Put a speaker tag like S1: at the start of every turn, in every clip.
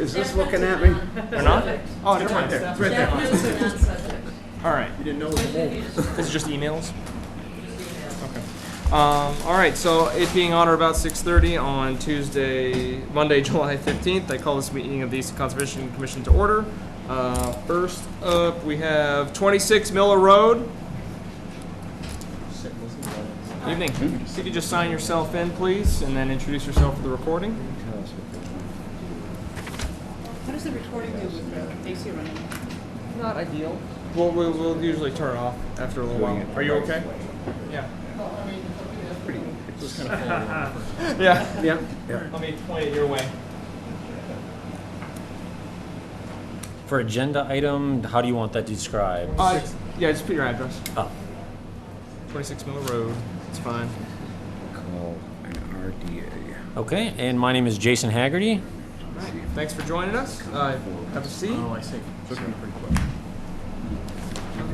S1: Is this looking at me?
S2: Or not? Oh, it's right there.
S1: It's right there.
S2: All right.
S1: You didn't know it was a mole.
S2: This is just emails? Okay. All right, so it being on or about 6:30 on Monday, July 15th, I call this meeting of the Easton Conservation Commission to order. First up, we have 26 Miller Road. Evening. If you could just sign yourself in, please, and then introduce yourself for the recording.
S3: What does the recording do with the AC running?
S2: Not ideal. We'll usually turn it off after a little while. Are you okay? Yeah.
S1: It's just kind of falling off.
S2: Yeah.
S1: Yeah.
S2: Let me point it your way.
S4: For agenda item, how do you want that described?
S2: Yeah, just put your address.
S4: Oh.
S2: 26 Miller Road. It's fine.
S1: Call an RDA.
S4: Okay, and my name is Jason Haggerty.
S2: Right. Thanks for joining us. Have a seat.
S1: Oh, I see. It's looking pretty quick.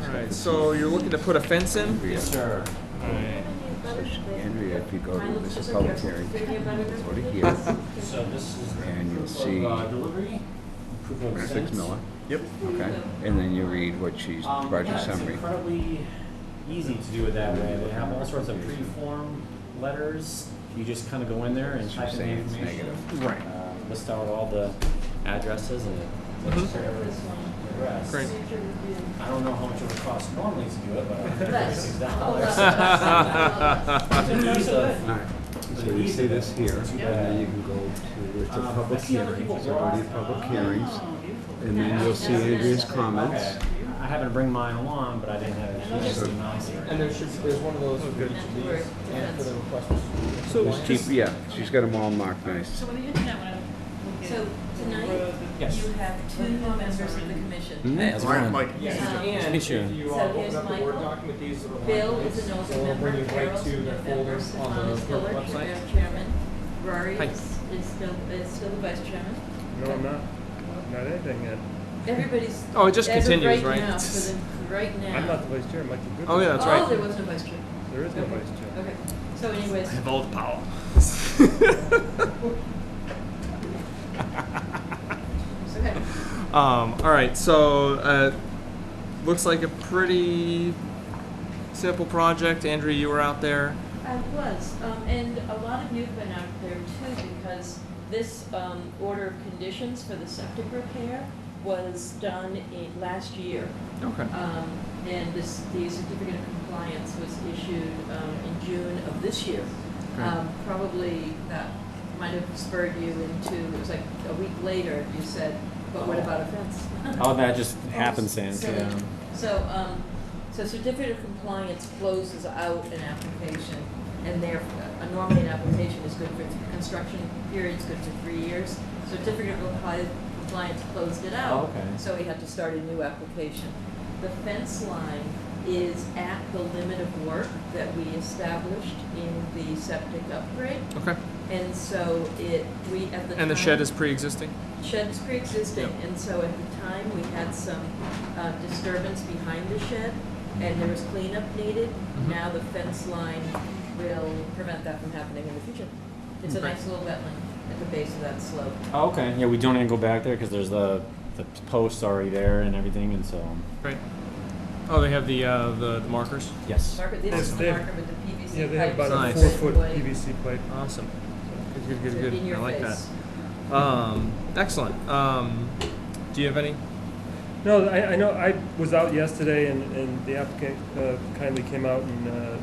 S2: All right. So you're looking to put a fence in?
S4: Yes, sir.
S2: All right.
S1: Andrea, if you go to this is public hearing, go to here,
S4: So this is
S1: and you'll see
S4: delivery.
S1: 6 Miller. Yep. Okay. And then you read what she's project
S4: It's
S1: summary.
S4: incredibly easy to do it that way. They have all sorts of pre-form letters. You just kind of go in there and type in the
S1: saying it's
S4: information.
S1: negative.
S2: Right.
S4: List out all the addresses and it takes care of the rest.
S2: Great.
S4: I don't know how much it would cost normally to do it, but $36.
S1: All right. So you see this here, and then you can go to it's a public hearing. So go to your public hearings, and then you'll see Andrea's comments.
S4: Okay. I happened to bring mine along, but I didn't have it.
S2: And there's one of those for each of these and for the request.
S1: Just keep, she's got them all marked nice.
S3: So when you did that one,
S5: So tonight,
S2: Yes.
S5: you have two new members of the commission.
S4: Hey, how's it going?
S2: Yes. And
S4: meet you.
S2: if you
S5: So
S2: open
S5: here's
S2: up the Word
S5: Michael.
S2: document, these are the
S5: Bill
S2: lines.
S5: is a nosy
S2: So we'll
S5: member,
S2: bring you right
S5: Carol's
S2: to
S5: a
S2: the
S5: member,
S2: folder
S5: Stefan
S2: on
S5: is
S2: the
S5: still our
S2: website.
S5: chairman. Rory
S2: Hi.
S5: is still the vice chairman.
S6: No, I'm not. Not anything yet.
S5: Everybody's.
S2: Oh, it just
S5: as of
S2: continues, right?
S5: Now, for the, right now.
S6: I'm not the vice chair. Mike Good.
S2: Oh, yeah, that's right.
S5: Oh, there was no vice chair.
S6: There is no
S5: Okay.
S6: vice chair.
S5: Okay. So anyways,
S2: have all the power.
S5: it's okay.
S2: All right, so looks like a pretty simple project. Andrea, you were out there.
S5: I was, and a lot of you have been out there too, because this order of conditions for the septic repair was done last year.
S2: Okay.
S5: And the certificate of compliance was issued in June of this year.
S2: Okay.
S5: Probably that might have spurred you into, it was like a week later, you said, but what about a fence?
S4: Oh, that just happenstance,
S5: So-
S4: yeah.
S5: So certificate of compliance closes out an application, and therefore, normally an application is good for, construction period's good for 3 years. Certificate of compliance closed it out.
S4: Oh, okay.
S5: So we had to start a new application. The fence line is at the limit of work that we established in the septic upgrade.
S2: Okay.
S5: And so we at the time.
S2: And the shed is pre-existing?
S5: Shed is pre-existing,
S2: Yep.
S5: and so at the time, we had some disturbance behind the shed, and there was cleanup needed.
S2: Mhm.
S5: Now the fence line will prevent that from happening in the future. It's a
S2: Okay.
S5: nice little wetland at the base of that slope.
S4: Oh, okay. Yeah, we don't even go back there because there's the posts already there and everything, and so
S2: Great. Oh, they have the markers?
S4: yes.
S5: Marker, this
S6: Yes,
S5: is the
S6: they-
S5: marker with the PVC
S6: Yeah, they have
S5: pipes
S6: about
S2: Nice.
S6: a
S5: set
S6: 4-foot
S5: away
S6: PVC pipe.
S2: Awesome. Good.
S5: In your
S2: I like
S5: face.
S2: that. Excellent. Do you have any?
S6: No, I know. I was out yesterday, and the applicant kindly came out and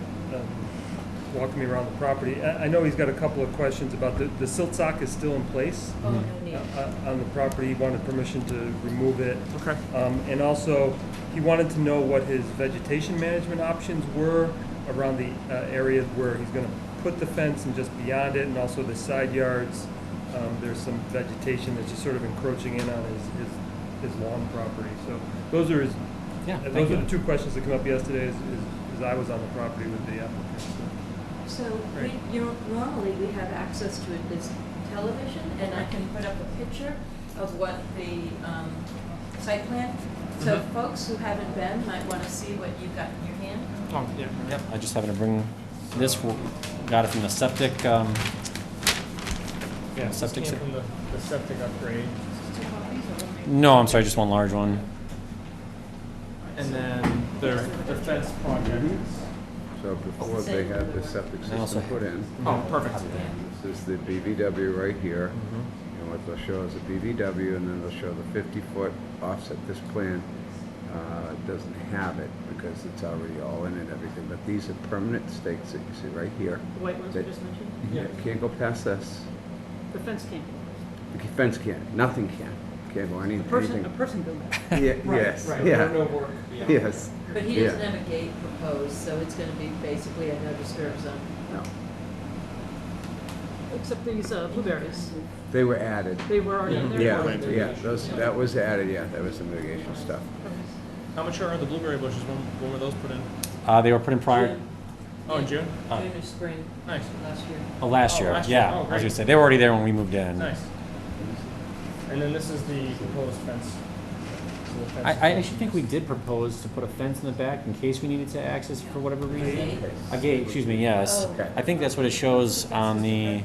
S6: walked me around the property. I know he's got a couple of questions about the silt sock is still in place
S5: Oh, no need.
S6: on the property. He wanted permission to remove it.
S2: Okay.
S6: And also, he wanted to know what his vegetation management options were around the area where he's going to put the fence and just beyond it, and also the side yards. There's some vegetation that's just sort of encroaching in on his lawn property. So those are his.
S4: Yeah,
S6: Those
S4: thank
S6: are
S4: you.
S6: the two questions that came up yesterday as I was on the property with the applicant.
S5: So
S2: Right.
S5: normally we have access to this television, and I can put up a picture of what the site plan. So
S2: Mhm.
S5: folks who haven't been might want to see what you've got in your hand.
S2: Oh, yeah.
S4: Yep. I just happened to bring this. Got it from the septic.
S2: Yeah,
S4: Septic
S2: this came from the septic upgrade.
S4: No, I'm sorry, just one large one.
S2: And then their fence project.
S1: So before they had the septic
S4: also-
S1: system put in,
S2: Oh, perfect.
S1: this is the BVW right here. And what they'll show is a BVW, and then they'll show the 50-foot offset. This plan doesn't have it because it's already all in and everything, but these are permanent stakes that you see right here.
S3: The white ones we
S1: That-
S3: just mentioned?
S1: You can't go past this.
S3: The fence can't.
S1: The fence can't, nothing can. Can't go
S3: A
S1: anything.
S3: person built that.
S1: Yeah, yes,
S2: Right,
S1: yeah,
S2: no work beyond.
S1: yes.
S5: But he
S1: Yeah.
S5: doesn't have a gate proposed, so it's gonna be basically a no disturb zone.
S1: No,
S3: Except these blueberries,
S1: they were added.
S3: they were already in there.
S1: Yeah, that was added, yeah, that was the mitigation stuff.
S2: How mature are the blueberry bushes? When were those put in?
S4: They were put in prior,
S5: June.
S2: Oh, in June?
S5: June or spring
S2: Nice.
S5: last year.
S4: last
S2: Oh,
S4: year,
S2: last year.
S4: yeah.
S2: Oh,
S4: I was
S2: great.
S4: gonna say, they were already there when we moved in.
S2: Nice. And then this is the proposed fence. So the fence
S4: I
S2: is-
S4: actually think we did propose to put a fence in the back in case we needed to access for whatever reason.
S5: Gate?
S4: A gate, excuse me, yes.
S5: Oh.
S4: I think that's what it shows on the,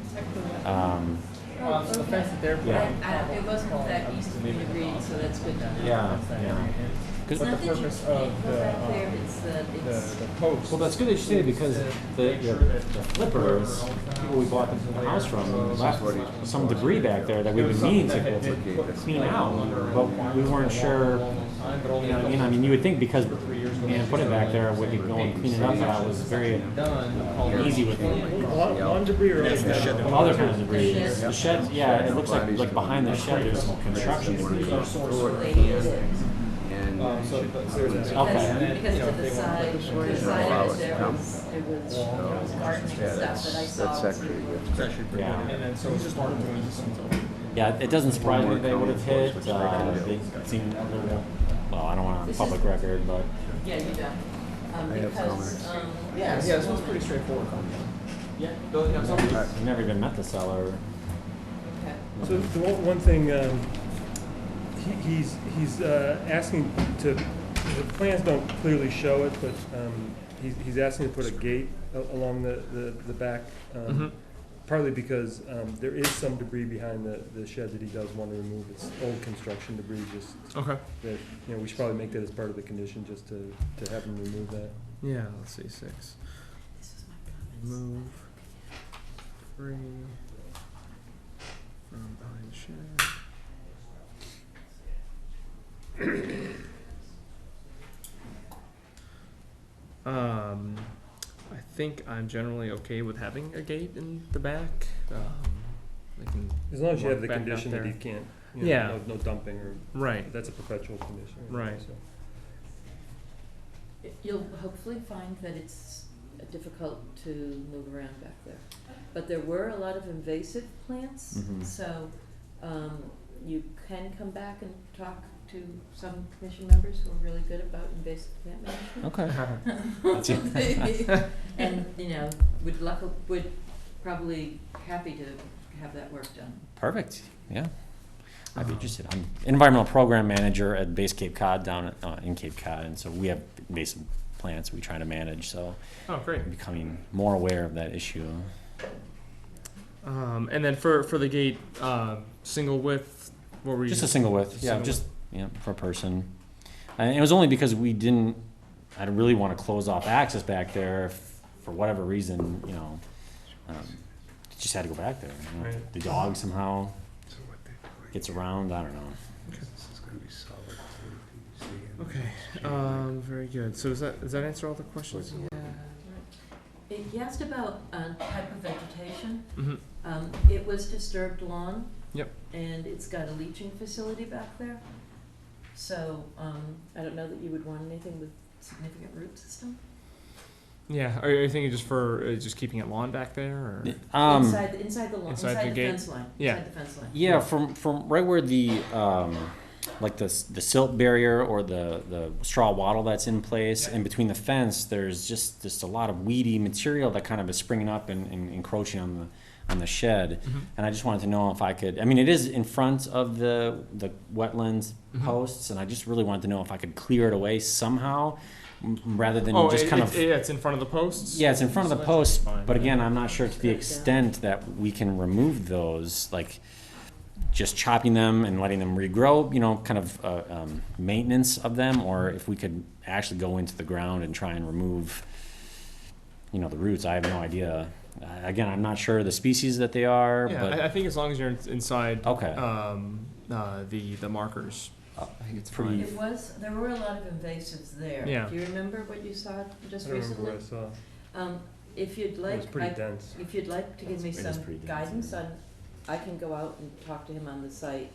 S2: So the fence that they're putting.
S5: It wasn't that Easton we agreed, so that's good to know.
S4: yeah.
S5: It's
S2: What
S5: not
S2: the
S5: that you
S2: purpose
S5: can't
S2: of
S5: go
S2: the,
S5: back there, it's that it's.
S2: the post.
S4: Well, that's good that you say it because the flippers, people we bought the house from, left some debris back there that we've been meaning to clean out, but we weren't sure, you know what I mean? I mean, you would think because we put it back there, we could go and clean it up, and it was very easy with
S6: Lawn debris or
S4: other kinds of debris. The shed, yeah, it looks like behind the shed there's some construction debris.
S1: And
S2: So there's a.
S4: Okay.
S5: Because to the
S2: they
S5: side,
S2: want to
S5: the
S2: push
S5: side
S1: allow
S5: of
S1: it to
S5: there
S1: come.
S5: was gardening
S1: yeah,
S5: stuff that I saw.
S1: that's actually good.
S4: Yeah.
S2: And then so it's just one between these ones.
S4: Yeah, it doesn't surprise me they would have hit. They seem a little, well, I don't want it on public record, but
S5: Yeah, you don't.
S1: I have comments.
S5: Because,
S2: Yeah, this one's pretty straightforward. Yeah. Bill, you have something?
S4: I've never even met the seller.
S5: okay.
S6: So the one thing, he's asking to, the plans don't clearly show it, but he's asking to put a gate along the back, partly because there is some debris behind the shed that he does want to remove. It's old construction debris, just
S2: Okay.
S6: that, you know, we should probably make that as part of the condition, just to have him remove that.
S2: Yeah, let's see, 6.
S5: This is my comments.
S2: Remove 3 from behind the shed. I think I'm generally okay with having a gate in the back. They can,
S6: As long as you have the
S2: Walk back up
S6: condition that he
S2: there.
S6: can't, you know,
S2: Yeah.
S6: no dumping or,
S2: right.
S6: that's a perpetual condition.
S2: Right.
S6: So.
S5: You'll hopefully find that it's difficult to move around back there. But there were a lot of invasive plants,
S4: Mhm.
S5: so you can come back and talk to some commission members who are really good about invasive plant management.
S4: Okay.
S5: And, you know, would probably happy to have that work done.
S4: Perfect, yeah. I'd be interested. I'm environmental program manager at Base Cape Cod down in Cape Cod, and so we have invasive plants we try to manage, so
S2: Oh, great.
S4: I'm becoming more aware of that issue.
S2: And then for the gate, single width, what were you?
S4: Just a single width, yeah,
S2: Single
S4: just, yeah, per person. And it was only because I didn't really want to close off access back there if, for whatever reason, you know, just had to go back there. You know?
S2: Right.
S4: The dog somehow
S1: So what they're doing,
S4: gets around, I don't know.
S1: this is gonna be solid too, PVC.
S2: Okay, very good. So does that answer all the questions? Yeah.
S5: He asked about type of vegetation.
S2: Mm-hmm.
S5: It was disturbed lawn.
S2: Yep.
S5: And it's got a leaching facility back there. So, I don't know that you would want anything with significant root system.
S2: Yeah. Are you thinking just for just keeping it lawn back there, or?
S5: Inside the lawn,
S2: inside
S5: inside
S2: the
S5: the
S2: gate?
S5: fence line.
S2: Yeah.
S5: Inside the fence line.
S4: Yeah, from right where the like the silt barrier or the straw wattle that's in place, in between the fence, there's just a lot of weedy material that kind of is springing up and encroaching on the shed.
S2: Mhm.
S4: And I just wanted to know if I could. I mean, it is in front of the wetlands
S2: Mhm.
S4: posts, and I just really wanted to know if I could clear it away somehow, rather than
S2: Oh,
S4: just kind of.
S2: yeah, it's in front of the posts.
S4: Yeah, it's in front of
S2: So
S4: the
S2: that's
S4: post,
S2: fine,
S4: but
S2: yeah.
S4: again, I'm not sure to the
S5: Yeah.
S4: extent that we can remove those. Like, just chopping them and letting them regrow, you know, kind of maintenance of them, or if we could actually go into the ground and try and remove, you know, the roots. I have no idea. Again, I'm not sure the species that they are,
S2: Yeah,
S4: but
S2: I think as long as you're inside
S4: Okay.
S2: The markers, I think it's
S4: Pretty-
S2: fine.
S5: There were a lot of invasives there.
S2: Yeah.
S5: Do you remember what you saw just
S6: I don't remember
S5: recently?
S6: what I saw.
S5: If you'd
S6: It
S5: like,
S6: was pretty dense.
S5: if you'd like to give me
S4: It is
S5: some
S4: pretty dense,
S5: guidance
S4: yeah.
S5: on, I can go out and talk to him on the site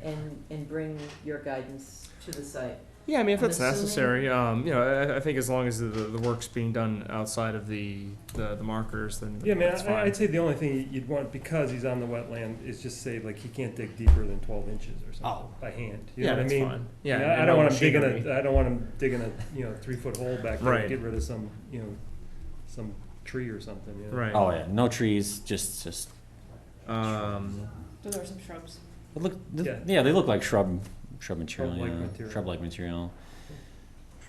S5: and bring your guidance to the site.
S2: Yeah, I mean, if
S5: I'm
S2: that's
S5: assuming-
S2: necessary, you know, I think as long as the work's being done outside of the markers, then
S6: Yeah, man,
S2: that's fine.
S6: I'd say the only thing you'd want, because he's on the wetland, is just say like he can't dig deeper than 12 inches or something
S2: Oh.
S6: by hand. You
S2: Yeah,
S6: know what I
S2: that's
S6: mean?
S2: fine. Yeah,
S6: I mean,
S2: and
S6: I
S2: no
S6: don't want him digging a 3-foot hole back there
S2: Right.
S6: to get rid of some, you know, some tree or something. You know?
S2: Right.
S4: Oh yeah, no trees, just
S2: Um,
S3: So there are some shrubs.
S4: it look.
S6: Yeah.
S4: Yeah, they look like shrub material.
S6: Shrub-like
S4: Yeah.
S6: material.
S4: Shrub-like material.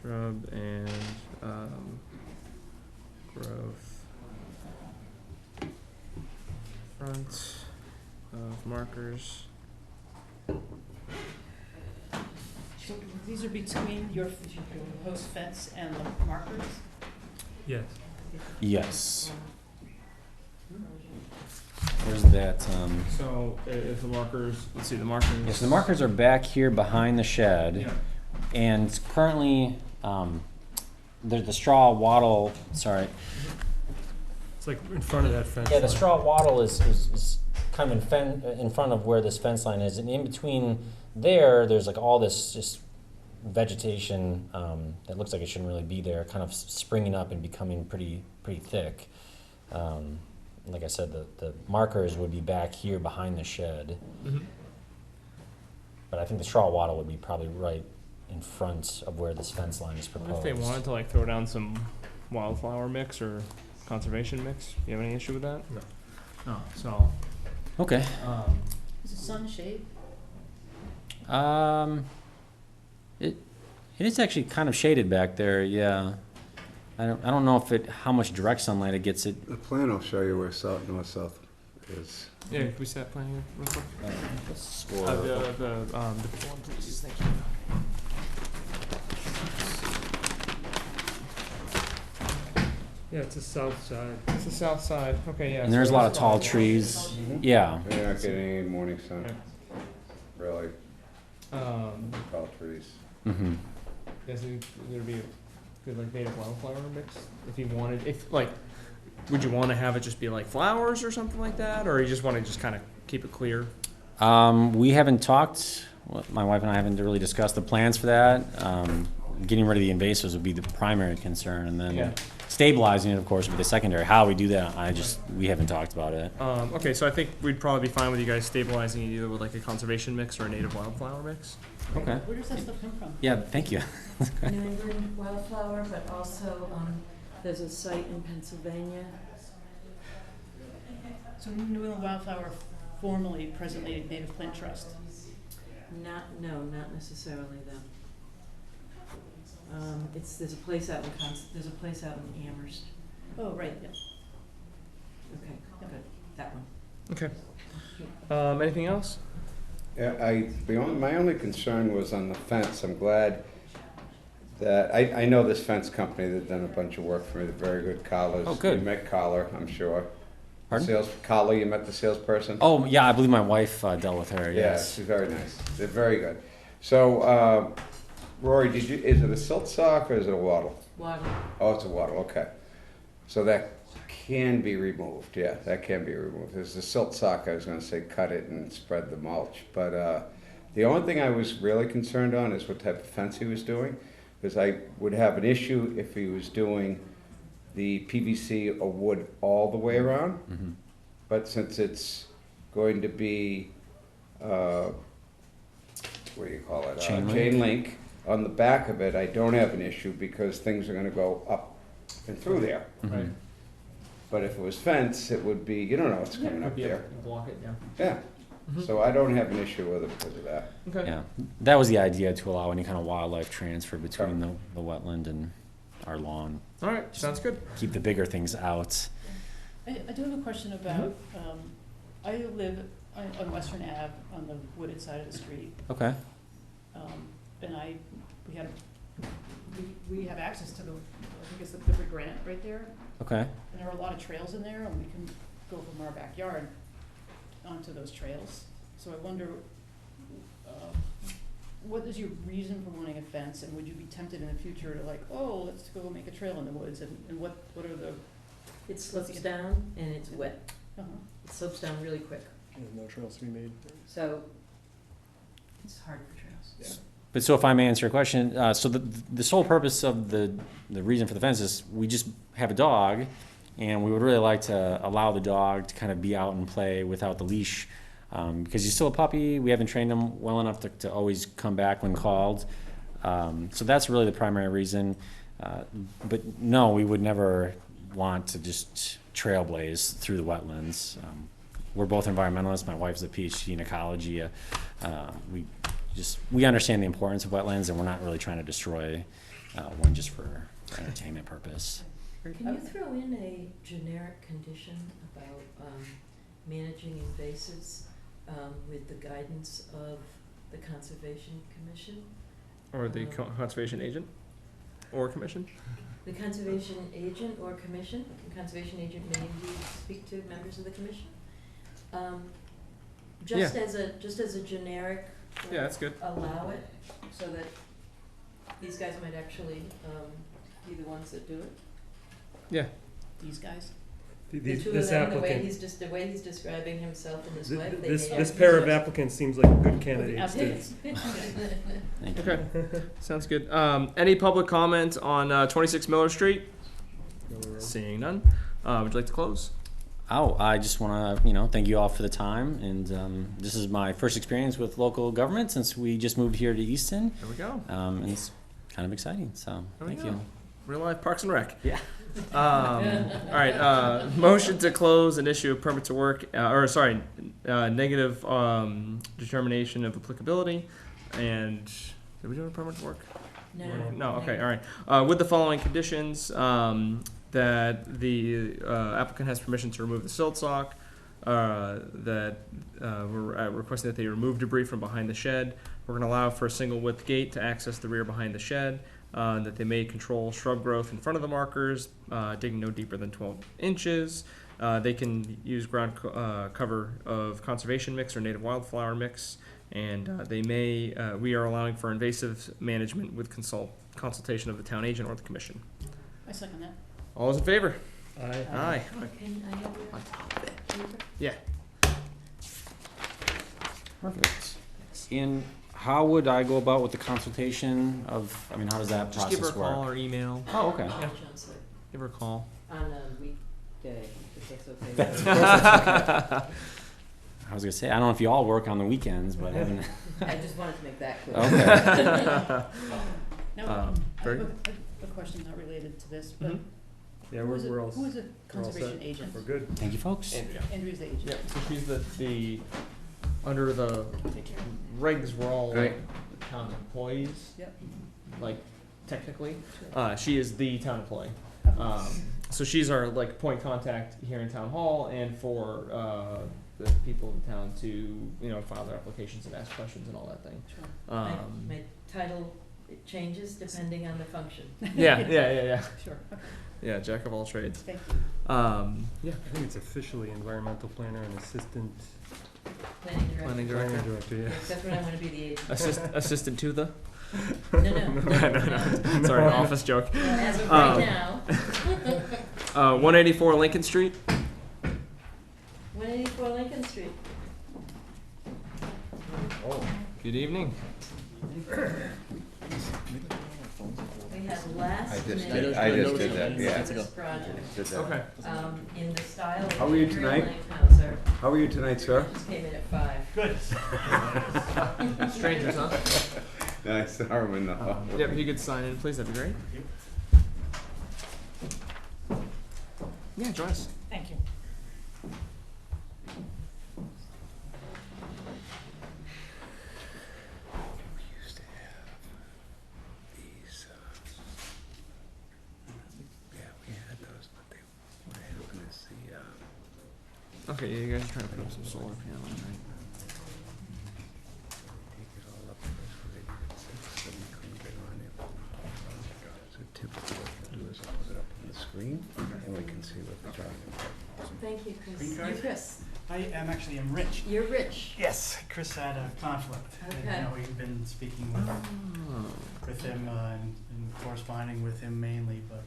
S2: shrub and growth front of markers.
S3: So these are between your proposed fence and the markers?
S6: Yes.
S4: Yes. Where's that?
S2: So if the markers, let's see, the markers.
S4: Yes, the markers are back here behind the shed,
S2: Yeah.
S4: and currently, there's the straw wattle. Sorry.
S6: It's like in front of that fence.
S4: Yeah, the
S6: line.
S4: straw wattle is kind of in front of where this fence line is, and in between there's like all this just vegetation that looks like it shouldn't really be there, kind of springing up and becoming pretty thick. Like I said, the markers would be back here behind the shed,
S2: Mhm.
S4: but I think the straw wattle would be probably right in front of where this fence line is
S2: What
S4: proposed.
S2: if they wanted to like throw down some wildflower mix or conservation mix? Do you have any issue with that?
S6: No.
S2: No. So.
S4: Okay.
S3: Is it sun shade?
S4: It is actually kind of shaded back there. Yeah. I don't know how much direct sunlight it gets. It.
S1: The plan will show you where north-south is.
S2: Yeah, can we see that plan here real quick?
S4: Score.
S2: The one, please. Thank you.
S6: Yeah, it's the south side.
S2: It's the south side. Okay, yeah.
S4: And there's a lot of tall trees. Yeah.
S1: You're not getting any morning sun,
S2: Okay.
S1: really,
S2: Um,
S1: tall trees.
S4: Mm-hmm.
S2: Guess there'd be a good like native wildflower mix if you wanted. If like, would you want to have it just be like flowers or something like that, or you just want to just kind of keep it clear?
S4: We haven't talked. Well, my wife and I haven't really discussed the plans for that. Getting rid of the invasives would be the primary concern, and then
S2: Yeah.
S4: stabilizing it, of course, would be the secondary. How we do that, we haven't talked about it.
S2: Okay, so I think we'd probably be fine with you guys stabilizing it either with like a conservation mix or a native wildflower mix.
S4: Okay.
S3: Where does that stuff come from?
S4: Yeah. Thank you.
S5: New England wildflower, but also, there's a site in Pennsylvania.
S3: So New England Wildflower, formerly presently Native Plant Trust.
S5: Not necessarily them. There's a place out in Amherst.
S3: Oh, right, yeah.
S5: Okay, good, that one.
S2: Okay. Anything else?
S1: Yeah, my only concern was on the fence. I'm glad that, I know this fence company, they've done a bunch of work for me, they're very good callers.
S4: Oh, good.
S1: You met Collar, I'm sure.
S4: Pardon?
S1: Collar, you met the salesperson?
S4: Oh yeah, I believe my wife dealt with her.
S1: Yeah,
S4: Yes.
S1: she's very nice. They're very good. So, Rory, is it a silt sock or is it a wattle?
S5: Water.
S1: Oh, it's a wattle, okay. So that can be removed, yeah, that can be removed. There's a silt sock, I was gonna say cut it and spread the mulch. But the only thing I was really concerned on is what type of fence he was doing. Because I would have an issue if he was doing the PVC or wood all the way around.
S4: Mm-hmm.
S1: But since it's going to be, what do you call it?
S4: Chain link?
S1: Chain link on the back of it, I don't have an issue because things are gonna go up and through there.
S4: Mm-hmm.
S2: Right.
S1: But if it was fence, it would be, you don't know what's coming up
S2: Be able
S1: there.
S2: to block it, yeah.
S1: Yeah,
S2: Mhm.
S1: so I don't have an issue with it because of that.
S2: Okay.
S4: Yeah, that was the idea, to allow any kind of wildlife transfer between the wetland and our lawn.
S2: All right. Sounds good.
S4: Keep the bigger things out.
S3: I do have a question about, I live on Western Ave, on the wooded side of the street.
S4: Okay.
S3: And we have access to I think it's the Clifford Granite right there.
S4: Okay.
S3: And there are a lot of trails in there, and we can go from our backyard onto those trails. So I wonder, what is your reason for wanting a fence, and would you be tempted in the future to like, oh, let's go make a trail in the woods, and what are the,
S5: It slopes down and it's wet.
S3: uh
S5: It slopes down really quick.
S6: There's no trails to be made.
S5: So it's hard for trails.
S4: But so if I may answer your question, so the sole purpose of the reason for the fence is we just have a dog, and we would really like to allow the dog to kind of be out and play without the leash, because he's still a puppy. We haven't trained him well enough to always come back when called. So that's really the primary reason. But no, we would never want to just trailblaze through the wetlands. We're both environmentalists. My wife's a PhD in ecology. We understand the importance of wetlands, and we're not really trying to destroy one just for entertainment purpose.
S5: Can you throw in a generic condition about managing invasives with the guidance of the Conservation Commission?
S2: Or the conservation agent or commission?
S5: The conservation agent or commission, the conservation agent may indeed speak to members of the commission. Just as a generic.
S2: Yeah, that's good.
S5: Allow it, so that these guys might actually, be the ones that do it.
S2: Yeah.
S3: these guys?
S5: The two
S6: This
S5: of them,
S6: applicant,
S5: the way he's describing himself and his wife, they
S6: this
S5: may
S6: this
S5: have
S6: pair of
S5: users.
S6: applicants seems like good candidates to.
S4: Thank you.
S2: Okay, sounds good. Any public comment on 26 Miller Street? Seeing none. Would you like to close?
S4: Oh, I just want to, thank you all for the time, and this is my first experience with local government since we just moved here to Easton,
S2: There we go.
S4: and it's kind of exciting. So
S2: There we
S4: thank
S2: go.
S4: you.
S2: Real life Parks and Rec.
S4: Yeah.
S2: All right. Motion to close and issue a permit to work, negative determination of applicability, and did we do a permit to work? No. Okay. All right. With the following conditions, that the applicant has permission to remove the silt sock, that we're requesting that they remove debris from behind the shed. We're going to allow for a single width gate to access the rear behind the shed. That they may control shrub growth in front of the markers, digging no deeper than 12 inches. They can use ground cover of conservation mix or native wildflower mix, and we are allowing for invasive management with consultation of the town agent or the commission.
S3: I second that.
S2: All those in favor?
S6: Aye.
S2: Aye.
S5: Can I have your
S2: On top of it.
S5: paper?
S2: Yeah.
S4: Perfect. And how would I go about with the consultation of, how does that
S2: Just give her a
S4: process work?
S2: call or email.
S4: Oh, okay.
S5: Chancellor,
S2: Give her a call.
S5: on a weekday, if that's okay.
S4: That's perfect. I was gonna say, I don't know if you all work on the weekends, but I haven't.
S5: I just wanted to make that clear.
S4: Okay.
S3: Now, I
S2: very
S3: have a question not related to this, but
S2: Mhm.
S6: Yeah,
S3: who is
S6: we're all,
S3: who is a
S6: we're all
S3: conservation
S6: set.
S3: agent?
S6: We're good.
S4: Thank you, folks.
S2: Andrea.
S3: Andrew's the agent.
S2: Yeah, so she's the under the regs, we're all
S1: Right.
S2: town employees,
S3: Yep.
S2: like technically. She is the town employee.
S3: Okay.
S2: So she's our point contact here in town hall and for the people in town to file their applications and ask questions and all that thing.
S3: Sure.
S5: My title, it changes depending on the function.
S2: Yeah.
S3: Sure, okay,
S2: Yeah, jack of all trades.
S3: thank you.
S2: Yeah.
S6: I think it's officially environmental planner and assistant
S5: Planning director.
S2: Planning
S6: planning
S2: director.
S6: director, yeah.
S5: That's when I want to be the agent.
S2: Assistant to the.
S5: No.
S2: Sorry, office joke.
S5: As of right now.
S2: 184 Lincoln Street.
S5: 184 Lincoln Street.
S2: Good evening.
S5: We had last
S1: I just
S5: minute
S1: did- I just did that,
S5: changes
S1: yeah.
S5: to this project,
S1: Did that.
S2: Okay.
S5: in the style of
S1: How are you
S5: Andrew
S1: tonight?
S5: Langhauser.
S1: How are you tonight, sir?
S5: Just came in at 5.
S2: Strangers, huh?
S1: Nice, Harmon in the hall.
S2: Yep, if you could sign in, please, that'd be great. Yeah, join us.
S3: Thank you.
S1: We used to have these, yeah, we had those, but they, what happened is
S2: Okay, yeah, you guys are trying to put up some solar panels, right?
S1: screen, and we can see what they're talking about.
S5: Thank you, Chris.
S7: Green card?
S5: You're Chris.
S7: I am actually Rich.
S5: You're Rich.
S7: Yes, Chris had a conflict.
S5: Okay.
S7: And, we've been speaking with him and corresponding with him mainly, but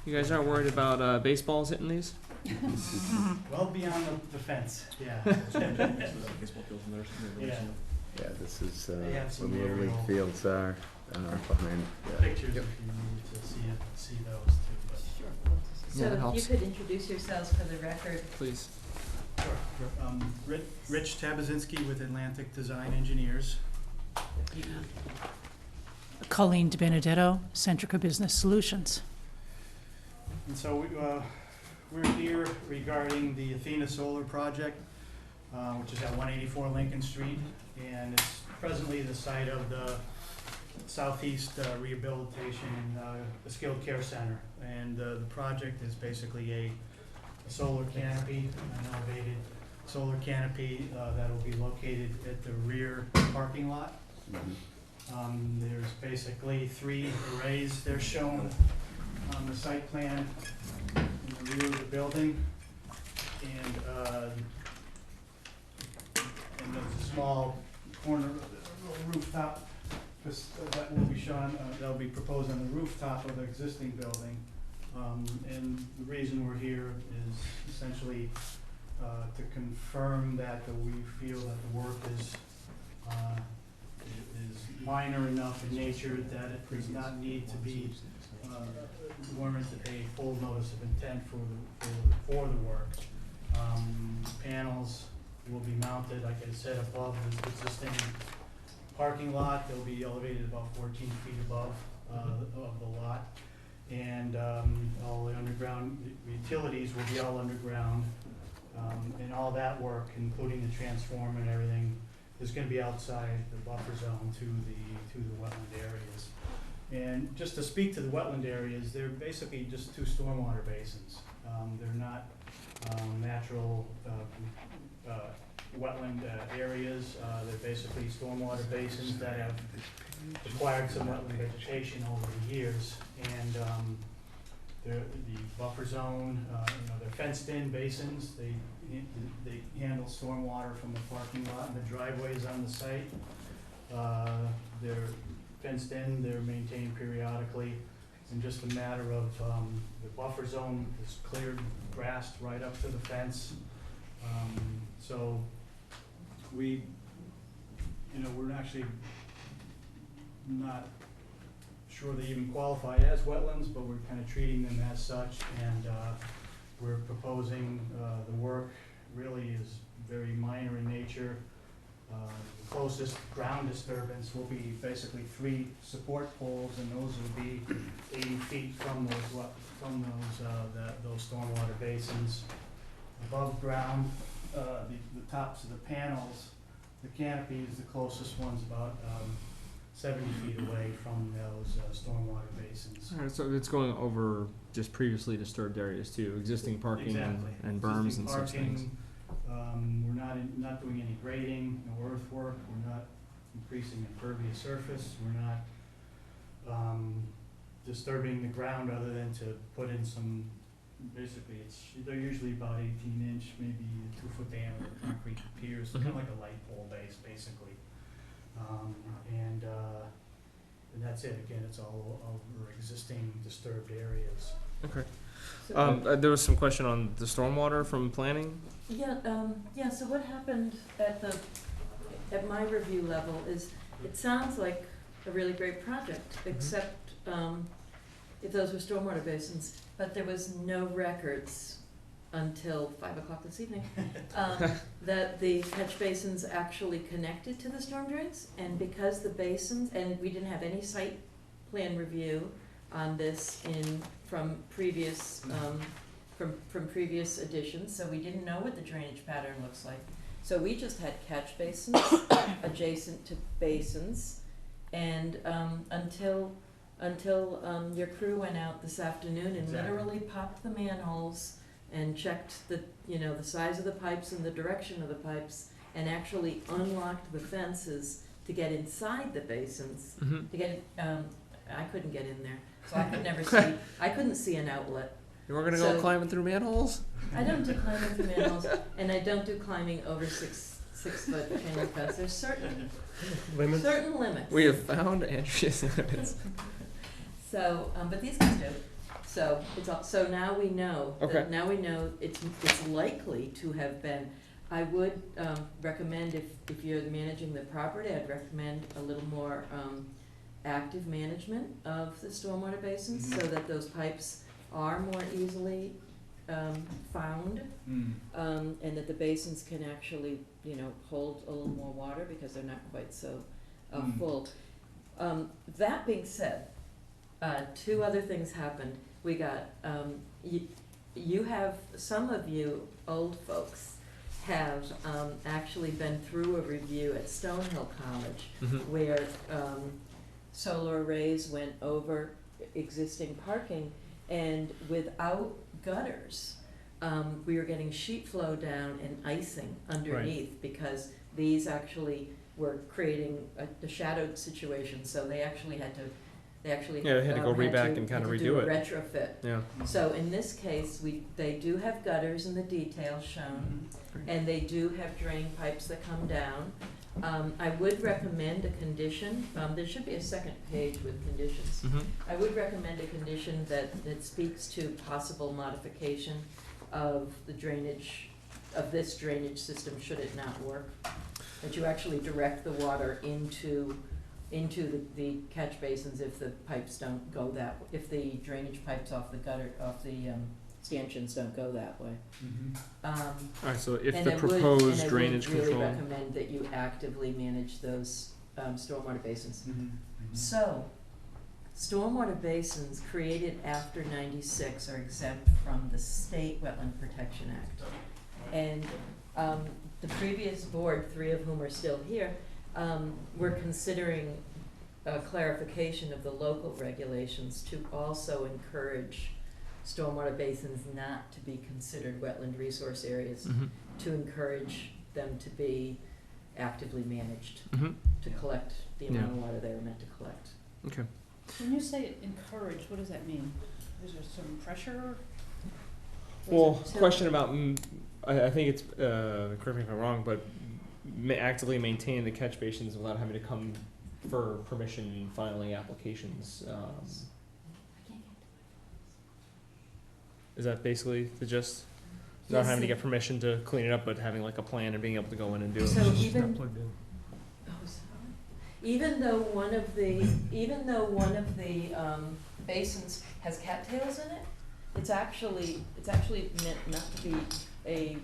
S2: You guys aren't worried about baseballs hitting these?
S7: well beyond the fence, yeah. Yeah,
S1: Yeah, this is
S7: They have
S1: where
S7: some
S1: the Little League
S7: aerial-
S1: fields are behind.
S7: pictures if you need to see those too, but.
S3: Sure.
S2: Yeah, that
S5: So if
S2: helps.
S5: you could introduce yourselves for the record.
S2: Please.
S7: Sure. Rich Tabazinski with Atlantic Design Engineers.
S8: Colleen DiBenedetto, Centrica Business Solutions.
S7: And so we're here regarding the Athena Solar Project, which is at 184 Lincoln Street, and it's presently the site of the Southeast Rehabilitation and the Skilled Care Center. And the project is basically a solar canopy, an elevated solar canopy that will be located at the rear parking lot. There's basically 3 arrays. They're shown on the site plan in the rear of the building. And there's a small corner rooftop that will be shown, that will be proposed on the rooftop of the existing building. And the reason we're here is essentially to confirm that we feel that the work is minor enough in nature that it does not need to be warrant a full notice of intent for the work. Panels will be mounted, like I said, above the existing parking lot. They'll be elevated about 14 feet above of the lot. And all the underground utilities will be all underground. And all that work, including the transformer and everything, is going to be outside the buffer zone to the wetland areas. And just to speak to the wetland areas, they're basically just 2 stormwater basins. They're not natural wetland areas. They're basically stormwater basins that have acquired some wetland vegetation over the years. And the buffer zone, they're fenced-in basins. They handle stormwater from the parking lot and the driveways on the site. They're fenced in, they're maintained periodically, and just a matter of the buffer zone is cleared, grassed right up to the fence. So we're actually not sure they even qualify as wetlands, but we're kind of treating them as such, and we're proposing the work really is very minor in nature. The closest ground disturbance will be basically 3 support poles, and those will be 80 feet from those stormwater basins. Above ground, the tops of the panels, the canopy is the closest ones, about 70 feet away from those stormwater basins.
S2: All right, so it's going over just previously disturbed areas too, existing parking
S7: Exactly.
S2: and berms
S7: Existing
S2: and such things.
S7: parking. We're not doing any grading, no earthwork. We're not increasing impervious surface. We're not disturbing the ground other than to put in some. Basically, they're usually about 18-inch, maybe 2-foot diameter concrete piers, kind of like a light pole base, basically. And that's it. Again, it's all over existing disturbed areas.
S2: Okay.
S5: So,
S2: There was some question on the stormwater from planning.
S5: yeah, so what happened at my review level is, it sounds like a really great project, except if those were stormwater basins, but there was no records until 5 o'clock this evening, that the catch basins actually connected to the storm drains, and because the basins, and we didn't have any site plan review on this from previous editions, so we didn't know what the drainage pattern looks like. So we just had catch basins adjacent to basins, and until your crew went out this afternoon and
S7: Exactly.
S5: literally popped the manholes and checked the size of the pipes and the direction of the pipes, and actually unlocked the fences to get inside the basins, to get I couldn't get in there, so I could never see, I couldn't see an outlet.
S2: You weren't gonna go
S5: So-
S2: climbing through manholes?
S5: I don't do climbing through manholes, and I don't do climbing over 6 foot chain link fence. There's certain
S6: Limits?
S5: limits.
S2: We have found Andrea's limits.
S5: So, but these guys do. So it's all, so now we know.
S2: Okay.
S5: That now we know it's likely to have been. I would recommend if you're managing the property, I'd recommend a little more active management of the stormwater basins so that those pipes are more easily found, and that the basins can actually, hold a little more water because they're not quite so full. That being said, two other things happened. We got, you have, some of you old folks have actually been through a review at Stonehill College where solar arrays went over existing parking, and without gutters, we were getting sheet flow down and icing underneath because these actually were creating a shadowed situation, so they actually had to they had to
S2: go re-back and kind of redo it.
S5: Retrofit.
S2: Yeah.
S5: So in this case, they do have gutters in the details shown, and they do have drain pipes that come down. I would recommend a condition, there should be a second page with conditions. I would recommend a condition that speaks to possible modification of the drainage, of this drainage system should it not work. That you actually direct the water into the catch basins if the pipes don't go that, if the drainage pipes off the gutter, off the stanchions don't go that way.
S2: Alright, so if
S5: And
S2: the proposed drainage
S5: I would really
S2: control.
S5: recommend that you actively manage those stormwater basins. So, stormwater basins created after '96 are exempt from the State Wetland Protection Act. And the previous board, 3 of whom are still here, we're considering a clarification of the local regulations to also encourage stormwater basins not to be considered wetland resource areas, to encourage them to be actively managed, to collect the amount of water they were meant to collect.
S2: Okay.
S3: When you say encourage, what does that mean? Is there some pressure?
S2: Well,
S5: So-
S2: question about, I think it's, correct me if I'm wrong, but actively maintain the catch basins without having to come for permission in filing applications. Is that basically the gist? Not
S5: Yes,
S2: having to
S5: it-
S2: get permission to clean it up, but having like a plan and being able to go in and do it.
S5: So even, even though one of the basins has cattails in it, it's actually meant not to be a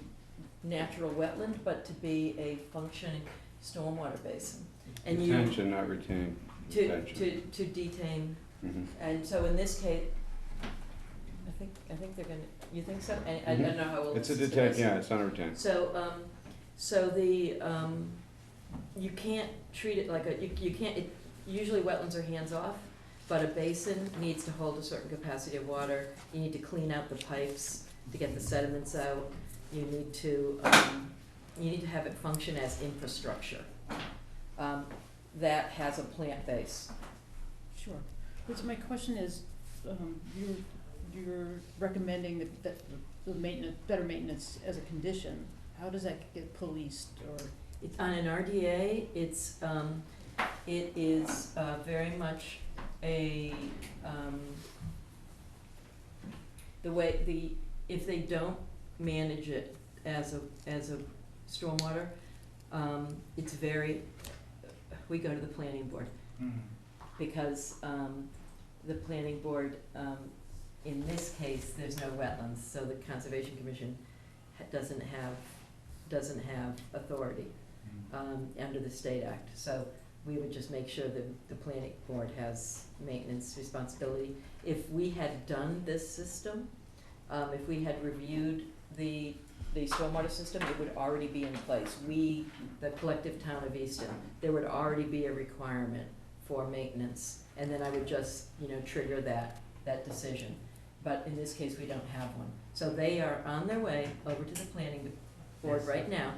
S5: natural wetland, but to be a functioning stormwater basin. And you,
S1: Retention, not retain. Retention.
S5: to detain,
S1: Mhm.
S5: and so in this case, I think they're gonna, you think so? And I don't know how old
S1: It's a
S5: this
S1: detain,
S5: is.
S1: yeah, it's not a retain.
S5: So, so the, you can't treat it like you can't, usually wetlands are hands-off, but a basin needs to hold a certain capacity of water. You need to clean out the pipes to get the sediments out. You need to have it function as infrastructure, that has a plant base.
S3: Sure. But so my question is, you're recommending that the maintenance, better maintenance as a condition. How does that get policed or?
S5: It's on an RDA, it is very much a, if they don't manage it as a stormwater, it's very, we go to the planning board. Because the planning board, in this case, there's no wetlands, so the Conservation Commission doesn't have authority under the state act. So we would just make sure that the planning board has maintenance responsibility. If we had done this system, if we had reviewed the stormwater system, it would already be in place. We, the collective town of Easton, there would already be a requirement for maintenance, and then I would just, trigger that decision. But in this case, we don't have one. So they are on their way over to the planning board right now.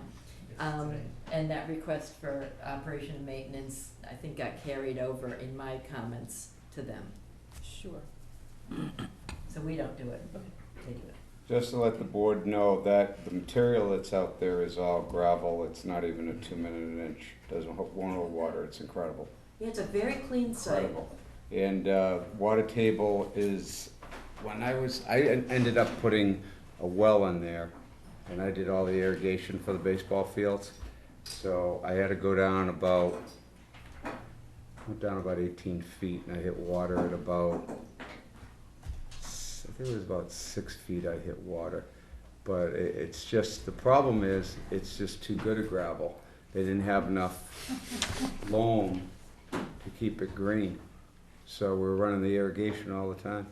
S5: And that request for operation and maintenance, I think, got carried over in my comments to them.
S3: Sure.
S5: So we don't do it,
S3: Okay.
S5: they do it.
S1: Just to let the board know that the material that's out there is all gravel. It's not even a 2-minute an inch. Won't hold water. It's incredible.
S5: Yeah, it's a very clean site.
S1: Incredible. And water table is, I ended up putting a well in there, and I did all the irrigation for the baseball fields. So I had to go down about 18 feet, and I hit water at about, I think it was about 6 feet I hit water. But it's just, the problem is, it's just too good a gravel. They didn't have enough loam to keep it green. So we're running the irrigation all the time.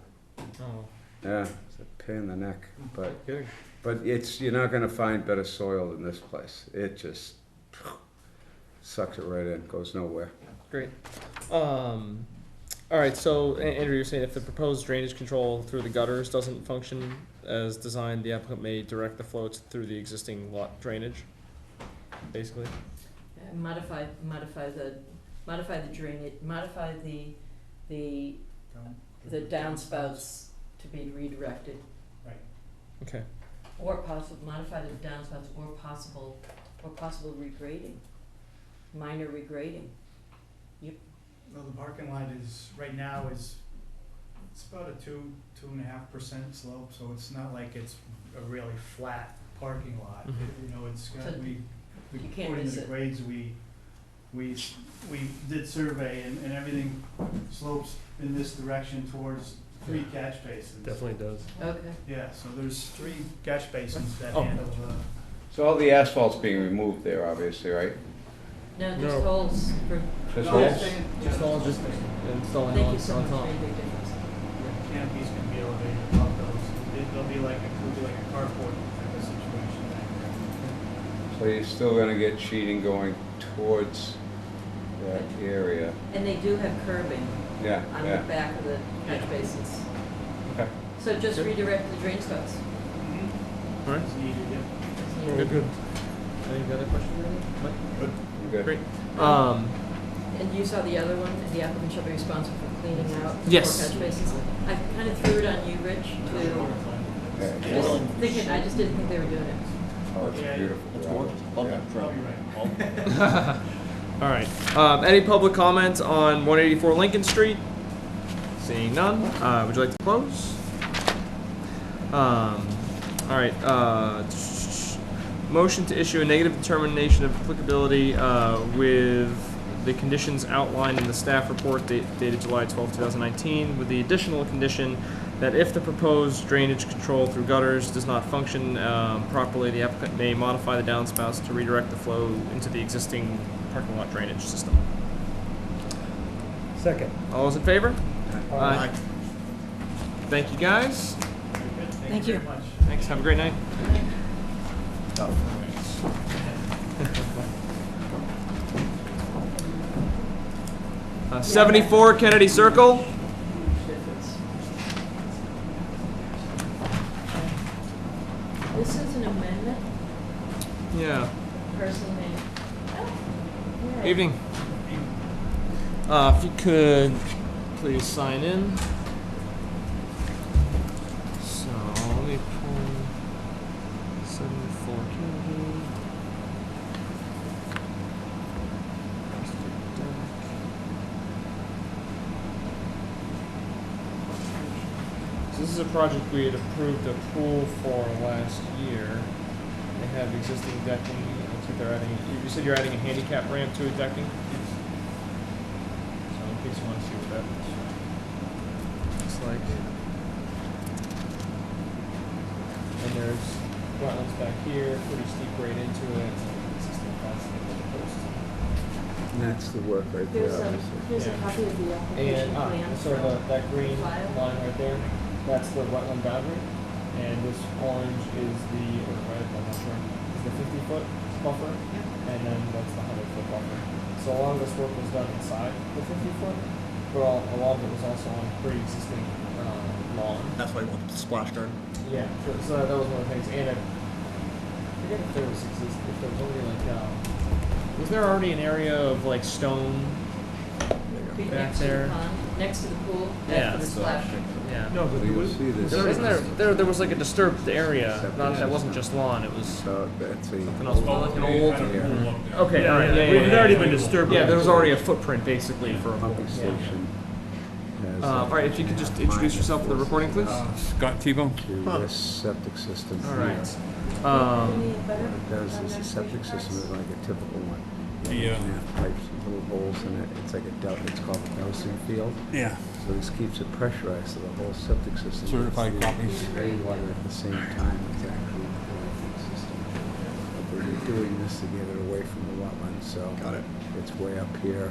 S2: Oh,
S1: Yeah, it's a pain in the neck, but
S2: good.
S1: you're not gonna find better soil than this place. It just sucks it right in, goes nowhere.
S2: Great. All right, so Andrew, you're saying if the proposed drainage control through the gutters doesn't function as designed, the applicant may direct the flow through the existing lot drainage, basically?
S5: Modify the drainage, modify the downspouts to be redirected,
S2: Okay.
S5: or modify the downspouts, or possible regrading, minor regrading.
S7: Well, the parking lot is, right now it's about a 2.5% slope, so it's not like it's a really flat parking lot.
S2: Mhm.
S7: You know, it's
S5: So
S7: gonna be,
S5: you can't
S7: according
S5: miss
S7: to the
S5: it.
S7: grades we did survey, and everything slopes in this direction towards 3 catch basins.
S6: Definitely does.
S5: Okay.
S7: Yeah, so there's 3 catch basins that
S2: Oh.
S7: handle
S1: So all the asphalt's being removed there, obviously, right?
S5: No, just
S6: No.
S5: holes for,
S1: Just
S7: No,
S1: holes?
S2: Just installing
S5: thank
S2: on
S5: you so much,
S2: top.
S5: made a big difference.
S7: canopies can be elevated above those. They'll be like a carport type of situation back there.
S1: So you're still gonna get sheeting going towards that area.
S5: And they do have curbing
S1: Yeah,
S5: on the
S1: yeah.
S5: back of the catch basins.
S1: Okay.
S5: So just redirect the drain spouts.
S2: All right.
S7: It's needed, yeah.
S2: Good, good. Any other questions? Mike?
S1: Good. Good.
S2: Great.
S5: And you saw the other one, the applicant shall be responsible for cleaning out
S2: Yes.
S5: 4 catch basins. I kind of threw it on you, Rich, too. I just didn't think they were doing it.
S1: Oh, it's
S7: Yeah.
S1: beautiful.
S9: It's
S1: gravel.
S9: gorgeous. Love
S1: Yeah.
S9: that trail.
S7: Probably right.
S2: All right. Any public comments on 184 Lincoln Street? Seeing none, would you like to close? All right. Motion to issue a negative determination of applicability with the conditions outlined in the staff report dated July 12, 2019, with the additional condition that if the proposed drainage control through gutters does not function properly, the applicant may modify the downspouts to redirect the flow into the existing parking lot drainage system.
S6: Second.
S2: All those in favor?
S9: Aye.
S2: Thank you, guys.
S7: Very good.
S8: Thank
S7: you
S8: you.
S7: very much.
S2: Thanks. Have a great night. 74 Kennedy Circle.
S5: This is an amendment,
S2: Yeah.
S5: person named. Yeah.
S2: Evening. If you could please sign in. So let me pull 74 Kennedy. So this is a project we had approved a pool for last year. They have existing decking. Looks like they're adding. You said you're adding a handicap ramp to a decking. So in case you want to see what that looks like. And there's wetlands back here, pretty steep grade into it. Existing fence and the post.
S1: And that's the work right there, obviously.
S5: Here's a
S2: Yeah.
S5: copy of the application
S2: And
S5: plan.
S2: so that green
S5: File.
S2: line right there, that's the wetland boundary. And this orange is the, or red, I'm not sure, is the 50-foot buffer. And then that's the 100-foot buffer. So a lot of this work was done inside the 50-foot, but a lot of it was also on pre-existing lawn.
S9: That's why you want the splash garden.
S2: Yeah, so that was one of the things. And I forget if there was already like, was there already an area of like stone
S5: concrete
S2: Back
S5: next to the
S2: there.
S5: pond, next to the pool,
S2: Yeah,
S5: for the
S2: so-
S5: splash.
S2: Yeah.
S6: No, but
S1: You'll see this.
S2: There was like a disturbed area, not, that wasn't just lawn, it was
S1: So that's a.
S2: something else, well, like an old.
S1: Here.
S2: Okay, all right, yeah,
S6: It had already been disturbed.
S2: Yeah, there was already a footprint basically for a
S1: Pumping
S2: yeah.
S1: station. has,
S2: All right, if you could just introduce yourself for the recording, please.
S10: Scott Tebow.
S1: To this septic system.
S2: All right.
S1: What it does is the septic system is like a typical one.
S10: Yeah.
S1: Pipes, little holes in it. It's like it's called a dousing field.
S10: Yeah.
S1: So this keeps it pressurized, so the whole septic system.
S10: Certified
S1: gets
S10: copies.
S1: the rainwater at the same time as actually the cooling system. But they're doing this to get it away from the wetlands, so.
S9: Got it.
S1: It's way up here.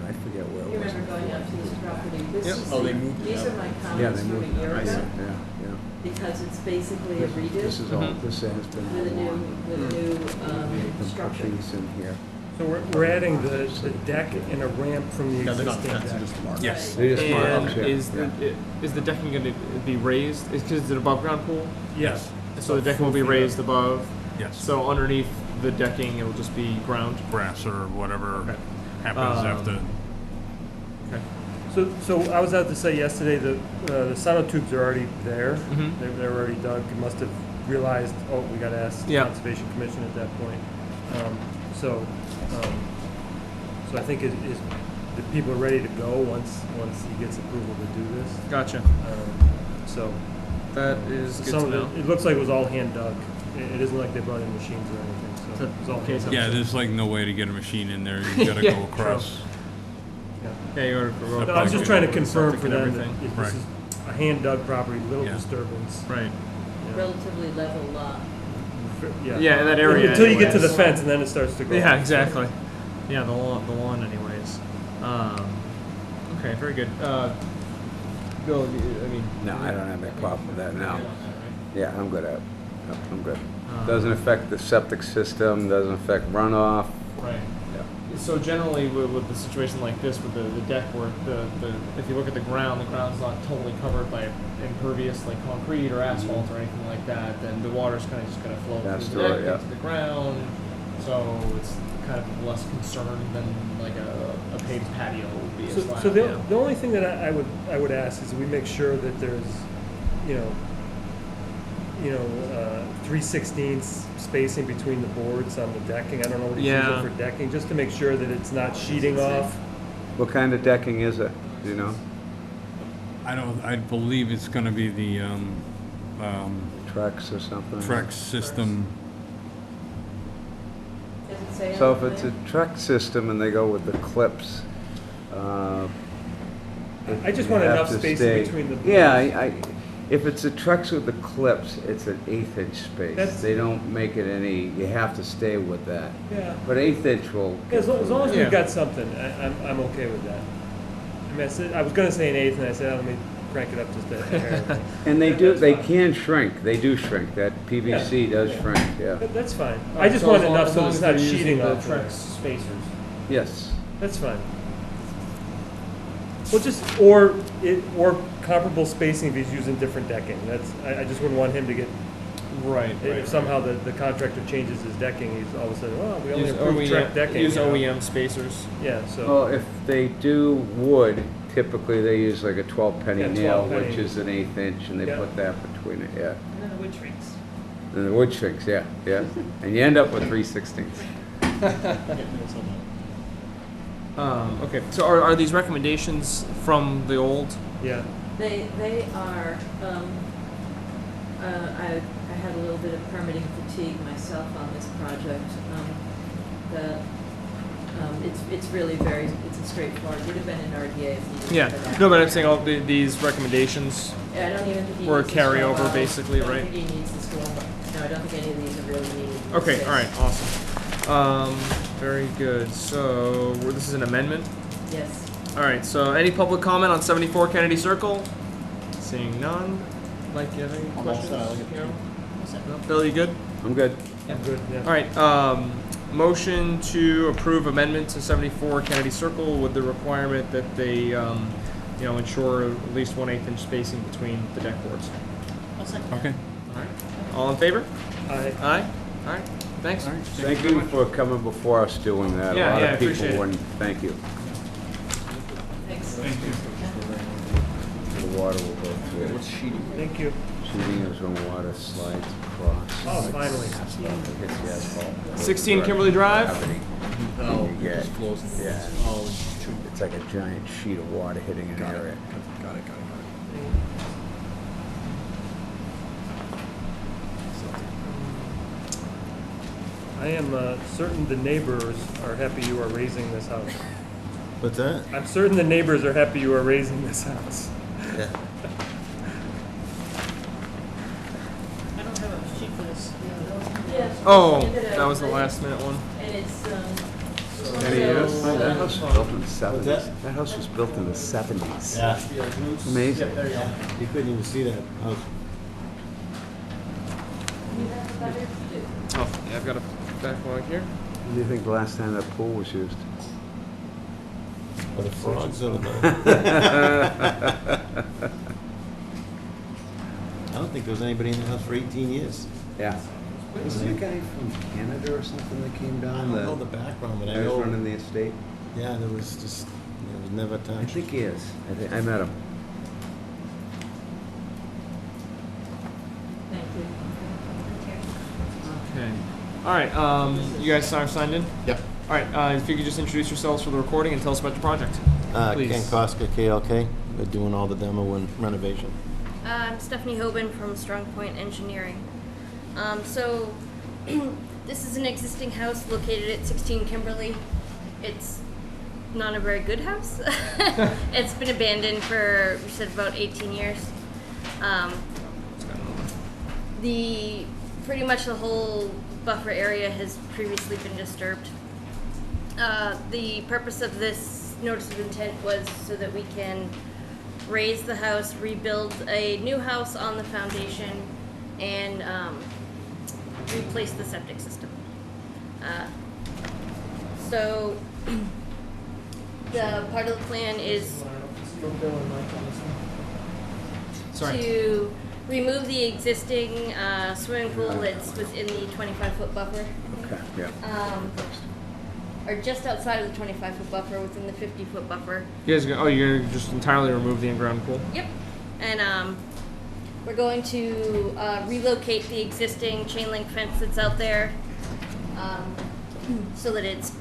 S1: I forget where
S5: You
S1: it was.
S5: remember going out to this property, this
S2: Yep.
S5: is,
S9: Oh, they moved it
S5: these
S9: out.
S5: are my
S1: Yeah,
S5: comments
S1: they
S5: from
S1: moved.
S5: a year
S1: I
S5: ago,
S1: see. Yeah.
S5: because it's basically a redo
S1: This is all,
S2: Mhm.
S1: this has been.
S5: with a new,
S1: Put
S5: structure.
S1: these in here.
S6: So we're adding the deck and a ramp from the
S9: No, they're not,
S6: existing
S9: that's
S6: deck.
S9: just the mark.
S10: Yes.
S1: They just mark
S2: And
S1: up here.
S2: is
S1: Yeah.
S2: is the decking going to be raised? Is because it's an above ground pool,
S6: Yes.
S2: so the decking will be raised above.
S10: Yes.
S2: So underneath the decking, it will just be ground.
S10: Grass or whatever
S2: Okay.
S10: happens after.
S2: Okay.
S6: So I was out to say yesterday, the sonotubes are already there.
S2: Mhm.
S6: They're already dug. You must have realized, oh, we gotta ask the
S2: Yeah.
S6: Conservation Commission at that point. So I think the people are ready to go once he gets approval to do this.
S2: Gotcha.
S6: So
S2: That is good
S6: some
S2: to
S6: of
S2: know.
S6: it looks like it was all hand dug. It isn't like they brought in machines or anything, so it was all
S2: Okay,
S6: hand
S2: so-
S6: dug.
S10: Yeah, there's like no way to get a machine in there. You gotta
S2: Yeah,
S10: go across.
S2: Yeah, you ordered for road.
S6: No, I was just trying to confirm
S2: septic
S6: for
S2: and
S6: them that
S2: everything.
S6: if this
S10: Right.
S6: is a hand dug property, little
S10: Yeah.
S6: disturbance.
S2: Right.
S5: Relatively level lot.
S2: Yeah, in that area.
S6: Until you get to the
S2: anyways.
S6: fence and then it starts to grow.
S2: Yeah, exactly. Yeah, the lawn anyways. Okay, very good. Bill, I mean.
S1: No, I don't have any problem with that now. Yeah, I'm good at it. Yep, I'm good.
S2: Um,
S1: Doesn't affect the septic system, doesn't affect runoff.
S2: Right.
S1: Yeah.
S2: So generally, with the situation like this, with the deck work, if you look at the ground's not totally covered by impervious like concrete or asphalt or anything like that, then the water's kind of just going to flow
S1: That's
S2: through the deck
S1: right, yeah.
S2: into the ground. So it's kind of less concern than like a paved patio would be.
S6: So the only thing that I would ask is we make sure that there's, you know, 3/16 spacing between the boards on the decking. I don't know what he's
S2: Yeah.
S6: using for decking, just to make sure that it's not sheeting off.
S1: What kind of decking is it, do you know?
S10: I believe it's gonna be the,
S1: Trex or something?
S10: Trex system.
S5: Does it say on
S1: So
S5: the
S1: if it's a
S5: plan?
S1: Trex system and they go with the clips,
S6: I just
S1: you
S6: want
S1: have
S6: enough
S1: to
S6: spacing
S1: stay-
S6: between the boards.
S1: Yeah, if it's a Trex with the clips, it's an 1/8 space.
S6: That's-
S1: They don't make it any, you have to stay with that.
S6: Yeah.
S1: But 1/8 will.
S6: As long as
S2: Yeah.
S6: we've got something, I'm okay with that. I mean, I was gonna say an eighth, and I said, oh, let me crank it up just a hair.
S1: And they
S6: That's
S1: they
S6: fine.
S1: can shrink, they do shrink, that PVC does
S6: Yeah.
S1: shrink, yeah.
S6: That's fine. I just want enough so it's not cheating
S2: the
S6: off.
S2: Trex spacers.
S1: Yes.
S6: That's fine. Well, or comparable spacing if he's using different decking. I just wouldn't want him to get,
S2: Right.
S6: if somehow the contractor changes his decking, he's all of a sudden, oh, we only
S2: Use
S6: approved Trek
S2: OEM,
S6: decking.
S2: use
S6: you know?
S2: OEM spacers.
S6: Yeah, so,
S1: Well, if they do wood, typically they use like a 12-penny
S6: Yeah,
S1: nail,
S6: 12 penny.
S1: which is an 1/8 inch, and they
S6: Yeah.
S1: put that between it, yeah.
S5: And then the wood shrinks.
S1: And the wood shrinks, yeah, yeah. And you end up with 3/16.
S2: Okay, so are these recommendations from the old?
S6: yeah.
S5: They are, I had a little bit of permitting fatigue myself on this project. It's really it's a straightforward, would have been an RDA if you didn't.
S2: Yeah,
S5: for that.
S2: no, but I'm saying all these recommendations.
S5: I don't even think he
S2: Or a
S5: needs the
S2: carryover,
S5: stormwater.
S2: basically,
S5: I
S2: right?
S5: don't think he needs the stormwater. No, I don't think any of these are really needed. in this
S2: Okay,
S5: case.
S2: all right, awesome. Very good. So this is an amendment.
S5: Yes.
S2: All right. So any public comment on 74 Kennedy Circle? Seeing none. Mike, you have any
S9: all
S2: questions?
S9: set. I'll get
S2: No? No? Bill, you good?
S1: I'm good.
S6: I'm good, yeah.
S2: All right. Motion to approve amendment to 74 Kennedy Circle with the requirement that they, ensure at least 1/8 inch spacing between the deck boards.
S3: I'll second that.
S10: Okay.
S2: All right. All in favor?
S6: I,
S2: Aye. All right. Thanks.
S1: Thank you for coming before us doing that.
S2: Yeah,
S1: A lot
S2: yeah, I
S1: of people
S2: appreciate it.
S1: wouldn't, thank you. water will go through.
S9: What's sheeting?
S6: Thank you.
S1: Sheeting is when water slides across.
S6: Oh, finally.
S1: It hits the asphalt.
S2: 16 Kimberly Drive.
S1: Gravity.
S9: Oh,
S1: You get-
S9: it just flows.
S1: yeah.
S9: Oh, shoot.
S1: It's like a giant sheet of water hitting an
S9: Got it.
S1: area.
S9: Got it.
S6: I am certain the neighbors are happy you are raising this house.
S9: What's that?
S6: I'm certain the neighbors are happy you are raising this house.
S9: Yeah.
S3: I don't have a sheet for this.
S5: Yes.
S2: Oh,
S5: Hand it
S2: that
S5: out.
S2: was the last minute one.
S5: And it's,
S1: Any years?
S5: so,
S1: That house was built in the 70s.
S9: that?
S1: That house was built in the 70s.
S9: Yeah.
S1: Amazing.
S9: You couldn't even see that house.
S5: you have the butter?
S2: Oh, yeah, I've got a backlog here.
S1: When do you think the last time that pool was used?
S9: For the frogs or the I don't think there was anybody in the house for 18 years.
S1: Yeah. Wasn't there a guy from Canada or something that came
S9: I
S1: down?
S9: don't know the background, but I
S1: That was
S9: know.
S1: running the estate?
S9: Yeah, there was just, it was never
S1: I
S9: touched.
S1: think he is. I met him.
S5: Thank you.
S2: Okay. All right. You guys are signed in?
S9: Yep.
S2: All right. If you could just introduce yourselves for the recording and tell us about your project. Please.
S9: Ken Koska, KLK. We're doing all the demo and renovation.
S11: I'm Stephanie Hoban from Strong Point Engineering. So this is an existing house located at 16 Kimberly. It's not a very good house. It's been abandoned for, we said, about 18 years. Pretty much the whole buffer area has previously been disturbed. The purpose of this notice of intent was so that we can raise the house, rebuild a new house on the foundation, and replace the septic system. So the part of the plan is to remove the existing swimming pool that's within the 25-foot buffer,
S1: Okay, yeah.
S11: or just outside of the 25-foot buffer, within the 50-foot buffer.
S2: You guys, you're gonna just entirely remove the in-ground pool?
S11: Yep. And we're going to relocate the existing chain link fence that's out there so that it's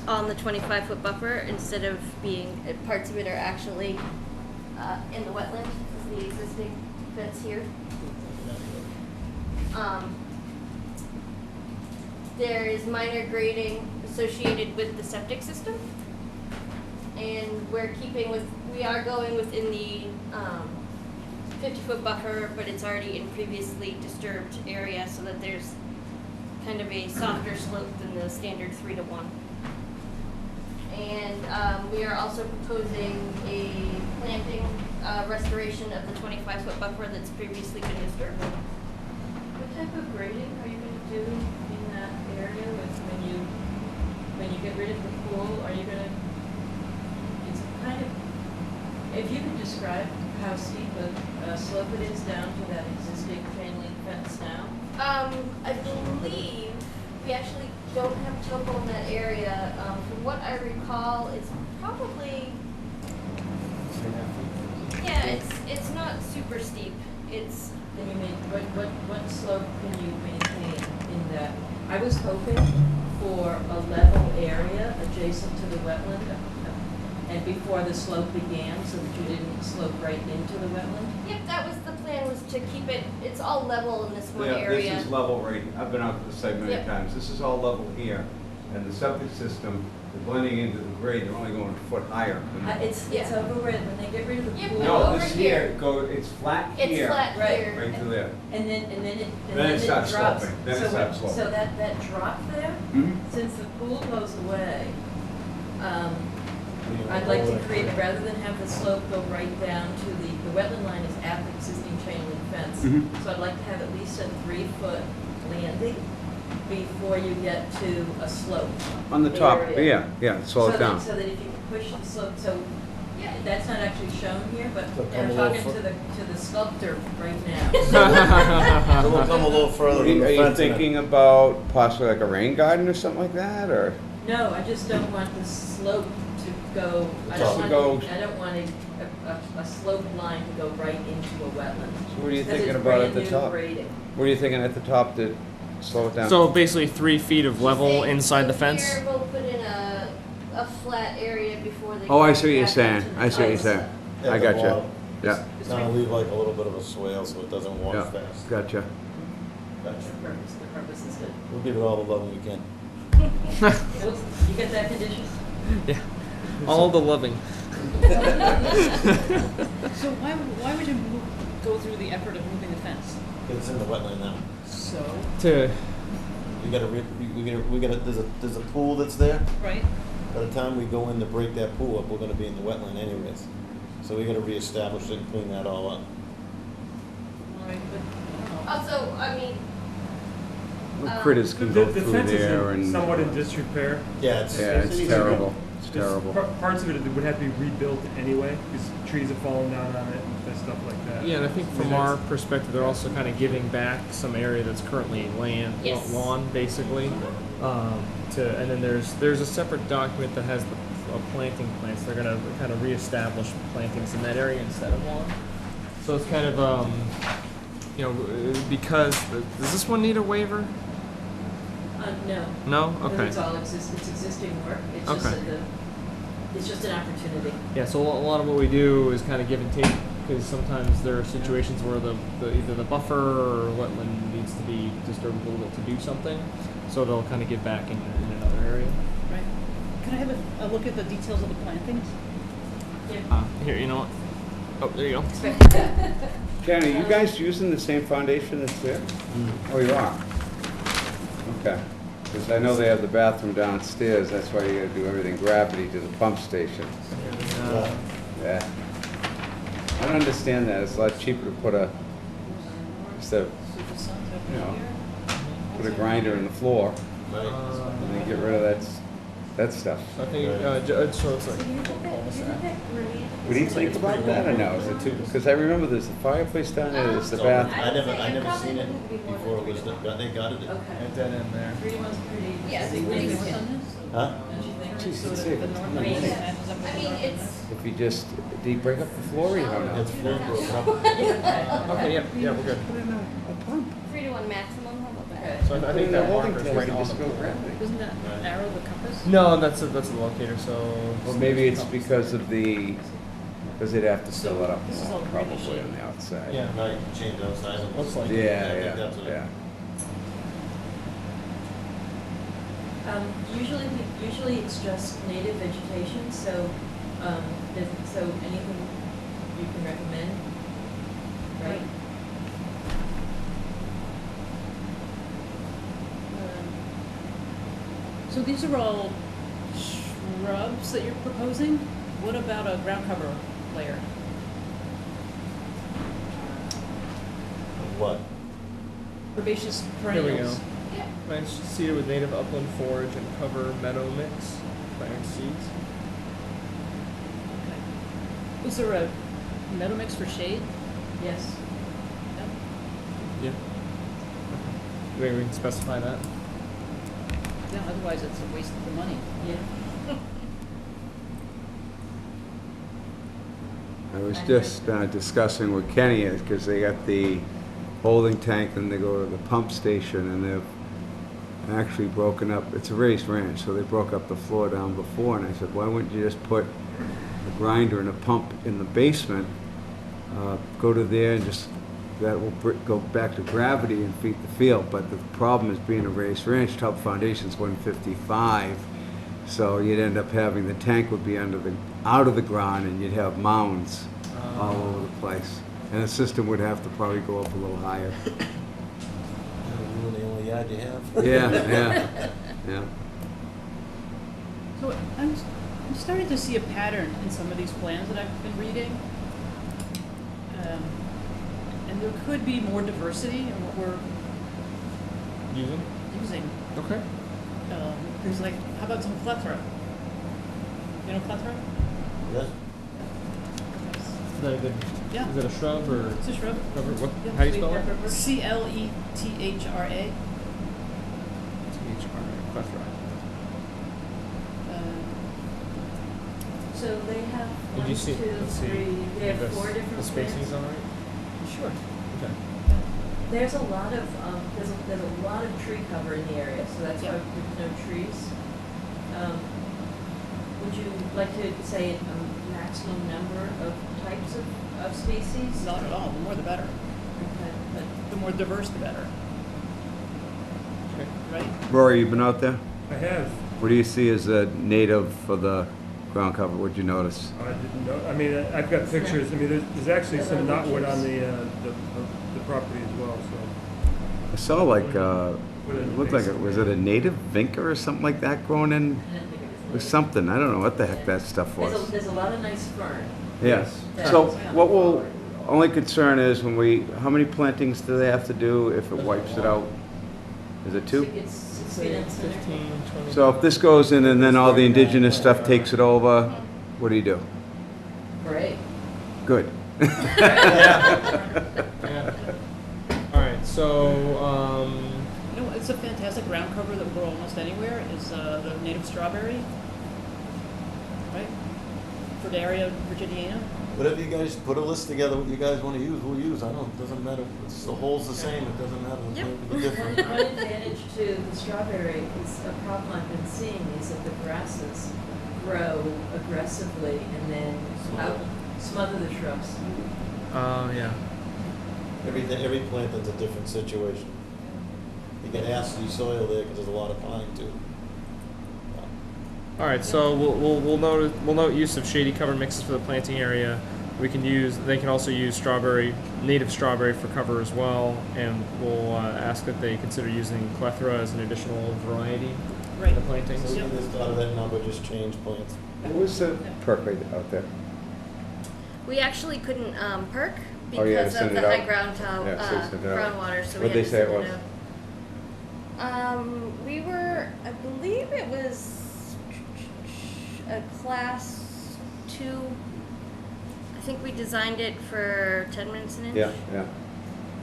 S11: on the 25-foot buffer instead of being, parts of it are actually in the wetland. This is the existing fence here. There is minor grading associated with the septic system. And we are going within the 50-foot buffer, but it's already in previously disturbed area so that there's kind of a softer slope than the standard 3-to-1. And we are also proposing a planting restoration of the 25-foot buffer that's previously been disturbed.
S5: What type of grading are you gonna do in that area when you get rid of the pool? Are you gonna, it's kind of, if you could describe how steep a slope it is down to that existing chain link fence now?
S11: I believe we actually don't have topo in that area. From what I recall, it's probably, yeah, it's not super steep. It's,
S5: Can you what slope can you maintain in that? I was hoping for a level area adjacent to the wetland and before the slope began so that you didn't slope right into the wetland.
S11: yep, that was the plan, was to keep it, it's all level in this one
S1: Yeah,
S11: area.
S1: this is level right, I've been out to the site many
S11: Yep.
S1: times. This is all level here. And the septic system, they're blending into the grade, they're only going a foot higher.
S5: It's over where, when they get rid of the
S11: Yep,
S5: pool.
S11: no,
S1: No,
S11: over
S1: this
S11: here.
S1: here, it's flat here.
S11: It's flat
S5: Right.
S11: here.
S1: Right to there.
S5: And then
S1: Then it starts
S5: drops.
S1: sloping. Then it
S5: So
S1: starts
S5: what-
S1: sloping.
S5: So that drop there,
S1: Mhm.
S5: since the pool goes away, I'd like to create, rather than have the slope go right down to the wetland line is at the existing chain link fence.
S1: Mhm.
S5: So I'd like to have at least a 3-foot landing before you get to a slope.
S1: On the top,
S5: area.
S1: yeah, slow it down.
S5: So that if you can push the slope, so, yeah, that's not actually shown here, but
S9: So come
S5: I'm
S9: a little
S5: talking to the sculptor right now.
S9: So we'll come a little further than
S1: Are
S9: the
S1: you
S9: fence.
S1: thinking about possibly like a rain garden or something like that, or?
S5: No, I just don't want the slope to go, I
S9: Just
S5: don't
S1: to
S5: want,
S1: go-
S5: I don't want a sloped line to go right into a wetland.
S1: So what are you
S5: Because
S1: thinking
S5: it's
S1: about at
S5: brand
S1: the
S5: new
S1: top?
S5: grading.
S1: What are you thinking at the top to slow it down?
S2: So basically 3 feet of level
S11: Say,
S2: inside the
S11: so
S2: fence.
S11: Here we'll put in a flat area before they.
S1: Oh, I
S11: get
S1: see what you're
S11: back
S1: saying.
S11: into the
S1: I see what you're
S11: place.
S1: saying.
S9: At
S1: I
S9: the
S1: got you.
S9: bottom.
S1: Yeah,
S9: Now leave like a little bit of a swale so it doesn't wash
S1: yeah,
S9: fast.
S1: gotcha.
S9: Gotcha.
S5: The purpose is good.
S9: We'll give it all the love we can.
S5: Oops, you get that condition?
S2: Yeah. All the loving.
S3: So why would you go through the effort of moving the fence?
S9: It's in the wetland now.
S3: So,
S2: To
S9: We gotta, there's a pool that's there.
S3: right?
S9: By the time we go in to break that pool up, we're gonna be in the wetland anyways. So we gotta reestablish it and clean that all up.
S3: Right, but, I don't know.
S11: Also, I mean,
S1: The critters can
S6: The
S1: go through
S6: fence
S1: there
S6: is
S1: and,
S6: somewhat in disrepair.
S9: Yeah,
S1: yeah,
S9: it
S1: it's
S9: needs to go.
S1: terrible. It's
S6: There's
S1: terrible.
S6: Parts of it would have to be rebuilt anyway, because trees have fallen down on it and stuff like that.
S2: yeah, and I think from our perspective, they're also kind of giving back some area that's currently
S11: Yes.
S2: lawn, basically. And then there's a separate document that has the planting plants. They're gonna kind of reestablish plantings in that area instead of lawn. So it's kind of because does this one need a waiver?
S5: No.
S2: No.
S5: Because
S2: Okay.
S5: it's all it's existing work. It's just
S2: Okay.
S5: that it's just an opportunity.
S2: Yeah, so a lot of what we do is kind of give and take because sometimes there are situations where either the buffer or wetland needs to be disturbed a little bit to do something, so they'll kind of give back in another area.
S3: Right. Can I have a look at the details of the plantings?
S2: Here, you know what? Oh, there you go.
S1: Jen, are you guys using the same foundation that's there? Oh, you are? Okay. Because I know they have the bathroom downstairs, that's why you gotta do everything gravity to the pump station. Yeah. I don't understand that, it's a lot cheaper to put instead of,
S3: So the sun's
S1: you
S3: over
S1: know,
S3: here.
S1: put a grinder in the floor,
S9: Right.
S1: and then get rid of that stuff.
S2: I think so. It's like
S1: What do you think about that, or no? Is it too, because I remember there's the fireplace down there, there's the bath.
S9: I never seen it before it was, they got it.
S5: Okay.
S2: dead end there.
S5: 3-1's pretty.
S11: Yes.
S3: Is it really
S5: significant.
S3: north on this?
S9: Huh?
S5: Don't you think?
S1: Jeez,
S3: So
S1: it's
S3: the
S1: it.
S3: north on
S11: I mean,
S3: this matches up with
S11: I
S3: the
S11: mean,
S3: north on
S11: it's,
S3: this?
S1: If you just, do you break up the floor, or you don't know?
S9: It's full broke up.
S2: Okay, yeah, we're good.
S1: Put in a pump.
S11: 3 to 1 maximum, how about that?
S5: Okay.
S2: So I
S1: Put
S2: think
S1: in
S2: that
S1: a holding
S2: marker's
S1: tank
S2: right
S1: and
S2: on
S1: just
S2: the
S1: go
S2: floor.
S1: gravity.
S3: Isn't that arrow the compass?
S2: No, that's a locator. So.
S1: Well, maybe it's because they'd have to fill it up
S3: This is
S1: more,
S3: all
S1: probably
S3: greenish.
S1: on the outside.
S2: Yeah.
S9: Now you can change outside. and
S2: Looks like
S9: I
S1: Yeah,
S9: think that's what it-
S1: yeah.
S5: Usually it's just native vegetation, so, so anything you can recommend, right?
S3: So these are all shrubs that you're proposing? What about a ground cover layer?
S9: What?
S3: Herbaceous
S2: Here
S3: perennials?
S2: we go. Plants seeded with native upland forage and cover meadow mix. Plant seeds.
S3: Okay. Was there a meadow mix for shade?
S5: Yes.
S2: Yeah. Maybe we can specify that.
S3: Yeah, otherwise it's a waste of the money.
S5: Yeah.
S1: I was just discussing with Kenny, because they got the holding tank, and they go to the pump station, and they've actually broken up, it's a raised ranch, so they broke up the floor down before, and I said, why wouldn't you just put a grinder and a pump in the basement, go to there and just, that will go back to gravity and feed the field, but the problem is being a raised ranch, top foundation's 155, so you'd end up having, the tank would be out of the ground, and you'd have mounds all over the place. And the system would have to probably go up a little higher.
S9: Ruin the only yard you have.
S1: Yeah.
S3: So I'm starting to see a pattern in some of these plans that I've been reading. And there could be more diversity in what we're using.
S2: Okay.
S3: There's like, how about some plethora? You know plethora?
S9: Yeah.
S3: Yeah.
S2: Is it a shrub or?
S3: It's a shrub.
S2: What?
S3: Yeah.
S2: How do you spell it?
S3: CLETHRA.
S2: Plethora. Did you see?
S5: One, two,
S2: Let's see.
S5: three, they have
S2: Give us
S5: 4 different
S2: The spacing's
S5: plants.
S2: all right?
S3: Sure.
S2: Okay.
S5: There's a lot of, there's a lot of tree cover in the area, so that's why
S3: Yeah.
S5: there's no trees. Would you like to say a maximum number of types of species?
S3: Not at all, the more the better.
S5: Okay, but
S3: The more diverse, the better,
S2: Okay.
S3: right?
S1: Rory, you been out there?
S6: I have,
S1: What do you see as a native for the ground cover? What'd you notice?
S6: I didn't know, I mean, I've got pictures, I mean, there's actually some knotwood on the property as well, so.
S1: I saw like, it looked like, was it a native vinca or something like that growing in?
S5: I don't think it
S1: It
S5: was.
S1: was something, I don't know what the heck that stuff was.
S5: There's a lot of nice fern.
S1: Yes.
S5: Yes.
S1: So what will, only concern is when how many plantings do they have to do if it wipes it out? Is it 2?
S5: It's 6 feet in center.
S2: 15, 20.
S1: So if this goes in and then all the indigenous stuff takes it over, what do you do?
S5: Great.
S1: Good.
S2: Yeah. All right. So,
S3: You know, it's a fantastic ground cover that will grow almost anywhere, is the native strawberry, right? For the area of Virginia.
S9: Whatever you guys, put a list together, what you guys wanna use, we'll use, I don't, it doesn't matter, it's, the hole's the same, it doesn't matter, it's
S11: Yep.
S9: gonna be different.
S5: One advantage to the strawberry is a problem I've been seeing is that the grasses grow aggressively and then smother the shrubs.
S2: yeah.
S9: Every plant that's a different situation. You get acid soil there, cause there's a lot of pine too.
S2: All right. So we'll note use of shady cover mixes for the planting area. They can also use native strawberry for cover as well, and we'll ask that they consider using clethra as an additional variety in
S3: Right.
S2: the plantings.
S9: So we just out of that number, just change plants.
S1: What was the perk rate out there?
S11: We actually couldn't perk
S1: Oh, you had to
S11: because
S1: send
S11: of
S1: it
S11: the
S1: out?
S11: high ground
S1: Yeah, so you sent it out.
S11: groundwater, so we
S1: What'd
S11: had
S1: they
S11: to
S1: say it
S11: send
S1: was?
S11: out. We were, I believe it was a class 2. I think we designed it for 10 minutes an inch.
S1: Yeah.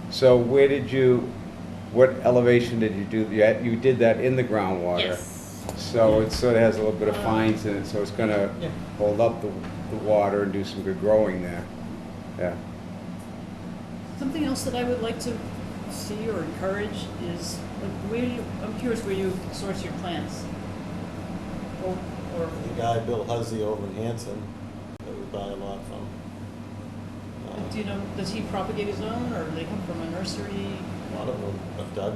S1: So what elevation did you do? You did that in the groundwater?
S11: Yes.
S1: So it sort of has a little bit of fines in it, so it's gonna hold up the water and do some good growing there. Yeah.
S3: Something else that I would like to see or encourage is, like, I'm curious where you source your plants. Or
S9: The guy, Bill Huzzy over in Hanson, that we buy a lot from.
S3: do you know, does he propagate his own, or do they come from a nursery?
S9: A lot of them, Doug.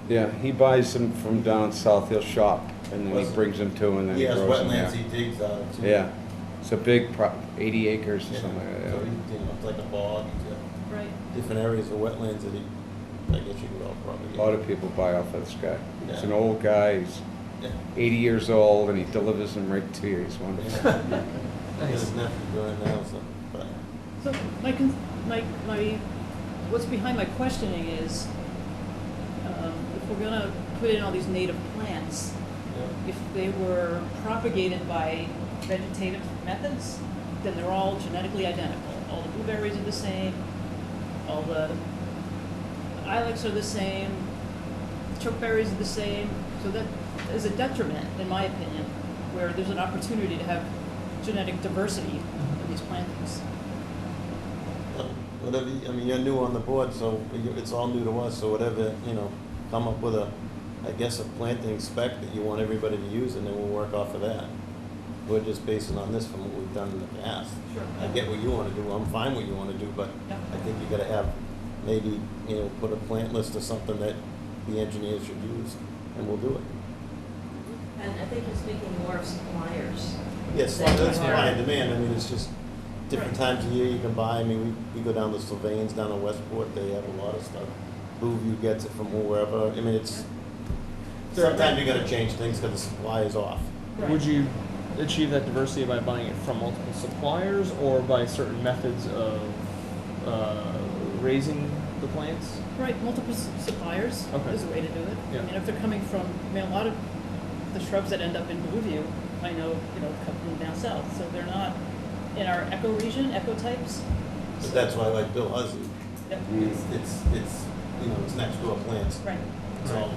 S1: Yeah, he buys them from down south, he'll shop, and then he brings them to, and then
S9: He
S1: he
S9: has
S1: grows them
S9: wetlands
S1: there.
S9: he digs out of too.
S1: Yeah, it's a big, 80 acres or
S9: Yeah.
S1: something like
S9: So
S1: that.
S9: he, it's like a bog, he's got
S3: Right.
S9: different areas of wetlands that I guess you could all probably.
S1: A lot of people buy off of this guy. He's an
S9: Yeah.
S1: old guy, he's
S9: Yeah.
S1: 80 years old, and he delivers them right to you, he's wonderful.
S9: Yeah. His nephew doing now, so, but.
S3: So what's behind my questioning is, if we're gonna put in all these native plants, if they were propagated by vegetative methods, then they're all genetically identical. All the blueberries are the same, all the ilex are the same, chokeberries are the same, so that is a detriment, in my opinion, where there's an opportunity to have genetic diversity in these plantings.
S9: Whatever, I mean, you're new on the board, so it's all new to us, so whatever, come up with I guess a planting spec that you want everybody to use, and then we'll work off of that. We're just basing on this from what we've done in the past.
S3: Sure.
S9: I get what you wanna do, I'm fine what you wanna do, but
S3: Yeah.
S9: I think you gotta have, maybe, put a plant list or something that the engineers should use, and we'll do it.
S5: And I think you're speaking more of suppliers.
S9: Yes, that's supply and demand, I mean, it's just different times of year you can buy, I mean, we go down to Sylvain's down in Westport, they have a lot of stuff. Blueview gets it from wherever, I mean, sometimes you gotta change things because the supply is off.
S2: Would you achieve that diversity by buying it from multiple suppliers or by certain methods of raising the plants?
S3: Right, multiple suppliers
S2: Okay.
S3: is a way to do it.
S2: Yeah.
S3: I mean, if they're coming from, a lot of the shrubs that end up in Blueview, I know, come from down south, so they're not in our eco region, eco types.
S9: But that's why I like Bill Huzzy.
S3: Yep.
S9: It's next door plants.
S3: Right.
S9: It's all,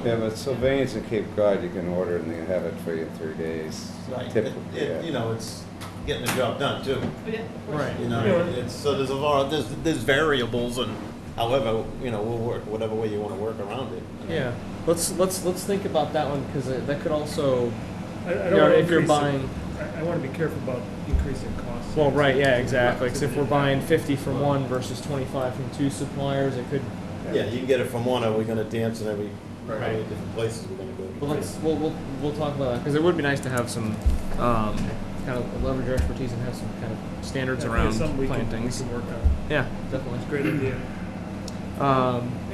S1: Yeah, but Sylvain's in Cape Cod, you can order it and they have it for you in 3 days.
S9: Right.
S1: Typically, yeah.
S9: It's getting the job done too.
S3: Oh, yeah, of course.
S2: Right.
S9: You know, it's, so there's a lot of, there's variables and however, you know, we'll work, whatever way you wanna work around it. I mean,
S2: Yeah. Let's think about that one, because that could also,
S6: I
S2: you
S6: don't
S2: know,
S6: wanna
S2: if you're
S6: increase
S2: buying.
S6: I wanna be careful about increasing costs.
S2: Well, right, yeah, exactly. Because if we're buying 50 from one versus 25 from two suppliers, it could.
S9: Yeah, you can get it from one, are we gonna dance in every, how
S2: Right.
S9: many different places we're gonna go to?
S2: Well, we'll talk about that, because it would be nice to have some kind of leverage our expertise and have some kind of standards
S6: Yeah, I think
S2: around
S6: it's something we
S2: plantings.
S6: can work on.
S2: Yeah, definitely.
S6: Great idea.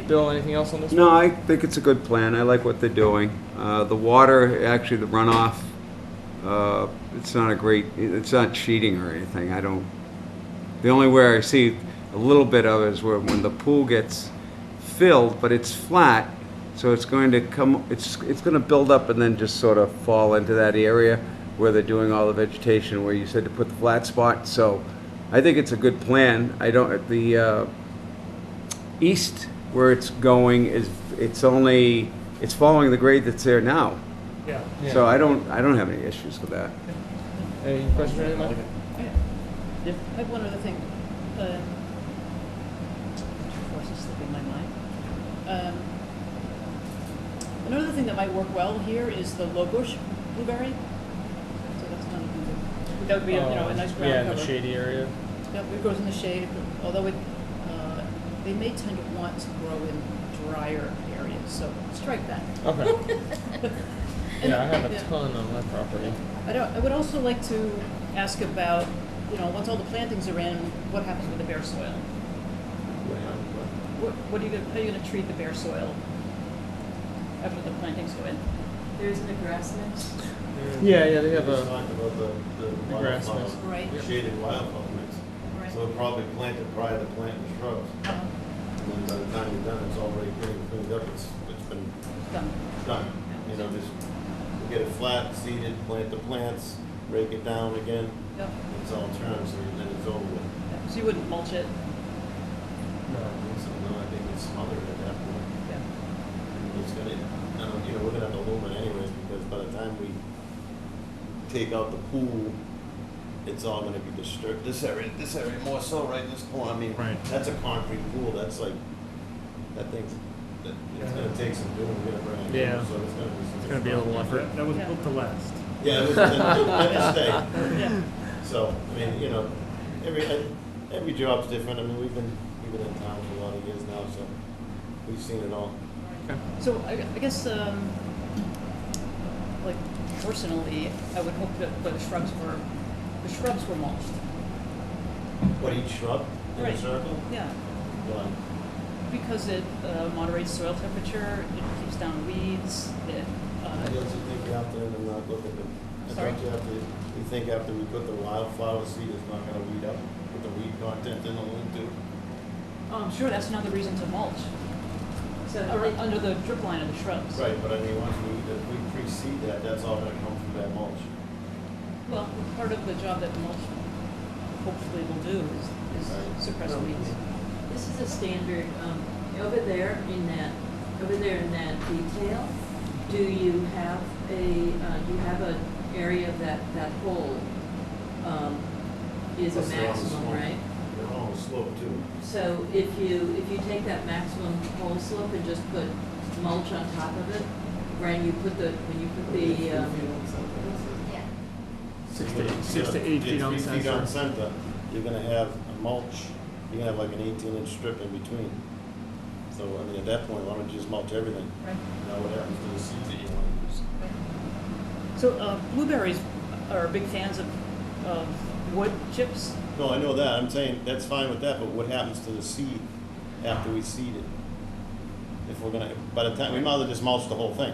S2: Bill, anything else on this?
S1: No,
S2: one?
S1: I think it's a good plan. I like what they're doing. The water, actually, the runoff, it's not a great, it's not cheating or anything. I don't, the only where I see a little bit of it is where when the pool gets filled, but it's flat, so it's going to come, it's going to build up and then just sort of fall into that area where they're doing all the vegetation, where you said to put the flat spot. So I think it's a good plan. I don't, the east where it's going is, it's following the grade that's there now.
S6: Yeah.
S1: So I don't have any issues with that.
S2: Any questions or anything? Mike?
S3: I have one other thing. Forces slipping my mind. Another thing that might work well here is the low bush blueberry. So that's another thing. That would be a nice ground
S2: Yeah, in
S3: cover.
S2: the shady area.
S3: Yep, it grows in the shade, although they may tend to want to grow in drier areas, so strike that.
S2: Okay.
S3: And-
S2: Yeah, I have a
S3: yeah.
S2: ton on my property.
S3: I would also like to ask about, once all the plantings are in, what happens with the bare soil? How are you gonna treat the bare soil after the plantings go in?
S5: There isn't a grass mix?
S2: Yeah, they have
S9: Just
S2: a.
S9: talked about the
S2: grass
S9: wildflower,
S2: mix.
S3: Right.
S9: shaded wildflower mix.
S3: Right.
S9: So it'll probably plant it prior to planting the shrubs. And then by the time you're done, it's already pretty cleaned up, it's been
S3: Done.
S9: done. You know, just get it flat, seeded, plant the plants, rake it down again,
S3: Yep.
S9: it's all turned, so then it's over with.
S3: Yeah, so you wouldn't mulch it?
S9: No, I think so, no, I think it's smothered at that point.
S3: Yeah.
S9: And it's gonna, we're gonna have to loom it anyways, because by the time we take out the pool, it's all gonna be disturbed. This area more so, right, this corner, I mean,
S2: Right.
S9: that's a concrete pool, that's like, it's gonna take some doing, we're gonna bring it.
S2: Yeah.
S9: So it's gonna be.
S2: It's gonna be a little effort.
S6: That was
S3: Yeah.
S6: built to last.
S9: Yeah, it was meant to stay.
S3: Yeah.
S9: So, I mean, every job's different. I mean, we've been in town for a lot of years now, so we've seen it all.
S3: So I guess, like personally, I would hope that the shrubs were mulched.
S9: What, each shrub in a
S3: Right.
S9: circle?
S3: Yeah,
S9: Why?
S3: because it moderates soil temperature, it keeps down weeds, it,
S9: I don't think you have to, I'm not looking at, I
S3: Sorry?
S9: thought you think after we put the wildflower seed, it's not gonna weed up, put the weed content in the loom too?
S3: I'm sure that's another reason to mulch,
S5: So
S3: under the drip line of the shrubs.
S9: Right, but I mean, if we pre-seed that, that's all gonna come from that mulch.
S3: Well, part of the job that mulch hopefully will do is
S9: Right.
S3: suppress
S9: No.
S3: weeds.
S5: this is a standard, over there in that detail, do you have an area that whole, is a
S9: Plus they're on the
S5: maximum,
S9: slope.
S5: right?
S9: They're all on the slope too.
S5: So if you take that maximum whole slope and just put mulch on top of it, when you put the,
S11: Yeah.
S2: 6 to 8 feet on
S9: 3 feet on
S2: center.
S9: center, you're gonna have a mulch, you're gonna have like an 18-inch strip in between. So, I mean, at that point, why don't you just mulch everything?
S3: Right.
S9: Now what happens to the seeds that you wanna use?
S3: So blueberries are big fans of wood chips.
S9: No, I know that, I'm saying, that's fine with that, but what happens to the seed after we seed it? If we're gonna, by the time, we might as well just mulch the whole thing.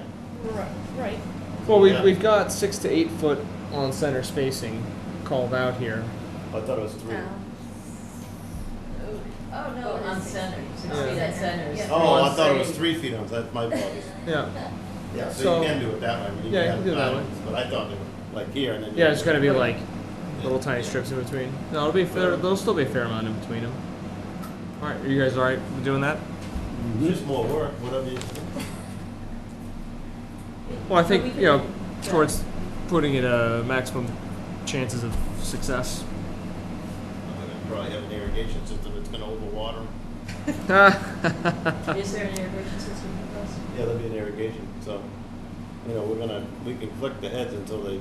S3: Right.
S2: Well,
S9: Yeah.
S2: we've got 6 to 8 foot on center spacing called out here.
S9: I thought it was 3.
S11: Oh, no.
S5: Oh,
S11: it
S5: on
S11: is
S5: center, 6
S2: Yeah.
S5: feet at center.
S11: Yeah.
S9: Oh, I thought it was 3 feet on, that's my fault.
S2: Yeah.
S9: Yeah, so
S2: So-
S9: you can do it that way. I mean,
S2: Yeah, you
S9: have
S2: can do it that way.
S9: islands, but I thought they were like here and then.
S2: Yeah, it's gonna be like little tiny strips in between. No, it'll be fair. There'll still be a fair amount in between them. All right, are you guys all right with doing that?
S9: It's just more work, whatever you.
S2: Well, I
S5: So
S2: think
S5: we can-
S2: towards putting it maximum chances of success.
S9: Probably have an irrigation system that's gonna overwater.
S5: Is there an irrigation system for us?
S9: Yeah, there'll be an irrigation, so, you know, we can click the heads until they,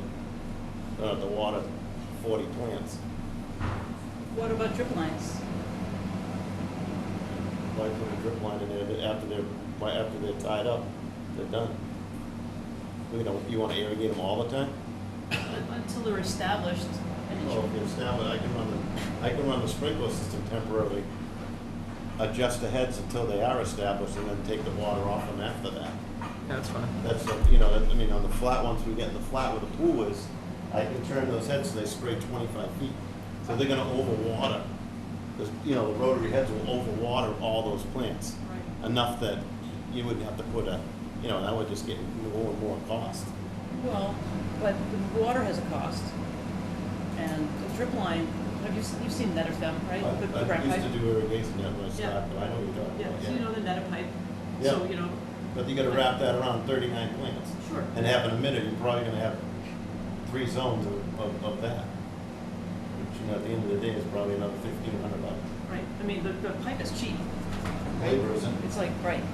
S9: the water 40 plants.
S3: What about drip lines?
S9: Why put a drip line in there after they're tied up, they're done? You wanna irrigate them all the time?
S3: Until they're established. And
S9: Oh, if it's now, but I can run the sprinkler system temporarily, adjust the heads until they are established, and then take the water off them after that.
S2: Yeah, that's fine.
S9: That's, you know, I mean, on the flat, once we get in the flat where the pool is, I can turn those heads so they spray 25 feet. So they're gonna overwater. You know, the rotary heads will overwater all those plants.
S3: Right.
S9: Enough that you wouldn't have to put that would just get more and more cost.
S3: Well, but the water has a cost. And the drip line, you've seen net of them, right? The
S9: I
S3: crack
S9: used
S3: pipe.
S9: to do irrigation net when I
S3: Yeah.
S9: started, but I know what you're talking
S3: Yeah,
S9: about.
S3: so you know the net pipe.
S9: Yeah.
S3: So, you know,
S9: But you gotta wrap that around 39 plants.
S3: sure.
S9: And have in a minute, you're probably gonna have 3 zones of that. Which, you know, at the end of the day, is probably another $1,500.
S3: Right. I mean, the pipe is cheap.
S9: Labor, isn't it?
S3: It's like, right.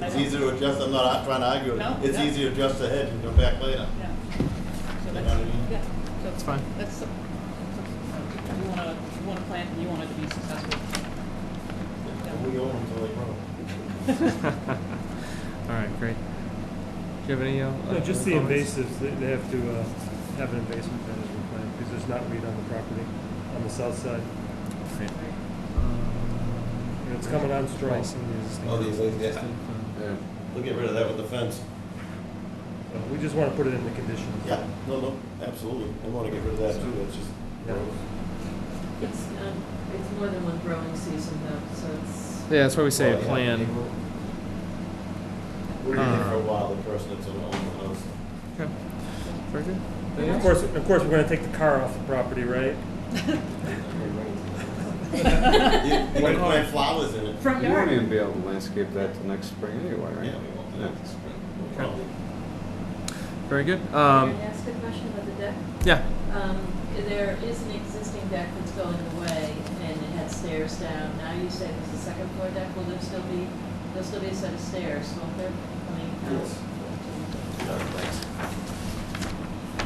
S9: It's easier to adjust, I'm not trying to argue it.
S3: No,
S9: It's
S3: yeah.
S9: easier to adjust the hedge and come back later.
S3: Yeah. So
S9: You know
S3: that's,
S9: what I mean?
S3: yeah. So
S2: That's fine.
S3: That's, you want to plant, and you want it to be successful.
S9: And we own them until they grow.
S2: All right, great. Do you have any?
S6: No, just the
S2: comments?
S6: invasives, they have to have an invasive management plan, because there's not weed on the property, on the south side.
S2: Great.
S6: And it's coming on strong.
S2: Pricing is-
S9: Oh, the invasive, yeah. We'll get rid of that with the fence.
S6: We just want to put it in the conditions.
S9: Yeah, no, absolutely. I wanna get rid of that too, that's just
S6: Yeah.
S9: gross.
S5: It's more than one growing season though, so it's.
S2: Yeah, that's why we say a
S9: Oh, yeah.
S2: plan.
S9: We're in there for a while, the person that's on the house.
S2: Okay. Very good.
S6: And
S2: Anything
S6: of
S2: else?
S6: course, we're going to take the car off the property, right?
S9: You can plant flowers in it.
S3: Front
S1: You won't
S3: yard.
S1: even be able to landscape that till next spring anyway, right?
S9: Yeah, we won't.
S1: Yeah.
S9: No problem.
S2: Very good.
S5: Can I ask a question about the deck?
S2: Yeah.
S5: There is an existing deck that's going away, and it had stairs down. Now you say there's a second floor deck. Will there still be a set of stairs, won't there, coming out?
S9: Yes.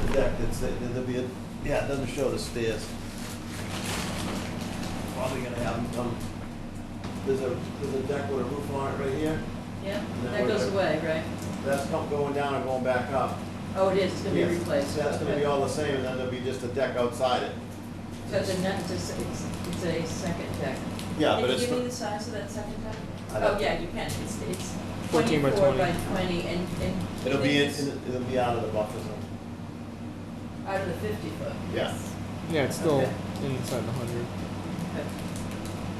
S9: The deck, there'll be it doesn't show the stairs. Probably gonna have them come, there's a deck with a roof on it right here.
S5: Yeah,
S9: No,
S5: that goes away, right?
S9: That's going down and going back up.
S5: Oh, it is, it's gonna be
S9: Yes.
S5: replaced.
S9: That's gonna be
S5: Okay.
S9: all the same, and then there'll be just a deck outside it.
S5: So it's a second deck.
S9: Yeah, but
S5: Can
S9: it's.
S5: you give me the size of that second deck?
S9: I'd
S5: Oh,
S9: have-
S5: yeah, you can. It's
S2: 14 by
S5: 24
S2: 20.
S5: by 20, and.
S9: It'll be
S5: it's
S9: it'll be out of the buffer zone.
S5: out of the 50 foot.
S9: Yeah.
S2: Yeah, it's still
S5: Okay.
S2: inside the 100.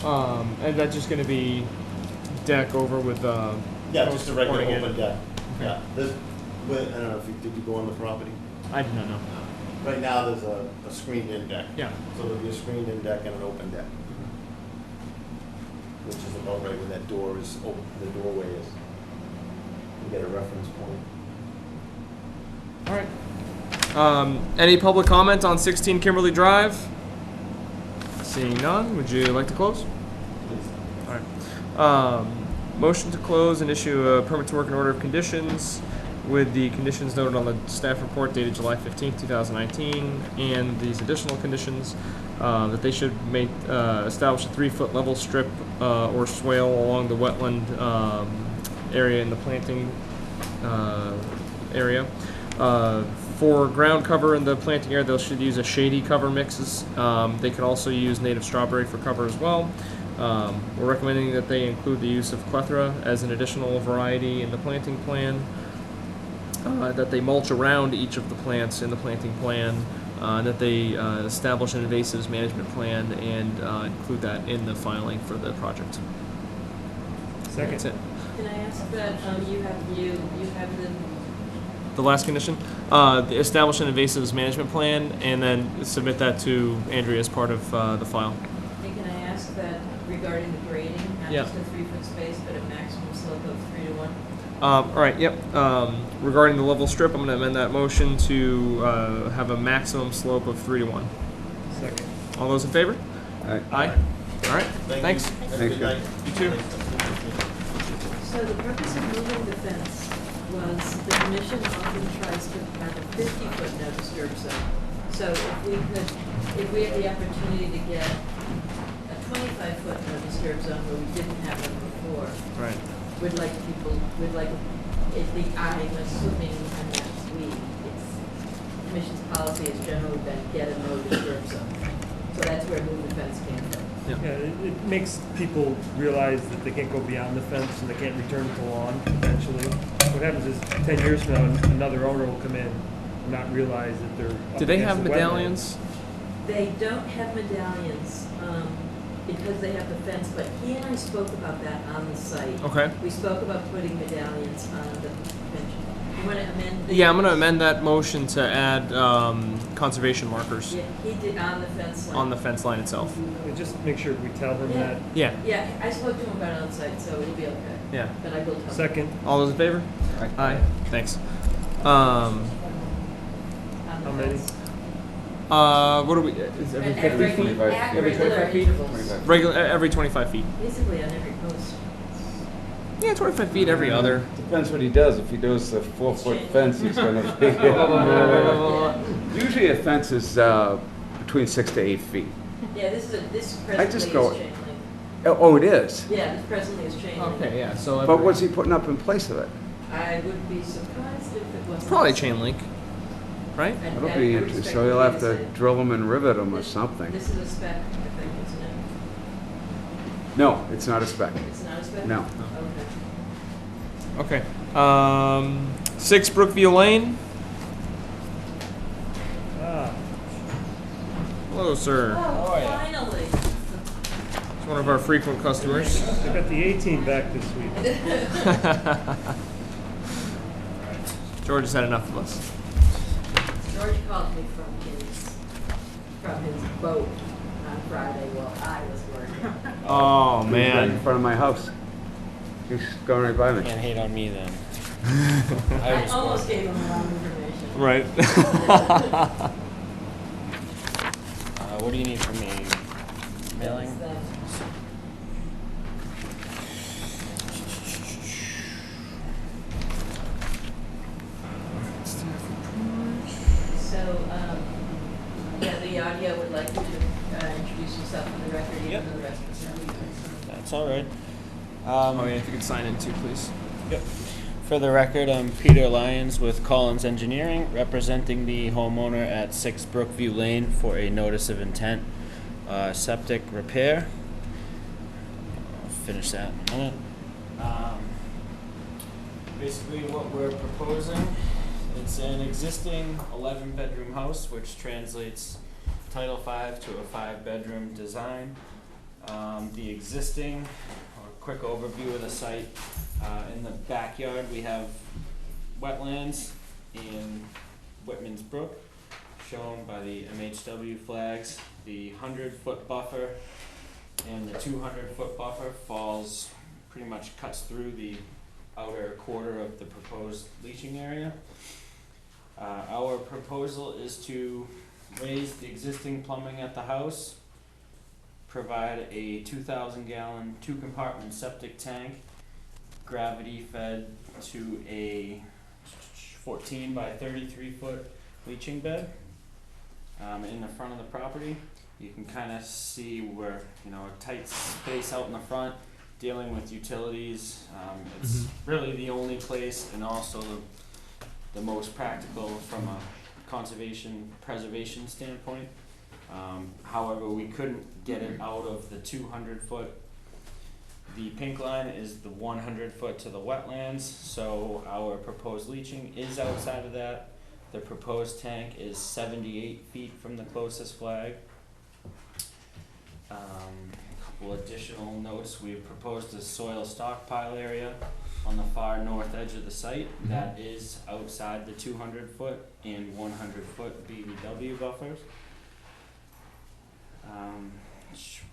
S5: Okay.
S2: And that's just gonna be deck over with
S9: Yeah, just a regular
S2: supporting it.
S9: open deck.
S2: Okay.
S9: Yeah, I don't know if did you go on the property?
S2: I do not know.
S9: Right now, there's a screened-in deck.
S2: Yeah.
S9: So there'll be a screened-in deck and an open deck. Which is about right where that door is, the doorway is. You get a reference point.
S2: All right. Any public comment on 16 Kimberly Drive? Seeing none, would you like to close?
S9: Please.
S2: All right. Motion to close and issue a permit to work in order of conditions with the conditions noted on the staff report dated July 15th, 2019, and these additional conditions that they should establish a 3-foot level strip or swale along the wetland area in the planting area. For ground cover in the planting area, they should use a shady cover mixes. They could also use native strawberry for cover as well. We're recommending that they include the use of clethra as an additional variety in the planting plan. That they mulch around each of the plants in the planting plan. That they establish an invasives management plan and include that in the filing for the project.
S6: Second.
S2: That's it.
S5: Can I ask that, you have
S2: The last condition, establish an invasives management plan and then submit that to Andrea as part of the file.
S5: hey, can I ask that regarding the grading, not
S2: Yeah.
S5: just a 3-foot space, but a maximum slope of 3 to 1?
S2: All right, yep. Regarding the level strip, I'm going to amend that motion to have a maximum slope of 3 to 1.
S6: Second.
S2: All those in favor?
S1: Aye.
S2: Aye. All right, thanks.
S9: Have a
S1: Thank
S9: good
S1: you.
S9: night.
S2: You too.
S5: So the purpose of moving the fence was the commission often tries to have a 50-foot no disturb zone. So if we had the opportunity to get a 25-foot no disturb zone where we didn't have them before,
S2: Right.
S5: we'd like, I'm assuming, and that's it's, commission's policy has generally been get a no disturb zone. So that's where moving the fence came from.
S6: Yeah, it makes people realize that they can't go beyond the fence and they can't return to the lawn eventually. What happens is 10 years from now, another owner will come in and not realize that they're up
S2: Do they
S6: against
S2: have
S6: the wetland.
S2: medallions?
S5: They don't have medallions, because they have the fence, but he and I spoke about that on the site.
S2: Okay.
S5: We spoke about putting medallions on the convention. You wanna amend the?
S2: Yeah, I'm gonna amend that motion to add conservation markers
S5: Yeah, he did on the fence line.
S2: on the fence line itself.
S6: And just make sure we tell them that.
S2: Yeah.
S5: Yeah, I spoke to him about it on site, so it'll be okay,
S2: Yeah.
S5: but I will tell him.
S6: Second,
S2: All those in favor?
S1: Aye.
S2: Aye. Thanks.
S5: On the
S6: How many?
S5: fence.
S2: What are we? Is every
S5: At
S2: 50
S5: regular-
S2: feet?
S5: at
S1: Every
S5: regular
S1: 25 feet?
S5: intervals.
S1: 25.
S2: Regular, every 25 feet.
S5: Basically on every post.
S2: Yeah, 25 feet every other.
S1: Depends what he does. If he does the 4-foot fence, he's gonna be. Usually a fence is between 6 to 8 feet.
S5: Yeah, this
S1: just
S5: presently is
S1: go-
S5: chain link.
S1: Oh, it is?
S5: Yeah, this presently is chain link.
S2: Okay, yeah. So
S1: But what's he putting up in place of it?
S5: I would be surprised if it wasn't.
S2: probably chain link, right?
S5: And
S1: That'll
S5: I
S1: be
S5: would
S1: interesting.
S5: expect
S1: So he'll
S5: you
S1: have to
S5: say-
S1: drill them and rivet them or something.
S5: This is a spec, I think, isn't it?
S1: No, it's not a spec.
S5: It's not a spec?
S1: No.
S5: Okay.
S2: Okay. 6 Brookview Lane.
S6: ah,
S2: Hello, sir.
S5: Oh, finally.
S2: It's one of our frequent customers.
S6: I got the 18 back this week.
S2: George has had enough of us.
S5: George called me from his boat on Friday while I was working.
S2: Oh
S1: He's right in
S2: man.
S1: front of my house. He's going right by me.
S4: Can't hate on me then.
S5: I almost gave him the wrong information.
S2: Right.
S4: What do you need from me? Mailing?
S5: It's them. So, yeah, the audio would like you to introduce yourself for the record, even
S4: Yep.
S5: though the rest of us are.
S4: That's all right.
S2: Oh yeah, if you could sign in too, please.
S4: Yep. For the record, I'm Peter Lyons with Collins Engineering, representing the homeowner at 6 Brookview Lane for a notice of intent septic repair. I'll finish that in a minute. Basically what we're proposing, it's an existing 11-bedroom house, which translates Title V to a 5-bedroom design. The existing, or quick overview of the site, in the backyard we have wetlands in Whitman's Brook, shown by the MHW flags. The 100-foot buffer and the 200-foot buffer falls, pretty much cuts through the outer quarter of the proposed leaching area. Our proposal is to raise the existing plumbing at the house, provide a 2,000-gallon 2-compartment septic tank, gravity fed to a 14 by 33-foot leaching bed. In the front of the property, you can kind of see where, a tight space out in the front, dealing with utilities. It's really the only place, and also the most practical from a conservation preservation standpoint. However, we couldn't get it out of the 200-foot. The pink line is the 100-foot to the wetlands, so our proposed leaching is outside of that. The proposed tank is 78 feet from the closest flag. A couple additional notes: we have proposed a soil stockpile area on the far north edge of the site that is outside the 200-foot and 100-foot BVW buffers.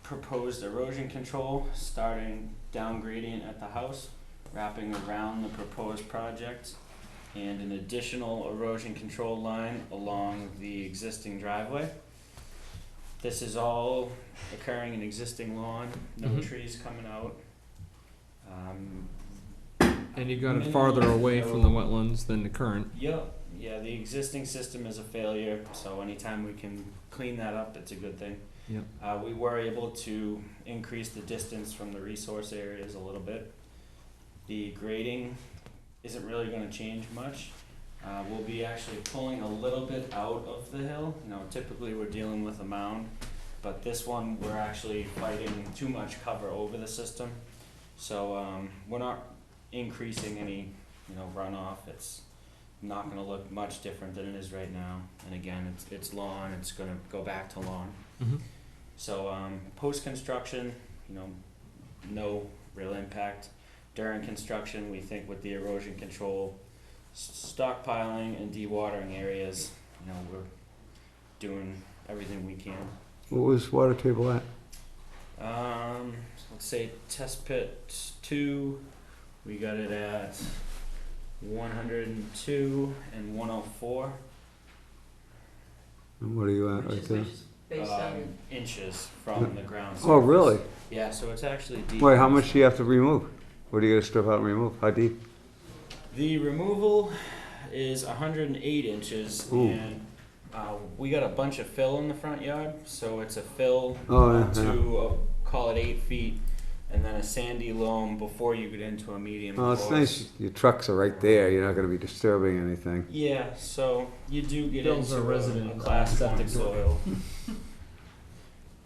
S4: Proposed erosion control starting down gradient at the house, wrapping around the proposed project, and an additional erosion control line along the existing driveway.
S12: This is all occurring in existing lawn, no
S2: Mhm.
S12: trees coming out.
S2: And you've got it farther away from the wetlands than the current.
S12: Yep, yeah, the existing system is a failure, so anytime we can clean that up, it's a good thing.
S2: Yep.
S12: We were able to increase the distance from the resource areas a little bit. The grading isn't really gonna change much. We'll be actually pulling a little bit out of the hill. You know, typically we're dealing with a mound, but this one, we're actually fighting too much cover over the system. So, we're not increasing any, you know, runoff. It's not gonna look much different than it is right now. And again, it's lawn, it's gonna go back to lawn.
S2: Mm-hmm.
S12: So, post-construction, you know, no real impact. During construction, we think with the erosion control, stockpiling and dewatering areas, you know, we're doing everything we can.
S1: What was water table at?
S12: Let's say test pit 2, we got it at 102 and 104
S1: And what are you at
S5: Which
S1: right
S5: is,
S1: there?
S5: which is based on,
S12: inches from the ground surface.
S1: Oh, really?
S12: Yeah, so it's actually deep.
S1: Wait, how much do you have to remove? What are you gonna strip out and remove? How deep?
S12: The removal is 108 inches,
S1: Ooh.
S12: and we got a bunch of fill in the front yard, so it's a fill
S1: Oh, yeah,
S12: to call it 8 feet, and then a sandy loam before you get into a medium
S1: Oh, it's
S12: course.
S1: nice, your trucks are right there, you're not gonna be disturbing anything.
S12: Yeah, so you do get
S2: Bill's
S12: into
S2: a resident,
S12: a class 1
S2: septic
S12: soil.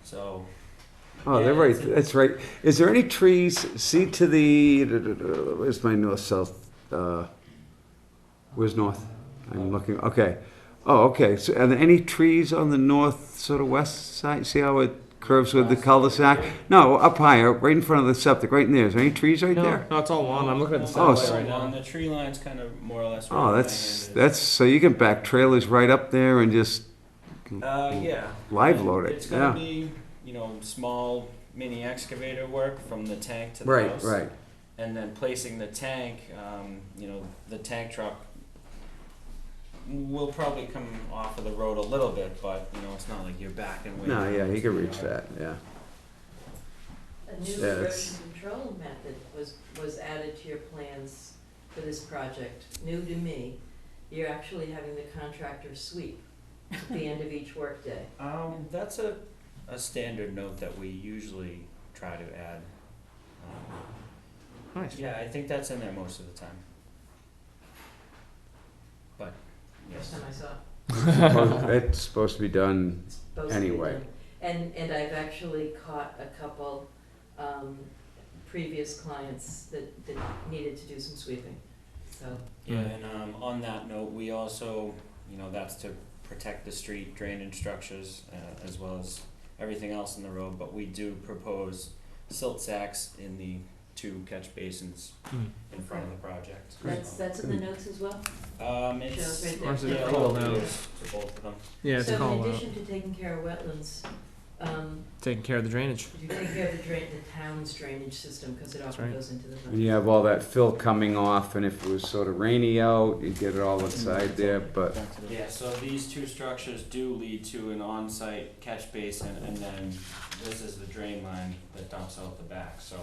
S12: So,
S1: Oh, they're
S12: Yeah,
S1: right,
S12: it's a-
S1: that's right. Is there any trees, see to the, where's my north-south, where's north? I'm looking, okay. Oh, okay, so are there any trees on the north, sort of west side? See how it curves with the cul-de-sac? No, up higher, right in front of the septic, right in there. Is there any trees right
S2: No,
S1: there?
S2: no, it's all lawn. I'm looking at the
S1: Oh,
S2: satellite
S1: so-
S2: right now.
S12: the tree line's kind of more or less.
S1: Oh,
S12: where
S1: that's,
S12: my hand is.
S1: so you can back trailers right up there and just
S12: Yeah.
S1: live load it,
S12: It's gonna
S1: yeah.
S12: be, you know, small mini excavator work from the tank to the
S1: Right,
S12: house.
S1: right.
S12: And then placing the tank, you know, the tank truck will probably come off of the road a little bit, but, you know, it's not like you're backing way.
S1: No,
S12: down
S1: yeah, he
S12: into
S1: can
S12: the
S1: reach
S12: yard.
S1: that, yeah.
S5: a new
S1: Yeah, it's-
S5: erosion control method was added to your plans for this project, new to me. You're actually having the contractor sweep at the end of each workday.
S12: That's a standard note that we usually try to add.
S2: Nice.
S12: Yeah, I think that's in there most of the time. But,
S5: First
S12: yes.
S5: time I saw it.
S1: It's supposed to be done
S5: It's supposed to be
S1: anyway.
S5: done. And I've actually caught a couple, previous clients that needed to do some sweeping, so.
S12: Yeah, and on that note, we also, you know, that's to protect the street drainage structures as well as everything else in the road, but we do propose silt sacks in the 2 catch basins in front of the project.
S5: That's in the notes as well?
S12: It's,
S5: Shows right there.
S2: Or is it
S12: yeah,
S2: called
S12: little
S2: out?
S12: bits to both of them.
S2: Yeah, it's a
S5: So
S2: call
S5: in
S2: out.
S5: addition to taking care of wetlands,
S2: Taking care of the drainage.
S5: you take care of the town's drainage system, because it often
S2: right.
S5: goes into the.
S1: And you have all that fill coming off, and if it was sort of rainy out, you'd get it all inside there, but,
S12: Yeah, so these 2 structures do lead to an on-site catch basin, and then this is the drain line that dumps out the back, so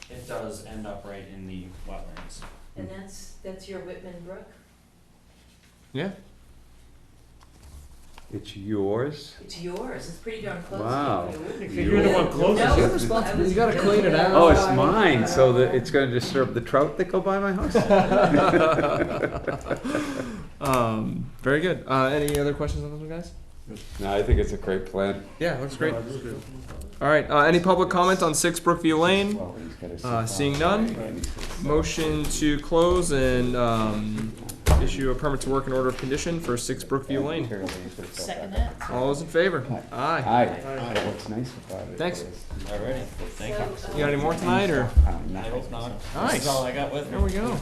S12: it does end up right in the wetlands.
S5: And that's your Whitman Brook?
S2: Yeah.
S1: it's yours?
S5: It's yours, it's pretty darn close.
S1: Wow.
S5: to you.
S6: You're the one closest.
S5: No,
S6: You have
S5: I
S2: responsibility.
S5: was
S2: You gotta clean it
S5: doing
S2: out.
S1: Oh, it's
S5: sorry.
S1: mine, so that it's gonna disturb the trout that go by my house?
S2: Very good. Any other questions on this one, guys?
S1: No, I think it's a great plan.
S2: Yeah, looks great. All right. Any public comment on 6 Brookview Lane? Seeing none, motion to close and issue a permit to work in order of condition for 6 Brookview Lane.
S8: Second that.
S2: All those in favor? Aye.
S1: Aye. What's nice about it.
S2: Thanks.
S1: is-
S12: Alrighty, thank you.
S5: So,
S2: You got any more tonight, or?
S12: I hope not. This
S2: Nice.
S12: is all I got with me.
S2: There we go.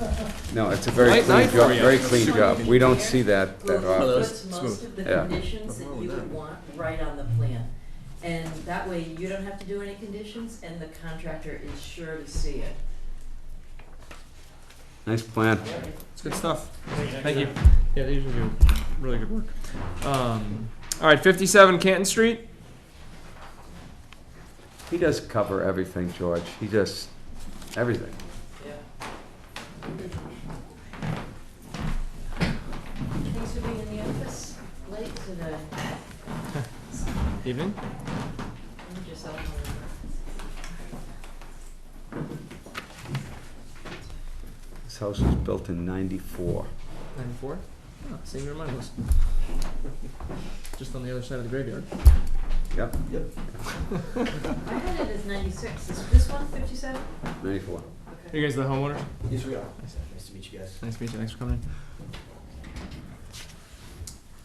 S1: No, it's a very
S2: Late
S1: clean
S2: night for
S1: job,
S2: you.
S1: very clean job. We don't see that
S5: We'll
S1: often.
S5: put most of the
S1: Yeah.
S5: conditions that you would want right on the plan. And that way you don't have to do any conditions, and the contractor is sure to see it.
S1: Nice plan.
S2: It's good stuff. Thank you. Yeah, they usually do really good work. All right, 57 Canton Street.
S1: He does cover everything, George. He just, everything.
S5: Yeah. Thanks for being in the office late today.
S2: Evening?
S5: Move yourself over.
S1: This house was built in '94.
S2: 94? Oh, same year mine was. Just on the other side of the graveyard.
S1: Yep.
S5: I had it as 96. Is this one 57?
S1: 94.
S2: Are
S5: Okay.
S2: you guys the homeowners?
S13: Yes, we are. Nice to meet you guys.
S2: Nice to meet you. Thanks for coming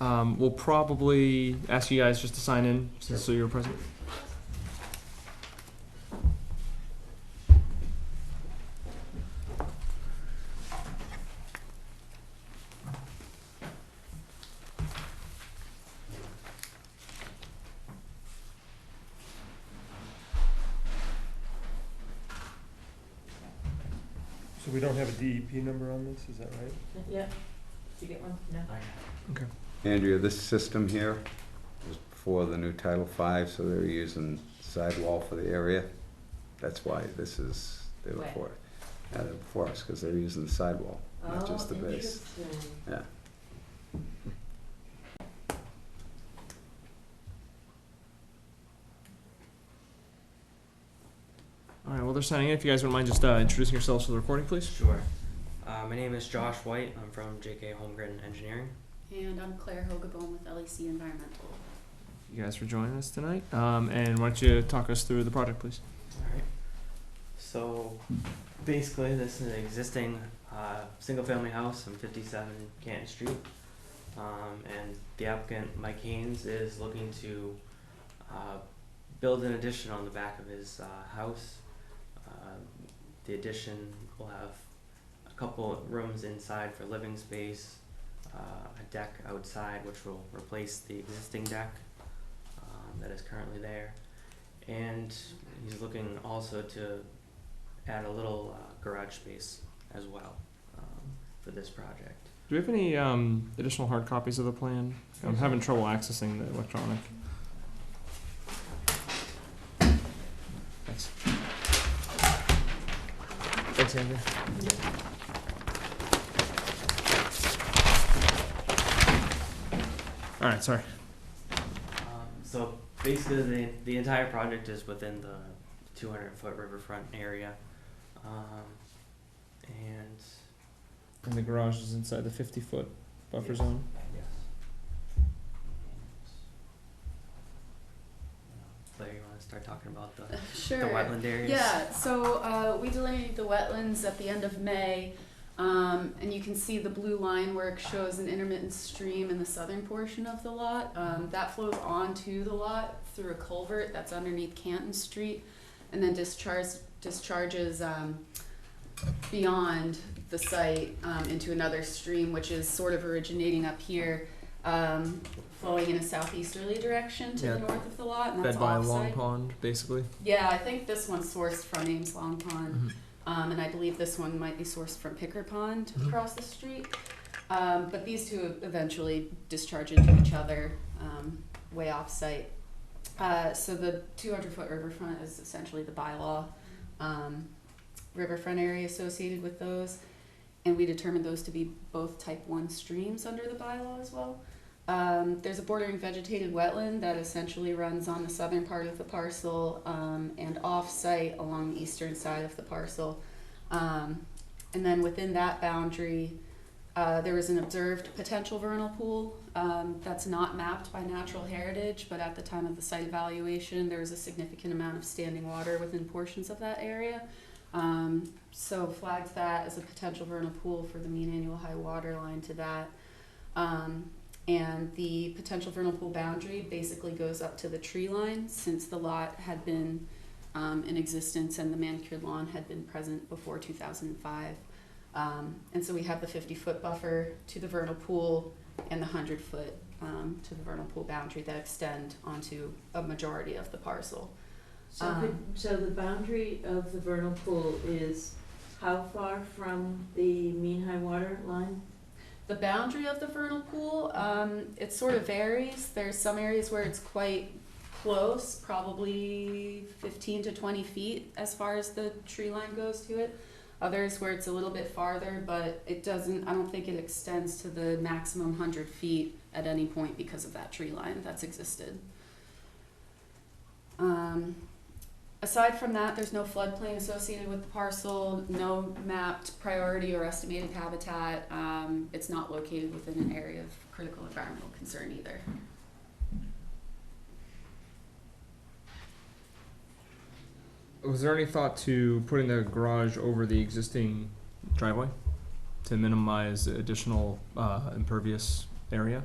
S2: in. We'll probably ask you guys just to sign in, since so you're present.
S6: So we don't have a DEP number on this, is that right?
S5: Yeah. Did you get one? No.
S2: Okay.
S1: Andrea, this system here was before the new Title V, so they were using sidewall for the area. That's why this is, they were
S5: Where?
S1: for us, because they were using the sidewall, not just the base.
S5: Interesting.
S1: Yeah.
S2: All right, well, they're signing in. If you guys wouldn't mind just introducing yourselves for the recording, please.
S14: Sure. My name is Josh White. I'm from JK Holmgren Engineering.
S15: And I'm Claire Hogebone with LEC Environmental.
S2: You guys for joining us tonight. And why don't you talk us through the project, please?
S14: All right. So basically, this is an existing single-family house on 57 Canton Street. And the applicant, Mike Haynes, is looking to build an addition on the back of his house. The addition will have a couple rooms inside for living space, a deck outside which will replace the existing deck that is currently there, and he's looking also to add a little garage space as well for this project.
S2: Do we have any additional hard copies of the plan? I'm having trouble accessing the electronic. Thanks. Thanks, Andrew. All right, sorry.
S14: So basically, the entire project is within the 200-foot riverfront area,
S2: And the garage is inside the 50-foot buffer zone.
S14: Yes. Claire, you want to start talking about the
S15: Sure.
S14: the wetland areas?
S15: Yeah, so we delineated the wetlands at the end of May, and you can see the blue line where it shows an intermittent stream in the southern portion of the lot. That flows onto the lot through a culvert that's underneath Canton Street, and then discharges beyond the site into another stream, which is sort of originating up here, flowing in a southeasterly direction to the north of the lot, and that's
S2: Fed by a long
S15: offsite.
S2: pond, basically.
S15: Yeah, I think this one's sourced from Ames Long Pond, and I believe this one might be sourced from Picker Pond across the street. But these two eventually discharge into each other way off site. So the 200-foot riverfront is essentially the bylaw riverfront area associated with those, and we determined those to be both type 1 streams under the bylaw as well. There's a bordering vegetated wetland that essentially runs on the southern part of the parcel and off-site along the eastern side of the parcel. And then within that boundary, there is an observed potential vernal pool that's not mapped by natural heritage, but at the time of the site evaluation, there was a significant amount of standing water within portions of that area. So flagged that as a potential vernal pool for the mean annual high water line to that. And the potential vernal pool boundary basically goes up to the tree line, since the lot had been in existence and the manicured lawn had been present before 2005. And so we have the 50-foot buffer to the vernal pool and the 100-foot to the vernal pool boundary that extend onto a majority of the parcel.
S5: So the boundary of the vernal pool is how far from the mean high water line?
S15: The boundary of the vernal pool, it sort of varies. There's some areas where it's quite close, probably 15 to 20 feet as far as the tree line goes to it. Others where it's a little bit farther, but it doesn't, I don't think it extends to the maximum 100 feet at any point because of that tree line that's existed. Aside from that, there's no floodplain associated with the parcel, no mapped priority or estimated habitat. It's not located within an area of critical environmental concern either.
S2: Was there any thought to putting the garage over the existing driveway to minimize additional impervious area?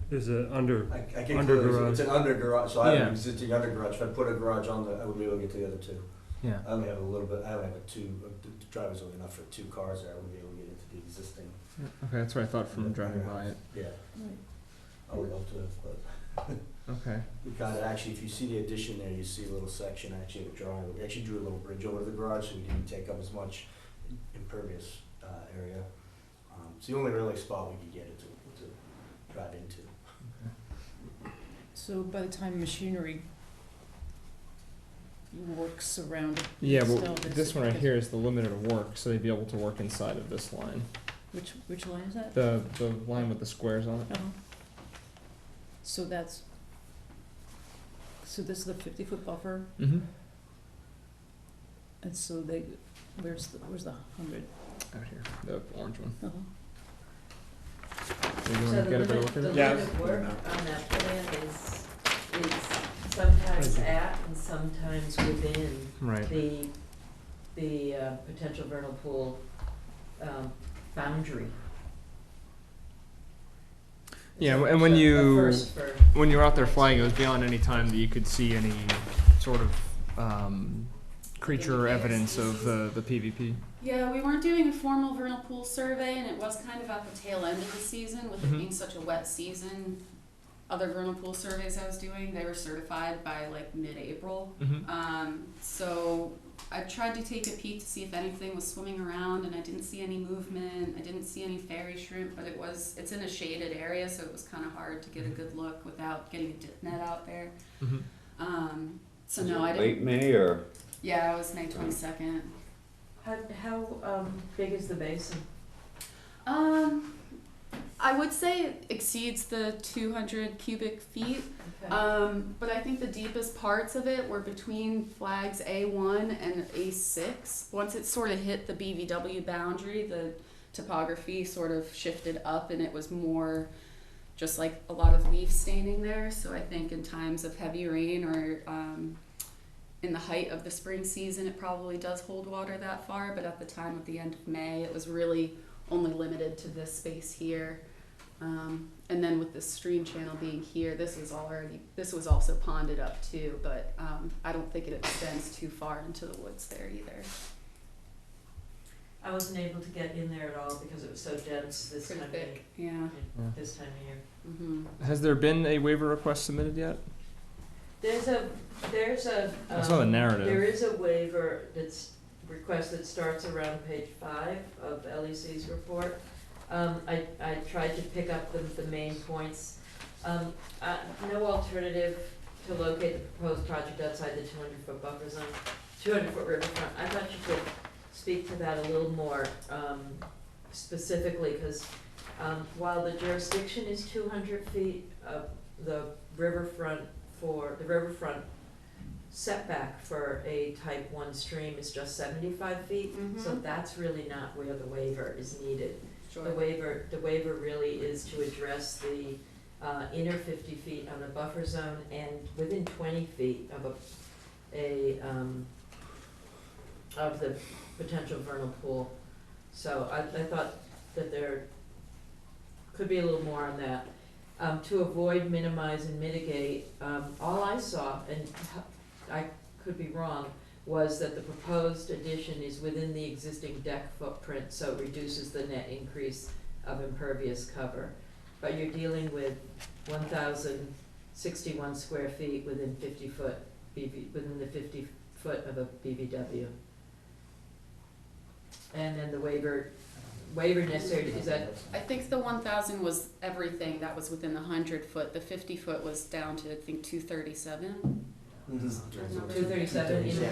S6: There's a under
S13: I
S6: under
S13: clearly see
S6: garage.
S13: it's an under garage, so I have
S2: Yeah.
S13: an existing under garage. If I put a garage on there, I would be able to get to the other two.
S2: Yeah.
S13: I only have a little bit, I only have the driveway's only enough for 2 cars there. I wouldn't be able to get into the existing.
S2: Okay, that's what I thought from driving by it.
S13: Yeah.
S3: Right.
S13: I would love to, but.
S2: Okay.
S13: We kind of, actually, if you see the addition there, you see a little section actually of a drawing. We actually drew a little bridge over the garage, so we didn't take up as much impervious area. It's the only really spot we could get it to drive into.
S3: So by the time machinery works around it,
S2: Yeah, well,
S3: still
S2: this one right here is the limit of work, so they'd be able to work inside of this line.
S3: Which line is that?
S2: The line with the squares on it.
S3: Uh-huh. So that's, so this is the 50-foot buffer,
S2: Mm-hmm.
S3: and so they, where's the 100?
S2: Out here, the orange one.
S3: Uh-huh.
S2: You
S5: So
S2: wanna
S5: the
S2: get a better
S5: limit,
S2: look at
S5: the
S2: it?
S6: Yeah.
S5: limit of work on that plan is sometimes at and sometimes within
S2: Right.
S5: the potential vernal pool boundary.
S2: Yeah, and when
S5: So,
S2: you
S5: first for-
S2: when you were out there flying, it was beyond any time that you could see any sort of creature evidence of the PVP.
S15: Yeah, we weren't doing a formal vernal pool survey, and it was kind of at the tail end of the season, with it
S2: Mhm.
S15: being such a wet season. Other vernal pool surveys I was doing, they were certified by like mid-April.
S2: Mm-hmm.
S15: So I tried to take a peek to see if anything was swimming around, and I didn't see any movement. I didn't see any fairy shrimp, but it's in a shaded area, so it was kind of hard to get a good look without getting a dip net out there.
S2: Mm-hmm.
S15: So no, I
S1: Late
S15: didn't.
S1: May or?
S15: Yeah, it was May 22nd.
S5: How big is the basin?
S15: I would say it exceeds the 200 cubic feet.
S5: Okay.
S15: But I think the deepest parts of it were between flags A1 and A6. Once it sort of hit the BVW boundary, the topography sort of shifted up, and it was more just like a lot of leaf staining there. So I think in times of heavy rain or in the height of the spring season, it probably does hold water that far. But at the time of the end of May, it was really only limited to this space here. And then with the stream channel being here, this was also ponded up too, but I don't think it extends too far into the woods there either.
S5: I wasn't able to get in there at all because it was so dense this
S15: Pretty
S5: time of year.
S15: thick, yeah.
S5: This time of year.
S15: Mm-hmm.
S2: Has there been a waiver request submitted yet?
S5: There's a
S2: I saw the narrative.
S5: There is a waiver request that starts around page 5 of LEC's report. I tried to pick up the main points. No alternative to locate the proposed project outside the 200-foot buffer zone, 200-foot riverfront. I thought you could speak to that a little more specifically, because while the jurisdiction is 200 feet, the riverfront setback for a type 1 stream is just 75 feet, so that's really not where the waiver is needed.
S15: Sure.
S5: The waiver really is to address the inner 50 feet on the buffer zone and within 20 feet of the potential vernal pool. So I thought that there could be a little more on that. To avoid, minimize, and mitigate, all I saw, and I could be wrong, was that the proposed addition is within the existing deck footprint, so it reduces the net increase of impervious cover. But you're dealing with 1,061 square feet within 50 foot within the 50 foot of a BVW. And then the waiver waiver necessary, is that,
S15: I think the 1,000 was everything that was within the 100-foot. The 50-foot was down to, I think, 237.
S5: Mm-hmm. 237,
S13: Yeah,
S5: so-
S13: yeah,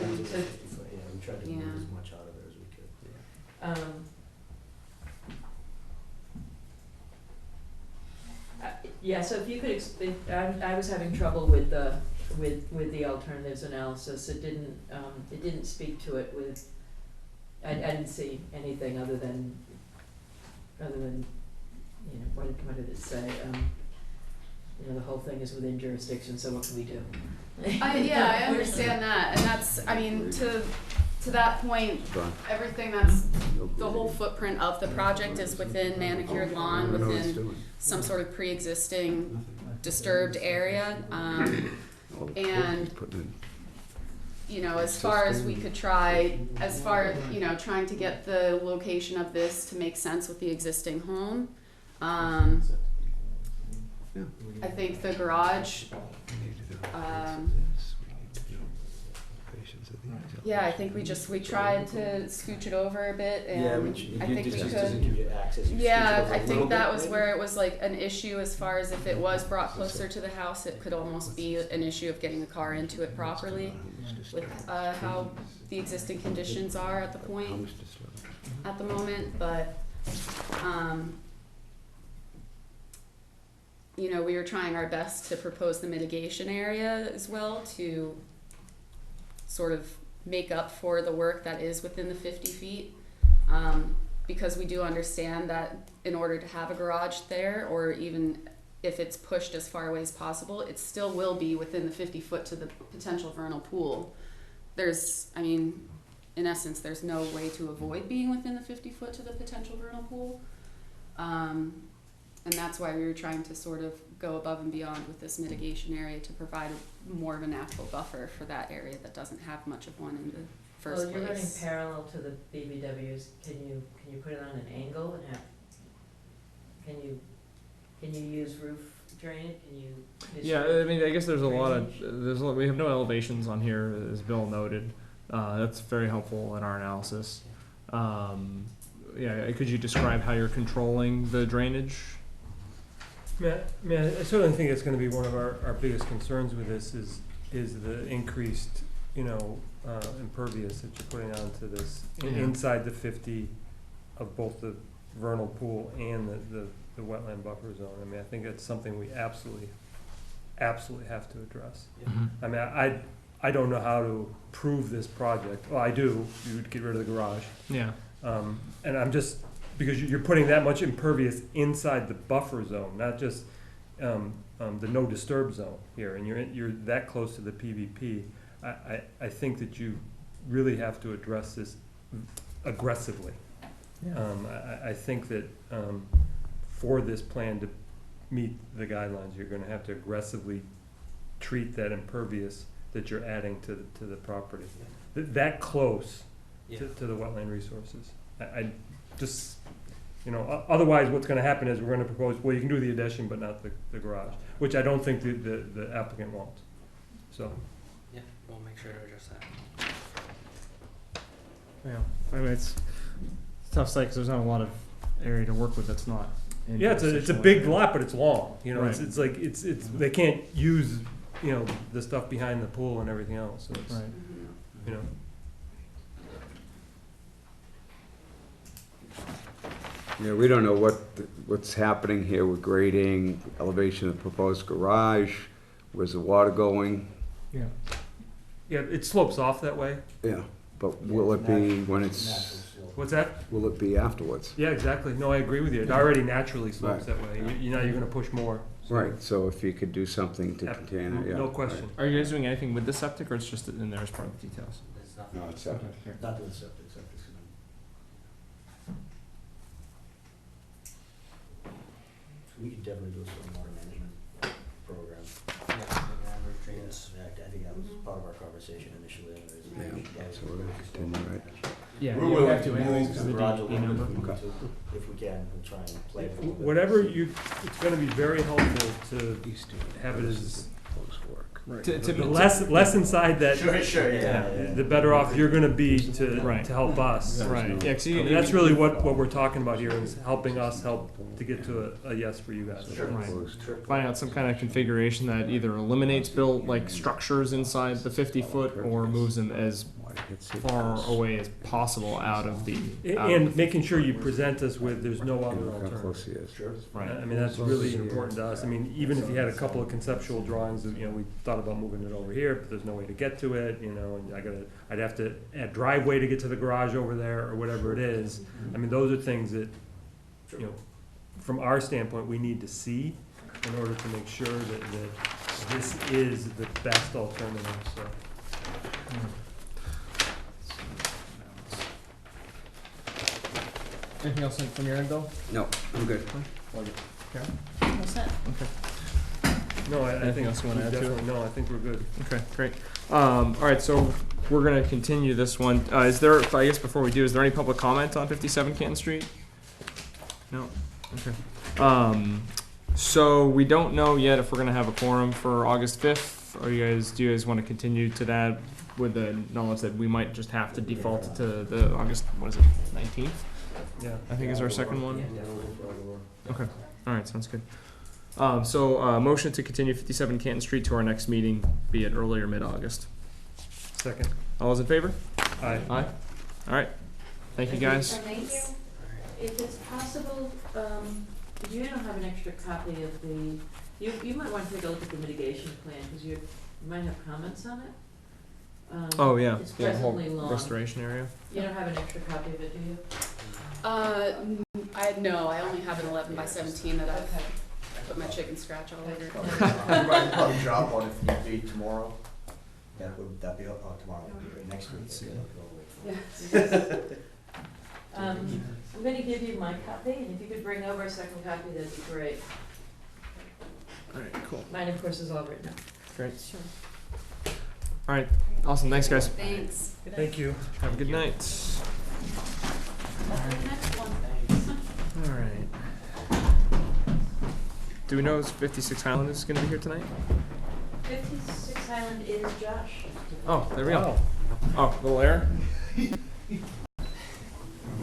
S13: we tried to
S15: Yeah.
S13: move as much out of there as we could.
S5: Yeah, so if you could explain, I was having trouble with the alternatives analysis, it didn't speak to it with, I didn't see anything other than, you know, what did it say? You know, the whole thing is within jurisdiction, so what can we do?
S15: Yeah, I understand that, and that's, I mean, to that point, everything that's, the whole footprint of the project is within manicured lawn, within some sort of pre-existing disturbed area, and, you know, as far as we could try, as far, you know, trying to get the location of this to make sense with the existing home, I think the garage, yeah, I think we tried to scooch it over a bit, and I think we
S13: doesn't
S15: could.
S13: give you access. You
S15: Yeah,
S13: scooch it over
S15: I
S13: a little
S15: think that
S13: bit,
S15: was
S13: maybe?
S15: where it was like an issue as far as if it was brought closer to the house, it could almost be an issue of getting the car into it properly with how the existing conditions are at the point, at the moment, but, you know, we were trying our best to propose the mitigation area as well to sort of make up for the work that is within the 50 feet. Because we do understand that in order to have a garage there, or even if it's pushed as far away as possible, it still will be within the 50 foot to the potential vernal pool. There's, I mean, in essence, there's no way to avoid being within the 50 foot to the potential vernal pool. And that's why we were trying to sort of go above and beyond with this mitigation area to provide more of a natural buffer for that area that doesn't have much of one in the first
S5: well, you're running
S15: place.
S5: parallel to the BBWs, can you put it on an angle and have, can you use roof drainage, can you?
S2: Yeah, I mean, I guess there's a lot, we have no elevations on here, as Bill noted. That's very helpful in our analysis. Yeah, could you describe how you're controlling the drainage?
S6: I certainly think it's gonna be one of our biggest concerns with this is the increased, you know, impervious that you're putting onto this, inside the 50 of both the vernal pool and the wetland buffer zone. I mean, I think that's something we absolutely have to address. I mean, I don't know how to prove this project. Well, I do. You would get rid of the garage.
S2: Yeah.
S6: And I'm just, because you're putting that much impervious inside the buffer zone, not just the no disturb zone here, and you're that close to the PVP. I think that you really have to address this aggressively.
S2: Yeah.
S6: I think that for this plan to meet the guidelines, you're going to have to aggressively treat that impervious that you're adding to the property. That close to the wetland resources. I just, you know, otherwise what's going to happen is we're going to propose, well, you can do the addition but not the garage, which I don't think the applicant wants. So.
S14: Yeah, we'll make sure to address that.
S2: Yeah, I mean, it's a tough site because there's not a lot of area to work with that's not.
S6: Yeah, it's a big lot, but it's long. You know,
S2: Right.
S6: it's like it's they can't use, you know, the stuff behind the pool and everything else. So it's,
S2: Right.
S6: you know.
S1: Yeah, we don't know what's happening here with grading, elevation of the proposed garage, where's the water going?
S2: Yeah.
S6: Yeah, it slopes off that way.
S1: Yeah, but will it be when it's,
S6: What's that?
S1: will it be afterwards?
S6: Yeah, exactly. No, I agree with you. It already naturally slopes
S1: Right.
S6: that way. You know, you're going to push more. So.
S1: Right, so if you could do something to contain it, yeah.
S6: No question.
S2: Are you guys doing anything with the septic, or it's just in there as part of the details?
S13: It's not,
S1: No, it's septic.
S13: not doing septic, septic's we could definitely do a stormwater management program. Yes, I think that was part of our conversation initially.
S1: Yeah, so we're gonna continue, right?
S2: Yeah,
S13: We're
S2: you
S13: willing
S2: have
S13: to
S2: to anyways,
S13: move
S2: 'cause
S13: the
S2: of
S13: garage a
S2: the
S13: little bit
S2: number.
S13: if we need to. If we can, we'll try and play it a little bit.
S6: Whatever you, it's going to be very helpful to
S1: Easton
S6: have it as
S1: proposed work.
S6: The less inside that.
S13: Sure, yeah.
S6: The better off you're gonna be to help us.
S2: Right. Yeah, 'cause you-
S6: That's really what we're talking about here, is helping us help to get to a yes for you guys.
S2: Right. Find out some kind of configuration that either eliminates built like structures inside the 50-foot or moves them as far away as possible out of the.
S6: And making sure you present us with, there's no other
S1: Look how close he
S6: alternative.
S1: is.
S2: Right.
S6: I mean, that's really important to us. I mean, even if you had a couple of conceptual drawings, you know, we thought about moving it over here, but there's no way to get to it, you know, and I'd have to add driveway to get to the garage over there, or whatever it is. I mean, those are things that, you know, from our standpoint, we need to see in order to make sure that this is the best alternative, so.
S2: Anything else from your end, Bill?
S1: No, I'm good.
S2: Karen?
S3: What's that?
S2: Okay.
S6: No, I
S2: Anything
S6: think
S2: else you wanna
S6: we
S2: add to it?
S6: definitely, no, I think we're good.
S2: Okay, great. All right, so we're gonna continue this one. Is there, I guess before we do, is there any public comment on 57 Canton Street? No? Okay. So we don't know yet if we're gonna have a quorum for August 5th, or do you guys wanna continue to that with the knowledge that we might just have to default to the August, what is it, 19th?
S6: Yeah.
S2: I think is our second one. Okay, all right, sounds good. Motion to continue 57 Canton Street to our next meeting, be it early or mid-August.
S6: Second.
S2: All those in favor?
S6: Aye.
S2: Aye. All right. Thank you, guys.
S5: Thank you. If it's possible, you don't have an extra copy of the, you might want to take a look at the mitigation plan, because you might have comments on it.
S2: Oh, yeah.
S5: It's
S2: Yeah, the whole
S5: presently long.
S2: restoration area.
S5: You don't have an extra copy of it, do you?
S15: I only have an 11 by 17 that I've put my chicken scratch all over.
S13: I'd probably drop one if need be tomorrow. Would that be, tomorrow, next week?
S5: I'm gonna give you my copy, and if you could bring over a second copy, that'd be great.
S2: All right, cool.
S5: Mine, of course, is all written up.
S2: Great.
S5: Sure.
S2: All right, awesome. Thanks, guys.
S15: Thanks.
S6: Thank you.
S2: Have a good night.
S15: Next one.
S2: All right. Do we know if 56 Highland is going to be here tonight?
S5: 56 Highland is Josh.
S2: Oh, there we go. Oh, little air.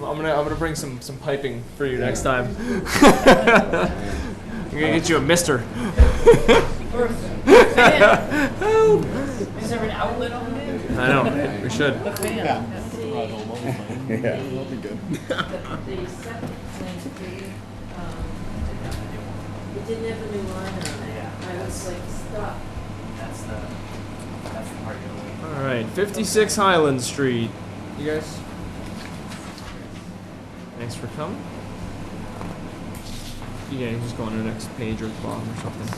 S2: Well, I'm gonna bring some piping for you next time. I'm gonna get you a mister.
S3: Is there an outlet on there?
S2: I know. We should.
S3: The fan.
S1: Yeah, that'll be good.
S5: The septic plan, it didn't have a new line on it. I was like, stop.
S14: That's the part you're waiting for.
S2: All right, 56 Highland Street. You guys? Thanks for coming. You guys just go on to the next page or the bottom or something.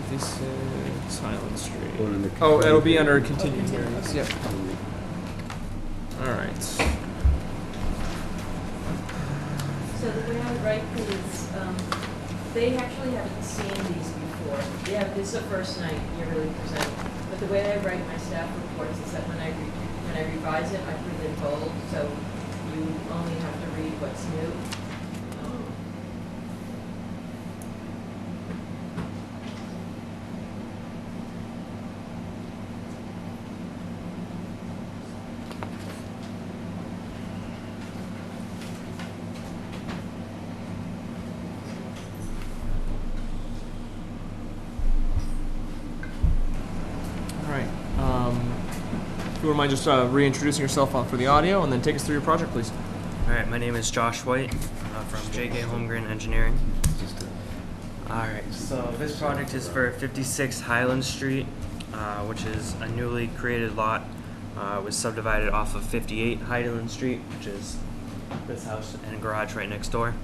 S2: 56 Highland Street. Oh, it'll be under continued hearings. Yep. All right.
S5: So the way I would write these, they actually haven't seen these before. Yeah, this is the first night you're really presenting. But the way I write my staff reports is that when I revise it, I put it in bold, so you only have to read what's new.
S2: All right. If you wouldn't mind just reintroducing yourself for the audio and then take us through your project, please.
S14: All right, my name is Josh White from JK Holmgren Engineering. All right, so this project is for 56 Highland Street, which is a newly created lot. It was subdivided off of 58 Highland Street, which is this house and garage right next door.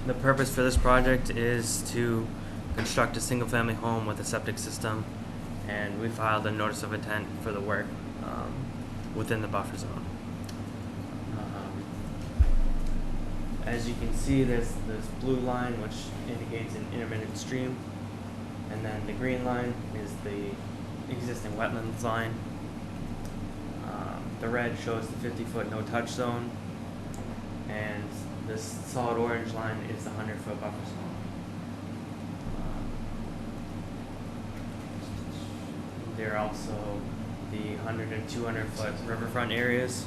S14: The purpose for this project is to construct a single-family home with a septic system, and we filed a notice of intent for the work within the buffer zone. As you can see, there's this blue line which indicates an intermittent stream, and then the green line is the existing wetlands line. The red shows the 50-foot no-touch zone, and this solid orange line is the 100-foot buffer zone. clear also the 100 and 200 foot riverfront areas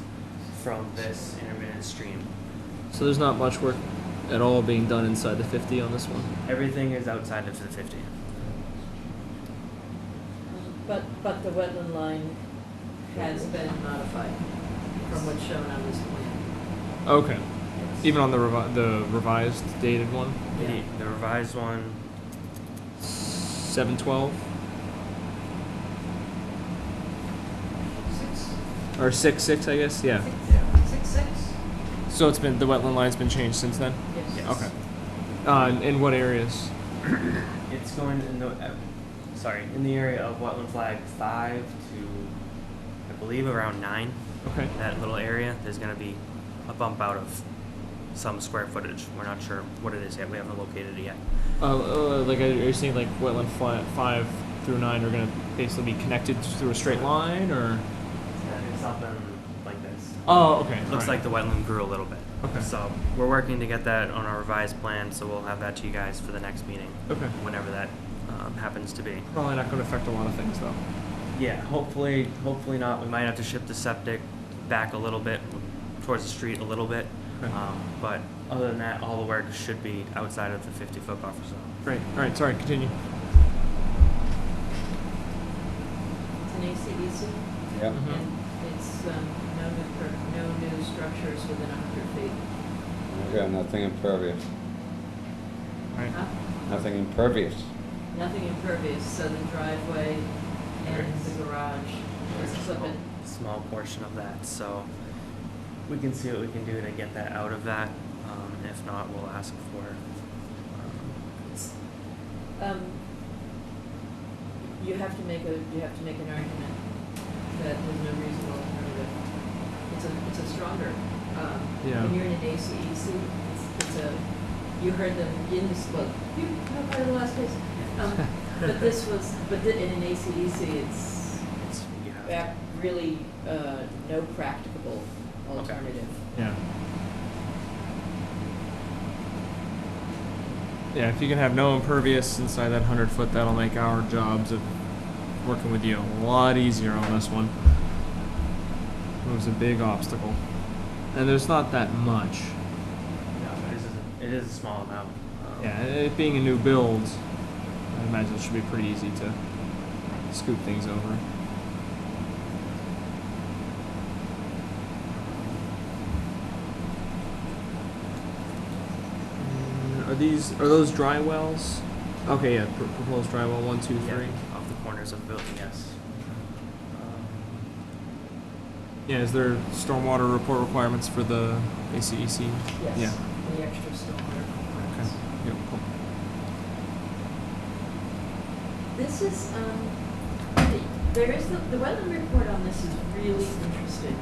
S14: from this intermittent stream.
S2: So there's not much work at all being done inside the 50 on this one?
S14: Everything is outside of the 50.
S5: But the wetland line has been modified from what's shown on this plan.
S2: Okay. Even on the revised dated one?
S5: Yeah.
S14: The revised one,
S2: 712?
S3: Six,
S2: Or 6 I guess, yeah.
S3: six.
S2: So it's been, the wetland line's been changed since then?
S5: Yes.
S2: Okay. In what areas?
S14: it's going in the, in the area of wetland flag 5 to, I believe, around 9.
S2: Okay.
S14: That little area, there's going to be a bump out of some square footage. We're not sure what it is yet. We haven't located it yet.
S2: Like, are you saying like wetland 5 through 9 are going to basically be connected through a straight line, or?
S14: It's something like this.
S2: Oh, okay.
S14: Looks
S2: Alright.
S14: like the wetland grew a little bit.
S2: Okay.
S14: So we're working to get that on our revised plan, so we'll have that to you guys for the next meeting.
S2: Okay.
S14: Whenever that happens to be.
S2: Probably not going to affect a lot of things, though.
S14: Yeah, hopefully not. We might have to shift the septic back a little bit, towards the street a little bit.
S2: Okay.
S14: But other than that, all the work should be outside of the 50-foot buffer zone.
S2: Great. All right. Sorry. Continue.
S5: It's an ACDC,
S1: Yep.
S5: and it's no new structures within 100 feet.
S1: Okay, nothing impervious.
S2: All right.
S5: Huh?
S1: Nothing impervious.
S5: Nothing impervious, so the driveway and the garage is clipping.
S14: Small portion of that, so we can see what we can do to get that out of that. If not, we'll ask for.
S5: You have to make an argument that there's no reasonable alternative. It's a stronger.
S2: Yeah.
S5: When you're in an ACEC, it's a. You heard them in the split. You know, part of the last case. But this was, in an ACEC, it's really no practicable alternative.
S2: Yeah. Yeah, if you can have no impervious inside that 100-foot, that'll make our jobs of working with you a lot easier on this one. It was a big obstacle. And there's not that much.
S14: No, it is a small amount.
S2: Yeah, it being a new build, I imagine it should be pretty easy to scoop things over. Are those dry wells? Okay, yeah, proposed dry well 1, 2, 3.
S14: Yeah, off the corners of the building, yes.
S2: Yeah, is there stormwater report requirements for the ACEC?
S5: Yes.
S2: Yeah.
S5: The extra stormwater
S2: Okay.
S5: compliance.
S2: Yep, cool.
S5: This is, there is the wetland report on this is really interesting.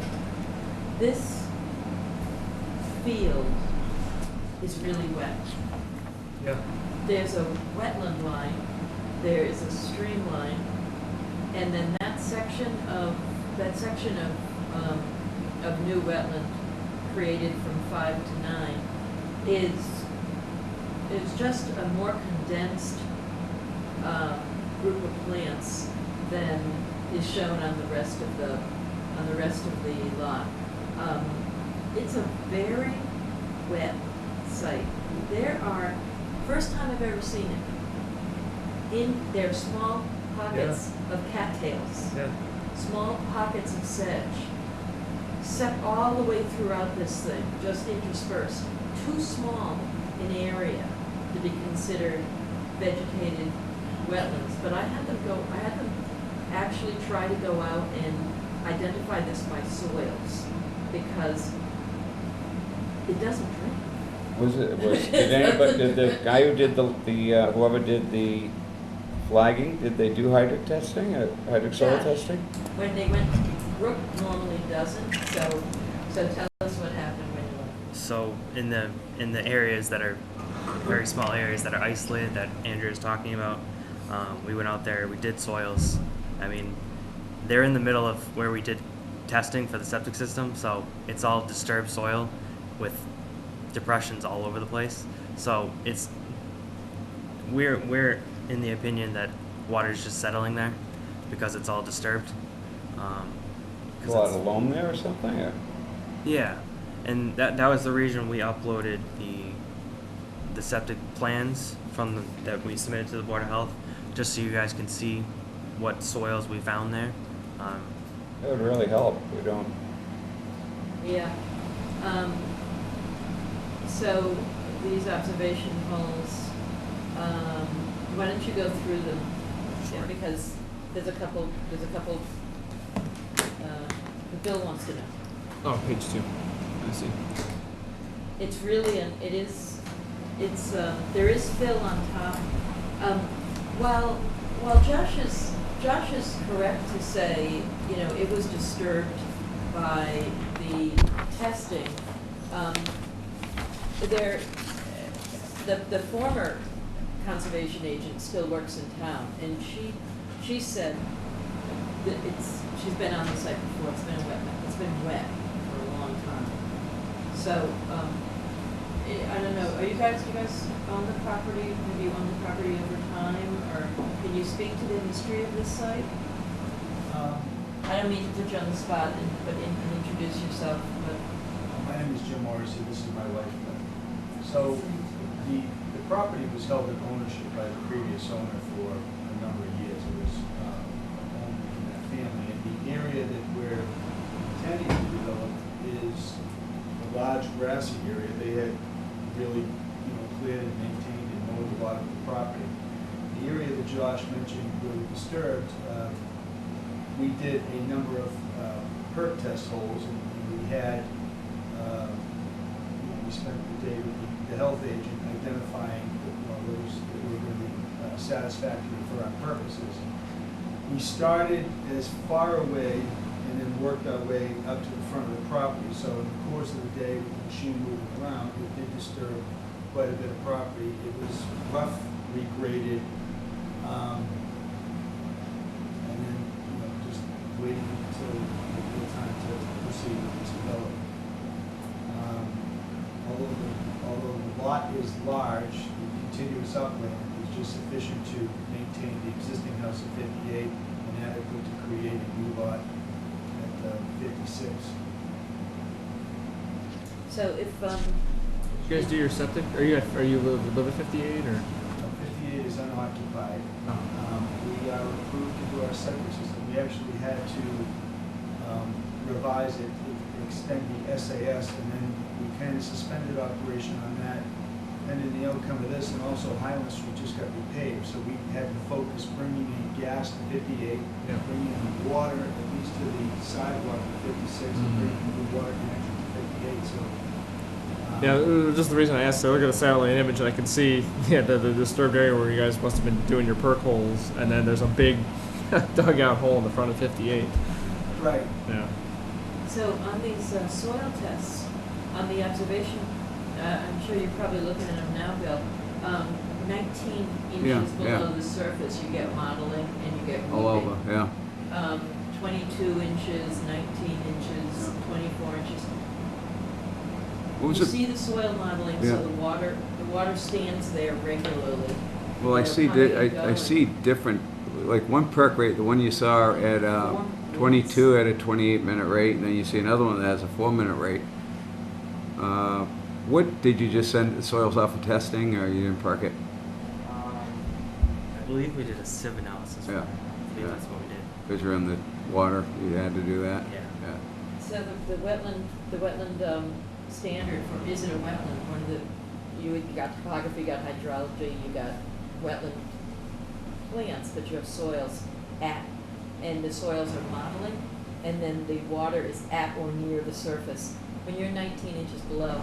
S5: This field is really wet.
S6: Yeah.
S5: There's a wetland line, there is a stream line, and then that section of new wetland created from 5 to 9 is just a more condensed group of plants than is shown on the rest of the lot. It's a very wet site. There are, first time I've ever seen it. There are small pockets of cattails, small pockets of sedge, set all the way throughout this thing, just interspersed. Too small an area to be considered vegetated wetlands. But I had them actually try to go out and identify this by soils, because it doesn't drain.
S1: Did the guy who did whoever did the flagging, did they do hydric testing, hydric soil
S5: Yeah.
S1: testing?
S5: When they went, Brook normally doesn't, so tell us what happened when you went.
S14: So in the areas that are very small areas that are isolated that Andrew is talking about, we went out there, we did soils. I mean, they're in the middle of where we did testing for the septic system, so it's all disturbed soil with depressions all over the place. So we're in the opinion that water is just settling there. because it's all disturbed.
S1: A
S14: 'cause
S1: lot
S14: it's-
S1: of loam there or something, or?
S14: Yeah, and that was the reason we uploaded the septic plans that we submitted to the Board of Health, just so you guys can see what soils we found there.
S1: That would really help. We don't.
S5: Yeah. So these observation holes, why don't you go through them?
S14: Sure.
S5: Because there's a couple, Bill wants to know.
S2: Oh, page 2. I see.
S5: It's really, there is fill on top. While Josh is correct to say, it was disturbed by the testing, the former conservation agent still works in town, and she said that she's been on the site before, it's been wet for a long time. So, I don't know, do you guys own the property, have you owned the property over time, or can you speak to the history of this site? I don't mean to put you on the spot, but introduce yourself, but.
S16: My name is Jim Morrissey, this is my wife. So, the property was held in ownership by the previous owner for a number of years. It was owned in that family, and the area that we're intending to develop is a large grassy area. They had really, cleared and maintained and mowed a lot of the property. The area that Josh mentioned was disturbed. We did a number of perk test holes, and we had, we spent the day with the health agent identifying those that were going to be satisfactory for our purposes. We started as far away and then worked our way up to the front of the property. So in the course of the day, with the machine moving around, it did disturb quite a bit of property. It was rough, regraded, and then just waiting until the time to proceed with this development. Although the lot is large, the contiguous upland is just sufficient to maintain the existing house at 58 and adequate to create a new lot at 56.
S5: So if,
S2: You guys do your septic? Are you live at 58 or?
S16: 58 is unoccupied. We are approved to do our septic system. We actually had to revise it, extend the SAS, and then we kind of suspended operation on that. And in the outcome of this, and also Highland Street just got repaved, so we had to focus bringing in gas to 58, bringing in water at least to the sidewalk to 56, and bringing the water connection to 58. So.
S2: Yeah, just the reason I asked, I look at a satellite image and I can see the disturbed area where you guys must have been doing your perk holes, and then there's a big dugout hole in the front of 58.
S16: Right.
S2: Yeah.
S5: so on these soil tests, on the observation, I'm sure you're probably looking at them now, Bill, 19 inches below the surface, you get modeling and you get weeping.
S1: All over, yeah.
S5: 22 inches, 19 inches, 24 inches.
S1: What was
S5: You
S1: it?
S5: see the soil modeling,
S1: Yeah.
S5: so the water stands there regularly.
S1: Well, I
S5: They're
S1: see,
S5: coming and
S1: I
S5: going.
S1: see different, like one perk rate, the one you saw at 22 at a 28-minute rate, and then you see another one that has a 4-minute rate. What, did you just send the soils off for testing, or you didn't perk it?
S14: I believe we did a sieve analysis.
S1: Yeah.
S14: I believe that's what we did.
S1: Because you're in the water, you had to do that?
S14: Yeah.
S5: So the wetland standard for, is it a wetland? One of you got topography, you got hydrology, you got wetland plants, but you have soils and the soils are modeling, and then the water is at or near the surface. When you're 19 inches below,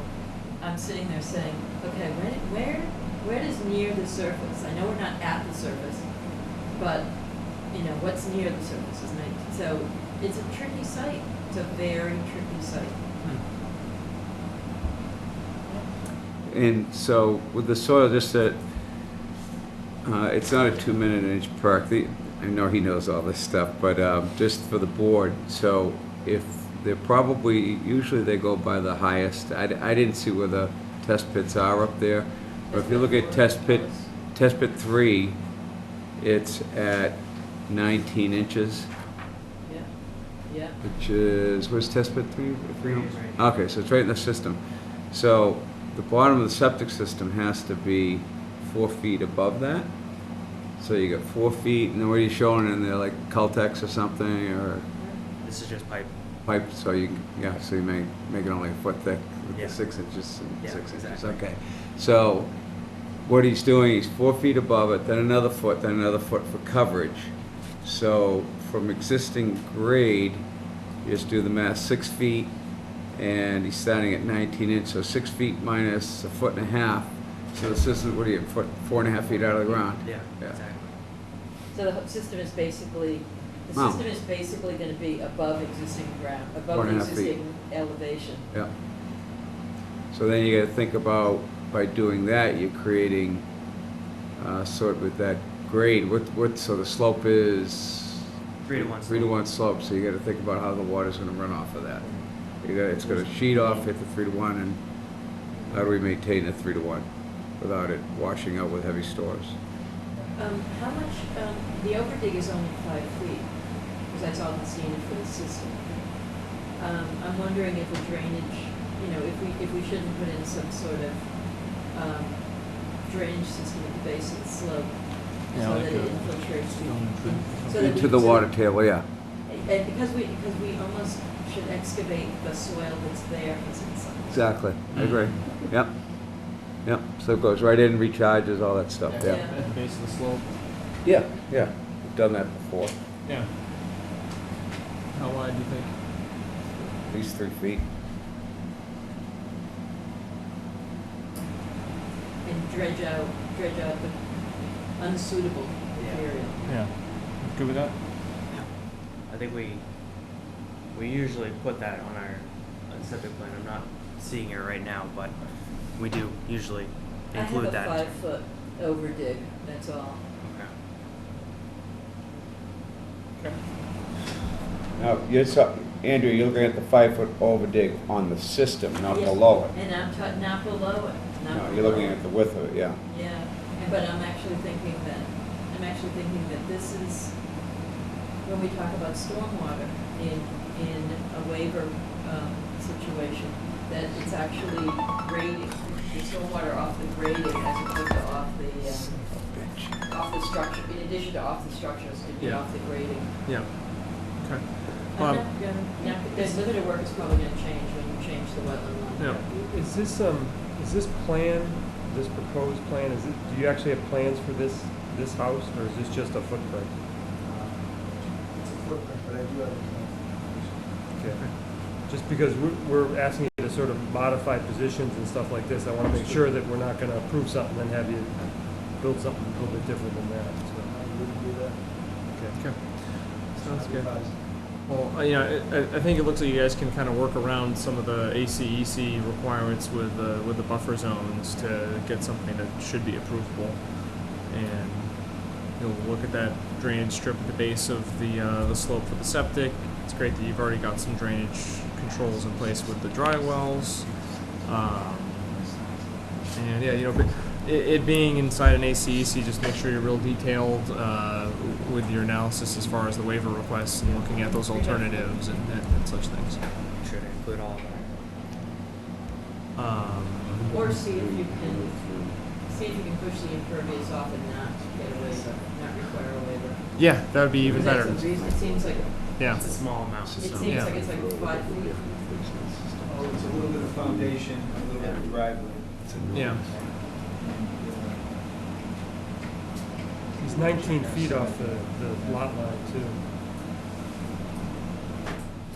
S5: I'm sitting there saying, okay, where does near the surface? I know we're not at the surface, but what's near the surface is 19. So it's a tricky site. It's a very tricky site.
S1: And so with the soil, just that, it's not a 2-minute inch perk. I know he knows all this stuff, but just for the board, so if they're probably, usually they go by the highest. I didn't see where the test pits are up there, but if you look at test pit 3, it's at 19 inches,
S5: Yeah, yeah.
S1: which is, where's test pit 3? Okay, so it's right in the system. So the bottom of the septic system has to be 4 feet above that. So you got 4 feet, and then what are you showing in there, like Caltex or something, or
S14: This is just pipe.
S1: pipe, so you, yeah, so you make it only a foot thick with
S14: Yeah.
S1: the 6 inches and
S14: Yeah,
S1: 6 inches,
S14: exactly.
S1: okay. So what he's doing, he's 4 feet above it, then another foot for coverage. So from existing grade, you just do the math, 6 feet, and he's starting at 19 inches, so 6 feet minus a foot and a half. So the system, what are you, 4.5 feet out of the ground?
S14: Yeah, exactly.
S5: So the system is basically, the
S1: Wow.
S5: system is basically gonna be above existing ground, above
S1: 4.5 feet.
S5: existing elevation.
S1: Yeah. So then you gotta think about, by doing that, you're creating, sort of with that grade, so the slope is?
S14: 3 to 1
S1: 3 to 1 slope, so you gotta think about how the water's gonna run off of that. It's gonna sheet off, hit the 3 to 1, and how do we maintain the 3 to 1 without it washing out with heavy storms?
S5: How much, the overdig is only 5 feet, because that's all that's needed for the system. I'm wondering if a drainage, you know, if we shouldn't put in some sort of, drainage system at the base of the slope, so that it infiltrates so that we
S1: Into the
S5: can-
S1: water table, yeah.
S5: And because we almost should excavate the soil that's there, because it's.
S1: Exactly, I agree. Yep. Yep, so it goes right in, recharges, all that stuff, yeah.
S2: At the base of the slope.
S1: Yeah, yeah, we've done that before,
S2: Yeah. How wide do you think?
S1: at least 3 feet.
S5: And dredge out the unsuitable material.
S2: Yeah. Good with that?
S14: I think we usually put that on our septic plan. I'm not seeing it right now, but we do usually include that.
S5: I have a 5-foot overdig, that's all.
S14: Okay.
S1: Now, Andrew, you're looking at the 5-foot overdig on the system, not
S5: Yeah,
S1: below it.
S5: And not below it, not
S1: No,
S5: below
S1: you're looking
S5: it.
S1: at the width of it, yeah.
S5: Yeah, but I'm actually thinking that this is, when we talk about stormwater in a waiver situation, that it's actually grading, the stormwater off the grading as opposed to off the structure, in addition to off the structures, to be
S2: Yeah.
S5: off the grading.
S2: Yeah. Okay.
S5: The limited work is probably gonna change when you change the wetland line.
S2: Yeah.
S6: Is this plan, this proposed plan, do you actually have plans for this house, or is this just a footprint?
S16: It's a footprint, but I do have a
S6: Okay. Just because we're asking you to sort of modify positions and stuff like this, I want to make sure that we're not going to approve something and have you build something a little bit different than that, so.
S16: I wouldn't do that.
S2: Okay. Sounds good. Well, I think it looks like you guys can kind of work around some of the ACEC requirements with the buffer zones to get something that should be approvable. And you'll look at that drainage strip at the base of the slope for the septic. It's great that you've already got some drainage controls in place with the dry wells. And yeah, but it being inside an ACEC, just make sure you're real detailed with your analysis as far as the waiver requests and looking at those alternatives and such things.
S14: Make sure to include all of that.
S5: Or see if you can push the impervious off and not get a waiver, not require a waiver.
S2: Yeah, that would be even better.
S5: It seems like,
S2: Yeah.
S14: It's a small amount.
S5: it seems
S2: Yeah.
S5: like it's like 5 feet.
S16: Oh, it's a little bit of foundation, a little bit of driveway.
S2: Yeah.
S6: He's 19 feet off the lot line, too.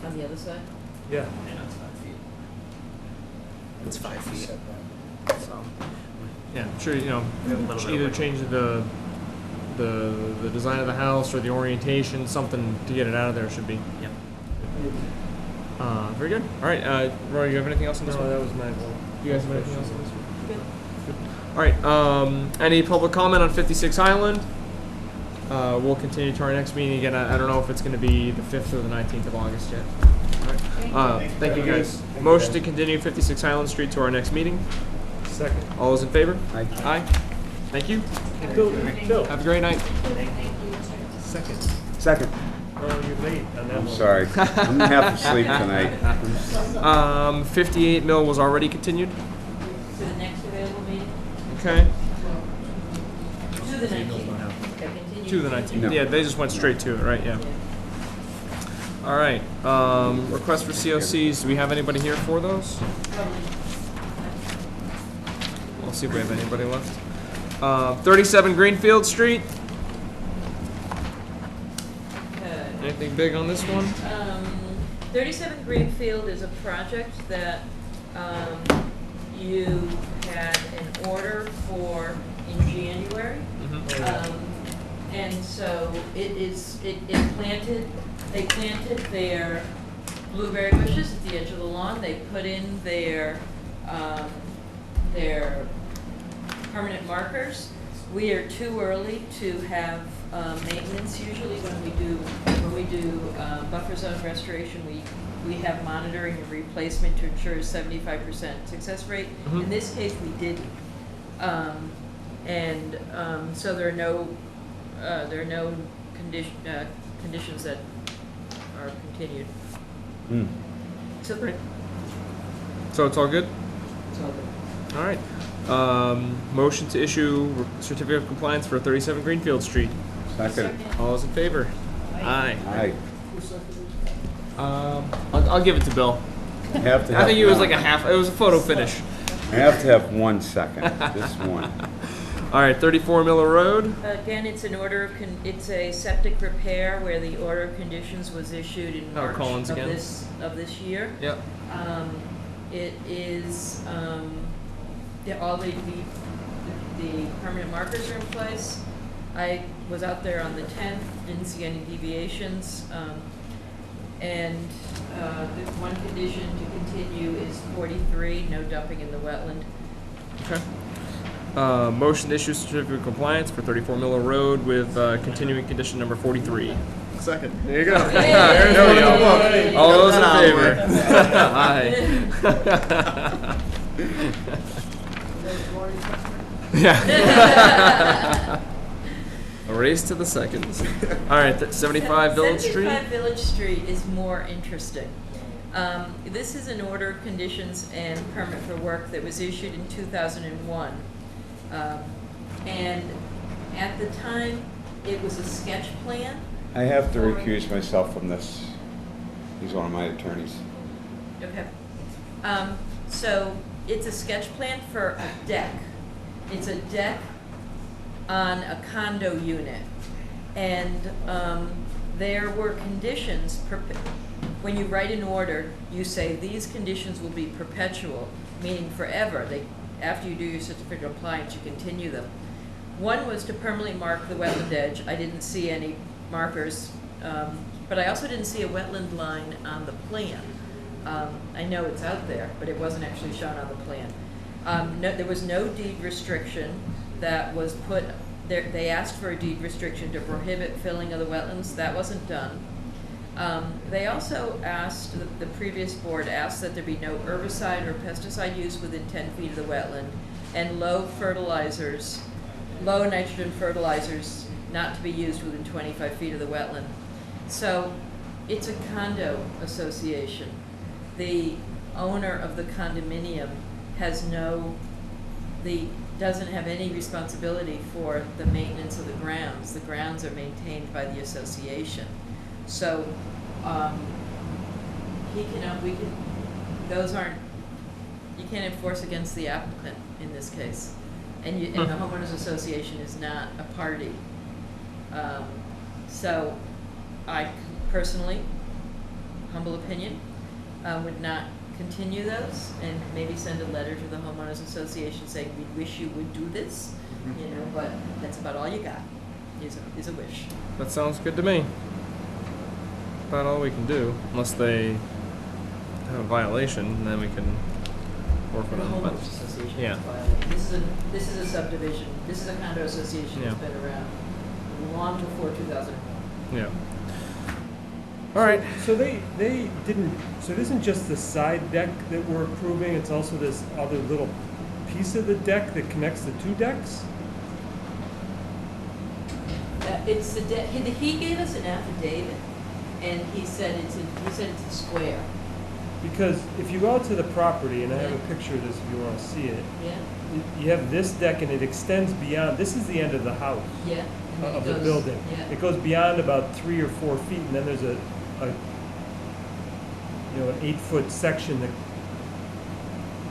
S5: On the other side?
S6: Yeah.
S14: It's 5 feet.
S2: So, yeah, I'm sure,
S14: little bit
S2: either
S14: of
S2: change the design of the house or the orientation, something to get it out of there should be.
S14: Yep.
S2: Very good. All right, Roy, you have anything else on this
S6: No,
S2: one?
S6: that was my vote.
S2: You guys have anything else on this one? Good. All right, any public comment on 56 Highland? We'll continue to our next meeting. Again, I don't know if it's going to be the 5th or the 19th of August yet. All right. Thank you guys. Motion to continue 56 Highland Street to our next meeting.
S6: Second.
S2: All those in favor?
S1: Aye.
S2: Aye. Thank you.
S6: Bill,
S2: Have a great night.
S11: Thank you.
S1: Second.
S6: Oh, you're late on that
S1: I'm
S6: one.
S1: sorry. I'm half asleep tonight.
S2: 58 Mill was already continued.
S5: To the next available meeting?
S2: Okay.
S5: To the 19th. Okay, continue.
S2: To the 19th.
S1: No.
S2: Yeah, they just went straight to it, right? Yeah. All right. Request for COCs. Do we have anybody here for those? We'll see if we have anybody left. 37 Greenfield Street. Anything big on this one?
S5: 37 Greenfield is a project that you had an order for in January. And so they planted their blueberry bushes at the edge of the lawn. They put in their permanent markers. We are too early to have maintenance. Usually when we do buffer zone restoration, we have monitoring and replacement to ensure a 75% success rate. In this case, we didn't, so there are no conditions that are continued.
S2: So it's all good?
S5: It's all good.
S2: All right. Motion to issue certificate of compliance for 37 Greenfield Street.
S1: Second.
S2: All those in favor? Aye.
S1: Aye.
S2: I'll give it to Bill.
S1: I have to
S2: I think it
S1: have
S2: was like a half. It was a photo finish.
S1: I have to have 1 second. Just one.
S2: All right, 34 Miller Road.
S5: Again, it's an order of it's a septic repair where the order of conditions was issued in March
S2: Collins again.
S5: of this year.
S2: Yep.
S5: It is all the permanent markers are in place. I was out there on the 10th, didn't see any deviations, and the one condition to continue is 43, no dumping in the wetland.
S2: Okay. Motion to issue certificate of compliance for 34 Miller Road with continuing condition number 43.
S6: Second.
S2: There you go. There we go. All those in favor? Aye. Yeah. A race to the seconds. All right, 75 Village Street.
S5: 75 Village Street is more interesting. This is an order of conditions and permit for work that was issued in 2001. And at the time, it was a sketch plan.
S1: I have to recuse myself from this. He's one of my attorneys.
S5: Okay. So it's a sketch plan for a deck. It's a deck on a condo unit. And there were conditions. When you write an order, you say these conditions will be perpetual, meaning forever. After you do your certificate of compliance, you continue them. One was to permanently mark the wetland edge. I didn't see any markers, but I also didn't see a wetland line on the plan. I know it's out there, but it wasn't actually shown on the plan. There was no deed restriction that was put there. They asked for a deed restriction to prohibit filling of the wetlands. That wasn't done. They also asked, the previous board asked that there be no herbicide or pesticide use within 10 feet of the wetland, and low nitrogen fertilizers not to be used within 25 feet of the wetland. So it's a condo association. The owner of the condominium doesn't have any responsibility for the maintenance of the grounds. The grounds are maintained by the association. So you can't enforce against the applicant in this case. And the homeowners association is not a party. So I personally, humble opinion, would not continue those and maybe send a letter to the homeowners association saying we wish you would do this, but that's about all you got is a wish.
S2: That sounds good to me. About all we can do, unless they have a violation, and then we can work with
S5: The
S2: them.
S5: homeowners association
S2: Yeah.
S5: is violating. This is a subdivision. This is a condo association that's been around long before 2001.
S2: Yeah. All right.
S6: So they didn't, so it isn't just the side deck that we're approving, it's also this other little piece of the deck that connects the two decks?
S5: It's the he gave us an affidavit, and he said it's a square.
S6: Because if you go out to the property, and I have a picture of this if you wanna see it,
S5: Yeah,
S6: you have this deck and it extends beyond, this is the end of the house.
S5: yeah. And then
S6: Of
S5: it
S6: the
S5: goes-
S6: building.
S5: Yeah.
S6: It goes beyond about 3 or 4 feet, and then there's an 8-foot section that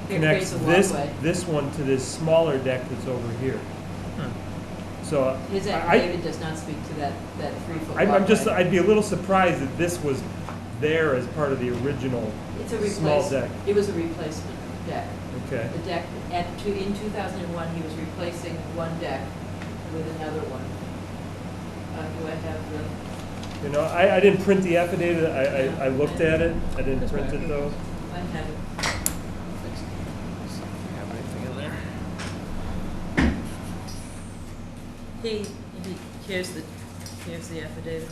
S5: It
S6: connects
S5: creates a walkway.
S6: this one to this smaller deck that's over here. So
S5: His
S6: I,
S5: affidavit does not speak to that 3-foot walkway.
S6: I'd be a little surprised that this was there as part of the original
S5: It's a
S6: small deck.
S5: It was a replacement deck.
S6: Okay.
S5: The deck, in 2001, he was replacing one deck with another one. Do I have the?
S6: You know, I didn't print the affidavit, I looked at it, I didn't print it though.
S5: I have it.
S2: Have anything in there?
S5: Here's the affidavit.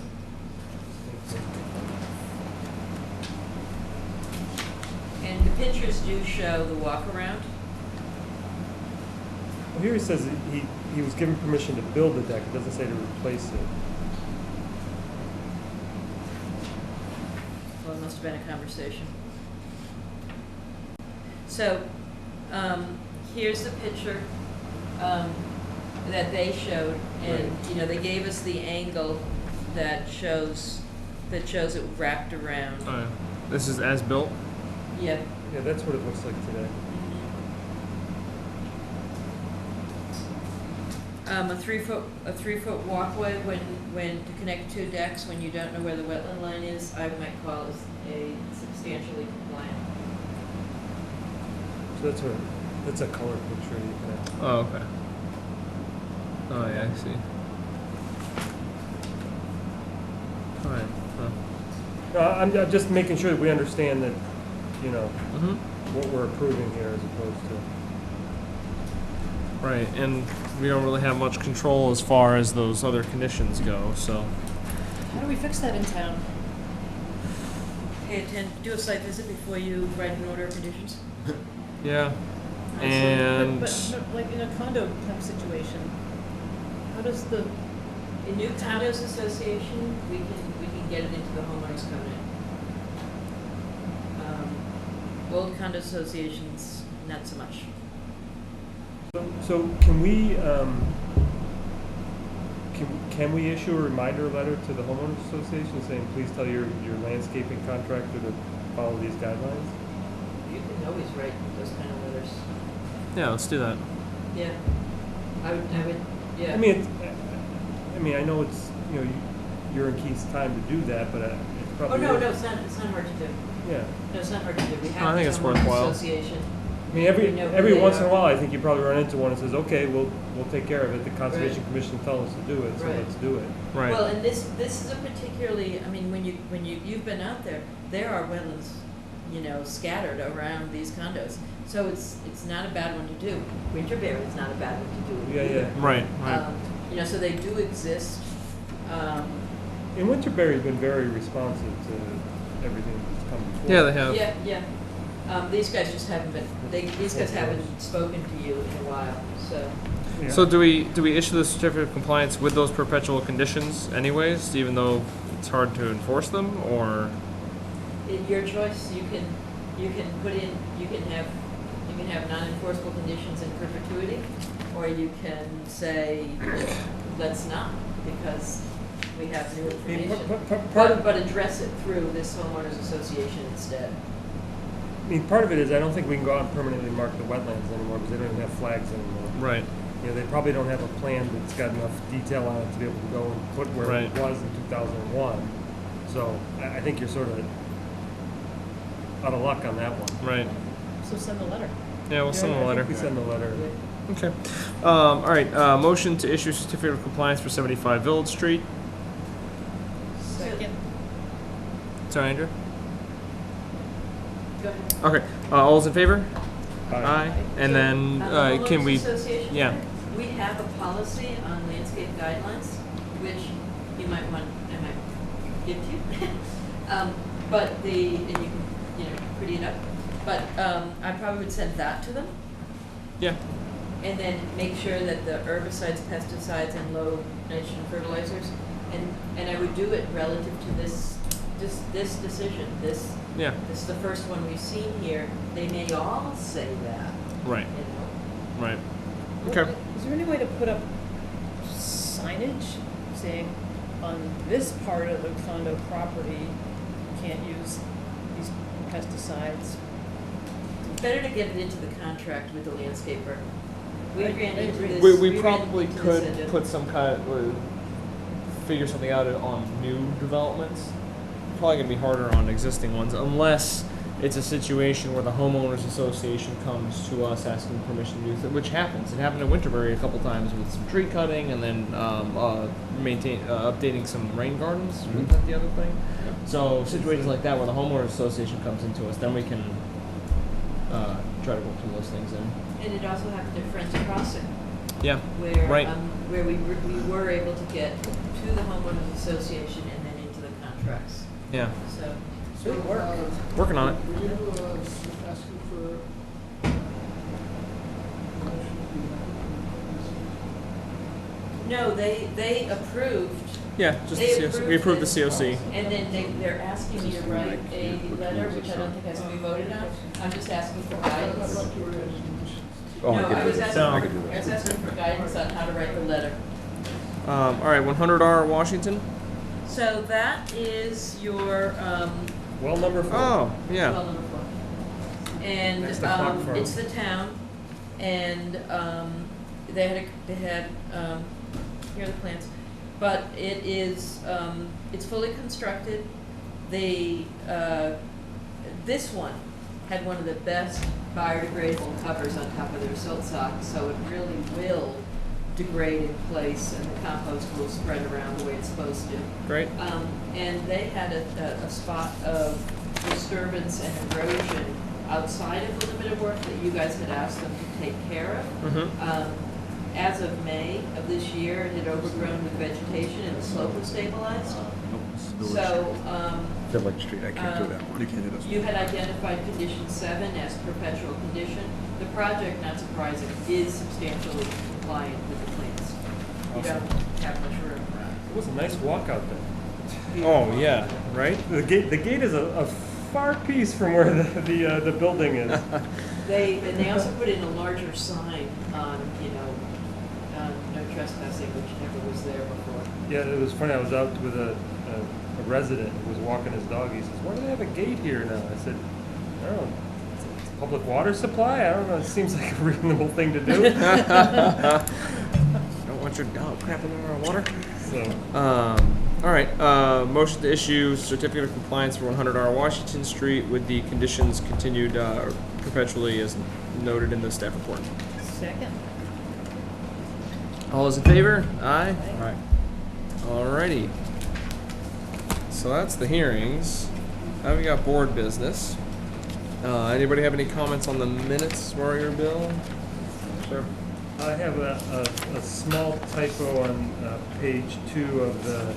S5: And the pictures do show the walk around.
S6: Well, here he says that he was given permission to build the deck, it doesn't say to replace it.
S5: Well, it must have been a conversation. So, here's the picture that they showed, and they gave us the angle that shows it wrapped around.
S2: Oh, yeah. This is as built?
S5: Yeah.
S6: Yeah, that's what it looks like today.
S5: A 3-foot walkway when to connect two decks when you don't know where the wetland line is, I might call as a substantially compliant.
S6: So that's a color picture you can have.
S2: Oh, okay. Oh, yeah, I see. Alright. Huh.
S6: I'm just making sure that we understand that,
S2: Mm-hmm.
S6: what we're approving here as opposed to.
S2: Right, and we don't really have much control as far as those other conditions go, so.
S3: How do we fix that in town?
S5: Do a site visit before you write an order of conditions.
S2: Yeah. And
S3: But like in a condo type situation, how does the
S5: In new condos association, we can get it into the homeowners covenant. Old condo associations, not so much.
S6: So can we, can we issue a reminder letter to the homeowners association saying, please tell your landscaping contractor to follow these guidelines?
S5: You can always write those kind of letters.
S2: yeah, let's do that.
S5: Yeah. I would, yeah.
S6: I mean, I know it's, you're in Keith's time to do that, but it's
S5: Oh,
S6: probably.
S5: no, it's not hard to do.
S6: Yeah.
S5: No, it's not hard to do. We
S2: I
S5: have
S2: think
S5: the
S2: it's
S5: homeowners
S2: worthwhile.
S5: association.
S6: I mean,
S5: We know who
S6: every
S5: they
S6: once in
S5: are.
S6: a while, I think you probably run into one that says, okay, we'll take care of it. The Conservation Commission told us to do it, so
S5: Right.
S6: let's do it.
S2: Right.
S5: Well, and this is a particularly, I mean, when you've been out there are wetlands, scattered around these condos. So it's not a bad one to do. Winterberry is not a bad one to do.
S6: Yeah,
S5: either.
S6: yeah.
S2: Right.
S5: So they do exist.
S6: And Winterberry's been very responsive to everything that's come before.
S2: Yeah, they have.
S5: Yeah. These guys just haven't been. These guys haven't spoken to you in a while. So.
S6: Yeah.
S2: So do we issue the certificate of compliance with those perpetual conditions anyways, even though it's hard to enforce them, or?
S5: Your choice. You can put in. You can have non-enforceable conditions in perpetuity, or you can say let's not because we have new information. But address it through this homeowners association instead.
S6: I mean, part of it is I don't think we can go out and permanently mark the wetlands anymore because they don't even have flags anymore.
S2: Right.
S6: They probably don't have a plan that's got enough detail on it to be able to go and put where it was in 2001. So I think you're sort of out of luck on that one.
S2: Right.
S3: So send a letter.
S2: Yeah, we'll send a letter.
S6: I think we send a letter.
S2: Okay. All right. Motion to issue certificate of compliance for 75 Village Street.
S3: Second.
S2: Sorry, Andrew.
S5: Go ahead.
S2: Okay. All those in favor?
S6: Aye.
S2: And then
S5: On the
S2: can we?
S5: homeowners association,
S2: Yeah.
S5: we have a policy on landscape guidelines, which I might give to you. And you can, pretty it up. But I probably would send that to them.
S2: Yeah.
S5: and then make sure that the herbicides, pesticides, and low nitrogen fertilizers, and I would do it relative to this decision, this is the first one we've seen here, they may all say that.
S2: Right.
S5: You know?
S2: Right. Okay.
S3: Is there any way to put up signage saying on this part of the condo property, you can't use these pesticides?
S5: It's better to get it into the contract with the landscaper. We ran into this.
S2: We
S5: ran
S2: probably
S5: into
S2: could
S5: this
S2: put some kind of, figure something out on new developments. Probably gonna be harder on existing ones unless it's a situation where the homeowners association comes to us asking permission to use it, which happens. It happened in Winterbury a couple times with some tree cutting and then updating some rain gardens. Was that the other thing?
S1: Yeah.
S2: So situations like that where the homeowners association comes into us, then we can try to work some of those things in.
S5: And it also happened at Friends Crossing.
S2: Yeah.
S5: Where
S2: Right.
S5: Where we were able to get to the homeowners association and then into the contracts.
S2: Yeah.
S5: So
S3: Good work.
S2: Working on it.
S17: Were you asking for
S5: no, they approved.
S2: Yeah, just
S5: They
S2: the COC. We approved the
S5: it,
S2: COC.
S5: And then they're asking me to write a letter, which I don't think has to be voted on. I'm just asking for guidance.
S1: Oh,
S5: No, I was
S2: I
S5: asking for guidance on how to write the letter.
S2: All right, 100R Washington.
S5: So that is your,
S6: Well, number 4.
S2: Oh, yeah.
S5: well, number 4. And,
S6: That's the clock farm.
S5: it's the town, and, they had, here are the plans. But it is, it's fully constructed. They, this one had one of the best biodegradable covers on top of their silt sock, so it really will degrade in place and the compost will spread around the way it's supposed to.
S2: Great.
S5: And they had a spot of disturbance and erosion outside of the limit of work that you guys had asked them to take care of.
S2: Mm-hmm.
S5: As of May of this year, it had overgrown with vegetation and the slope was stabilized. So,
S1: Village Street, I can't do that one.
S5: you had identified condition 7 as perpetual condition. The project, not surprising, is substantially compliant with the plans. You don't have much room.
S6: It was a nice walk out there.
S2: Oh, yeah, right?
S6: The gate is a far piece from where the building is.
S5: They also put in a larger sign on, no trespassing, which never was there before.
S6: Yeah, it was funny. I was out with a resident who was walking his dog. He says, "Why do they have a gate here now?" I said, "I don't know. It's a public water supply. I don't know. It seems like a reasonable thing to do."
S2: Don't want your dog crapping in our water.
S6: So,
S2: all right. Motion to issue certificate of compliance for 100R Washington Street with the conditions continued perpetually as noted in the staff report.
S3: Second.
S2: All those in favor? Aye. All right. Alrighty. So that's the hearings. Now we got board business. Anybody have any comments on the minutes, Warrior Bill? Sure.
S6: I have a small typo on page 2 of the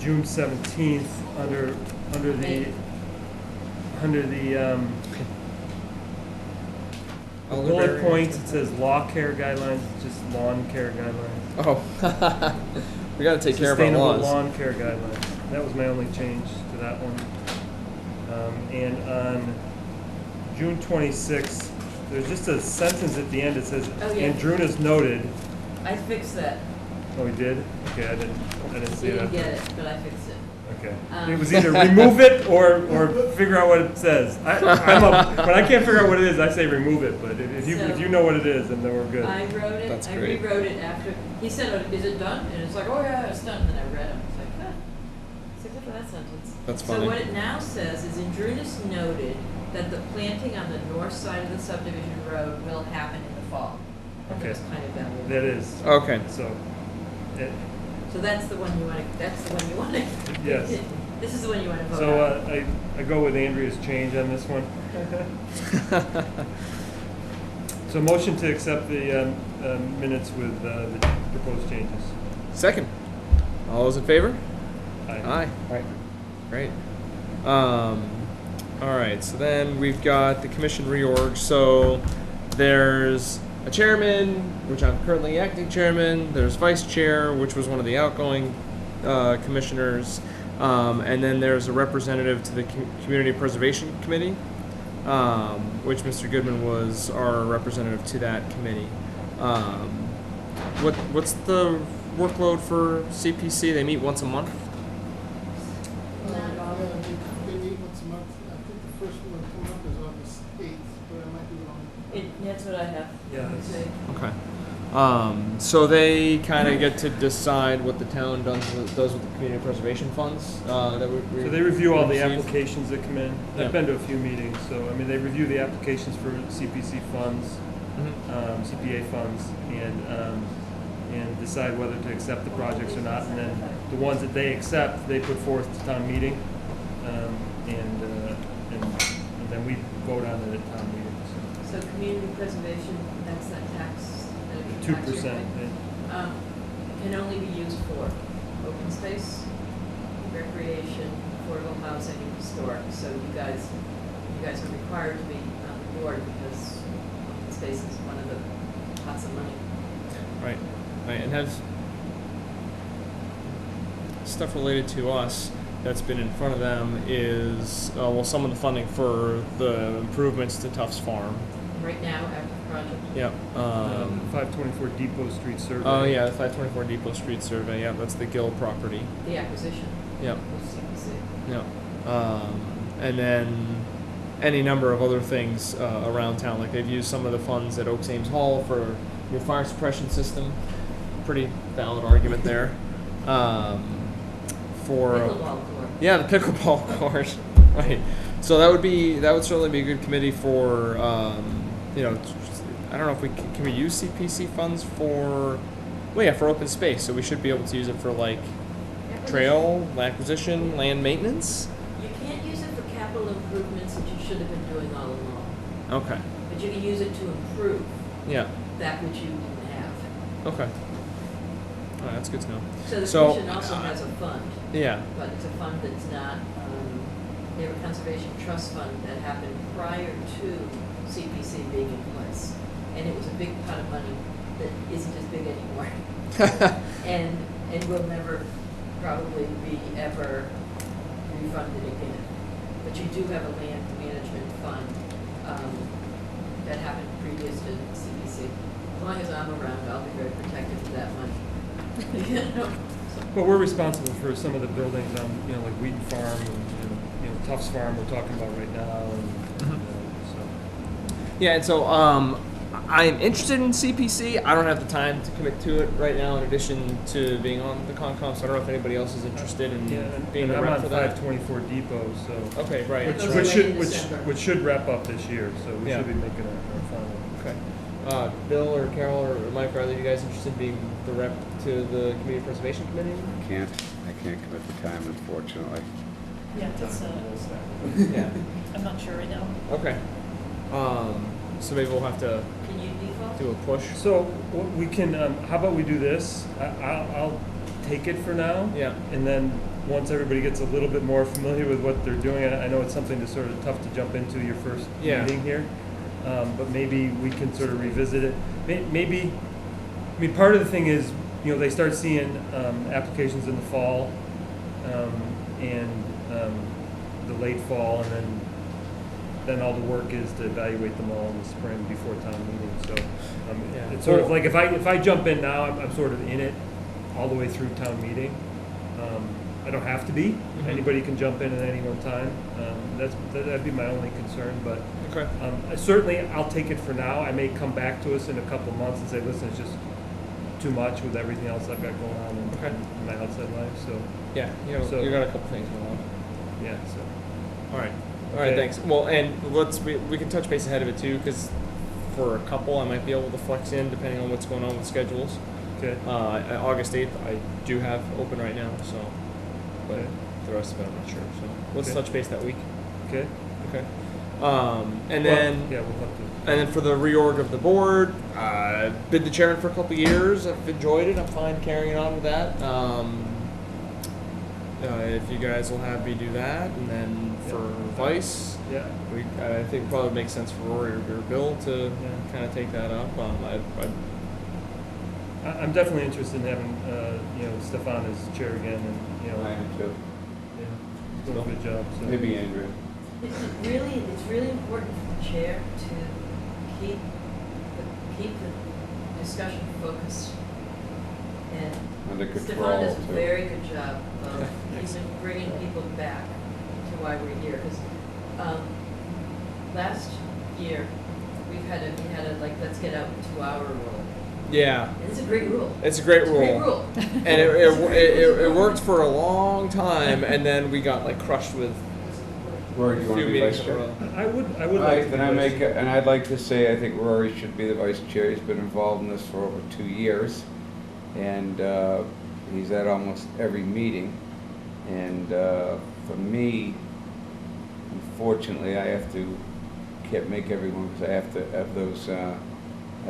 S6: June 17th under the bullet points. It says law care guidelines. It's just lawn care guidelines.
S2: Oh, we got to take care of our
S6: Sustainable
S2: laws.
S6: lawn care guidelines. That was my only change to that one. And on June 26th, there's just a sentence at the end. It says,
S5: Oh, yeah.
S6: Andrunas noted.
S5: I fixed that.
S6: Oh, we did? Okay, I didn't see
S5: You
S6: that.
S5: didn't get it, but I fixed it.
S6: Okay. It was either remove it or figure out what it says. When I can't figure out what it is, I say remove it. But if you know what it is, then we're good.
S5: I wrote it.
S2: That's
S5: I
S2: great.
S5: rewrote it after. He said, "Is it done?" And it's like, "Oh yeah, it's done." And then I read it. It's like, huh. Except for that sentence.
S2: That's funny.
S5: So what it now says is, Andrunas noted that the planting on the north side of the subdivision road will happen in the fall.
S6: Okay.
S5: That's kind of valuable.
S6: That is.
S2: Okay.
S5: So that's the one you want to. That's the one you want to.
S6: Yes.
S5: This is the one you want to vote
S6: So
S5: on.
S6: I go with Andrea's change on this one. So motion to accept the minutes with the proposed changes.
S2: Second. All those in favor?
S6: Aye.
S2: Aye. All right. Great. All right, so then we've got the commission reorg. So there's a chairman, which I'm currently acting chairman. There's vice chair, which was one of the outgoing commissioners. And then there's a representative to the Community Preservation Committee, which Mr. Goodman was our representative to that committee. What's the workload for CPC? They meet once a month?
S17: They meet once a month. I think the first one coming up is August 8th, but I might be wrong.
S5: That's what I have.
S6: Yeah.
S2: Okay. So they kind of get to decide what the town does with the community preservation funds that we
S6: So they review all the
S2: receive?
S6: applications that come in.
S2: Yeah.
S6: I've been to a few meetings, so, I mean, they review the applications for CPC funds, CPA funds, and decide whether to accept the projects or not. And then the ones that they accept, they put forth to town meeting, and then we vote on it at town meeting.
S5: So community preservation, that's that tax.
S6: 2%.
S5: Can only be used for open space, recreation, affordable housing, and historic. So you guys are required to be on the board because open space is one of the pots of money.
S2: Right. Right. And has stuff related to us that's been in front of them is some of the funding for the improvements to Tufts Farm.
S5: Right now, after the project.
S2: Yep.
S6: 524 Depot Street survey.
S2: Oh yeah, the 524 Depot Street survey. Yeah, that's the Gill property.
S5: The acquisition.
S2: Yep.
S5: Of CPC.
S2: Yep. And then any number of other things around town. Like they've used some of the funds at Oaks Ames Hall for your fire suppression system. Pretty valid argument there. For
S5: Pickleball court.
S2: Yeah, the pickleball court. Right. So that would certainly be a good committee for I don't know if we can we use CPC funds for for open space. So we should be able to use it for like trail acquisition, land maintenance.
S5: You can't use it for capital improvements that you should have been doing all along.
S2: Okay.
S5: But you can use it to improve
S2: Yeah.
S5: that which you didn't have.
S2: Okay. All right, that's good to know.
S5: So the commission also has a fund.
S2: Yeah.
S5: But it's a fund that's not, they have a conservation trust fund that happened prior to CPC being in place. And it was a big pot of money that isn't as big anymore. and will never probably be ever refunded again. But you do have a land management fund that happened previous to CPC. As long as I'm around, I'll be very protective of that money. You know?
S6: But we're responsible for some of the buildings on, like Wheaton Farm and Tufts Farm we're talking about right now. And
S2: Yeah, and so I'm interested in CPC. I don't have the time to commit to it right now. In addition to being on the Concom, so I don't know if anybody else is interested in being a
S6: I'm
S2: rep
S6: on
S2: for that.
S6: 524 Depot, so
S2: Okay, right.
S6: Which should wrap up this year, so we should be making our final.
S2: Okay. Bill or Carol or Mike, are you guys interested in being the rep to the Community Preservation Committee?
S1: I can't commit the time, unfortunately.
S3: Yeah, that's,
S2: Yeah.
S3: I'm not sure right now.
S2: Okay. So maybe we'll have to
S5: Can you default?
S2: do a push.
S6: So we can, how about we do this? I'll take it for now.
S2: Yeah.
S6: And then once everybody gets a little bit more familiar with what they're doing, I know it's something that's sort of tough to jump into your first meeting here. But maybe we can sort of revisit it. Maybe, I mean, part of the thing is, they start seeing applications in the fall and the late fall, and then all the work is to evaluate them all in the spring before town meeting. So it's sort of like if I jump in now, I'm sort of in it all the way through town meeting. I don't have to be.
S2: Mm-hmm.
S6: Anybody can jump in at any one time. That'd be my only concern. But
S2: okay.
S6: Certainly, I'll take it for now. I may come back to us in a couple of months and say, listen, it's just too much with everything else I've got going on in my outside life. So
S2: yeah, you got a couple things going on.
S6: Yeah. So
S2: all right. All right, thanks. Well, and we can touch base ahead of it too, because for a couple I might be able to flex in depending on what's going on with schedules.
S6: Okay.
S2: August 8th I do have open right now, so but the rest of it I'm not sure. So let's touch base that week.
S6: Okay.
S2: Okay. And then
S6: we'll have to.
S2: And then for the reorg of the board, been the chairman for a couple of years. I've enjoyed it. I'm fine carrying on with that. if you guys will have me do that, and then for vice, I think it probably makes sense for Rory or Bill to kind of take that up.
S6: I'm definitely interested in having, Stefan as chair again, and,
S1: I am too.
S6: he's doing a good job, so.
S1: Maybe Andrew.
S5: It's really important for the chair to keep the discussion focused. And
S1: Under control,
S5: Stefan does a
S1: too.
S5: very good job of even bringing people back to why we're here. Because last year we had a like let's get out in 2 hour rule.
S2: Yeah.
S5: And it's a great rule.
S2: It's a great
S5: It's a
S2: rule.
S5: great rule.
S2: And it worked for a long time, and then we got like crushed with
S1: Rory, do you want to be vice chair?
S6: I would
S1: All
S6: like
S1: right,
S6: to
S1: then
S6: be
S1: I
S6: vice
S1: make,
S6: chair.
S1: and I'd like to say, I think Rory should be the vice chair. He's been involved in this for over 2 years. And he's at almost every meeting. And for me, unfortunately, I have to can't make everyone because I have to have those. I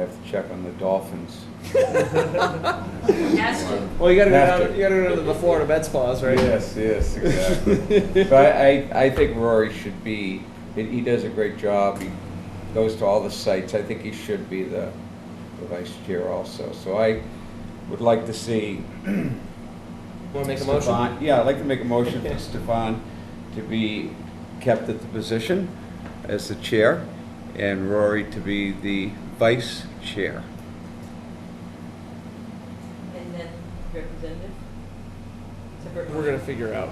S1: have to check on the Dolphins.
S5: Has to.
S2: Well, you gotta go
S1: Have
S2: down.
S1: to.
S2: You gotta go to the Florida Med Spas, right?
S1: Yes, exactly. But I think Rory should be. He does a great job. He goes to all the sites. I think he should be the vice chair also. So I would like to see.
S2: Want to make a
S1: Stefan,
S2: motion?
S1: yeah, I'd like to make a motion for Stefan to be kept at the position as the chair, and Rory to be the vice chair.
S5: And then representative. Separate
S2: We're gonna figure it out.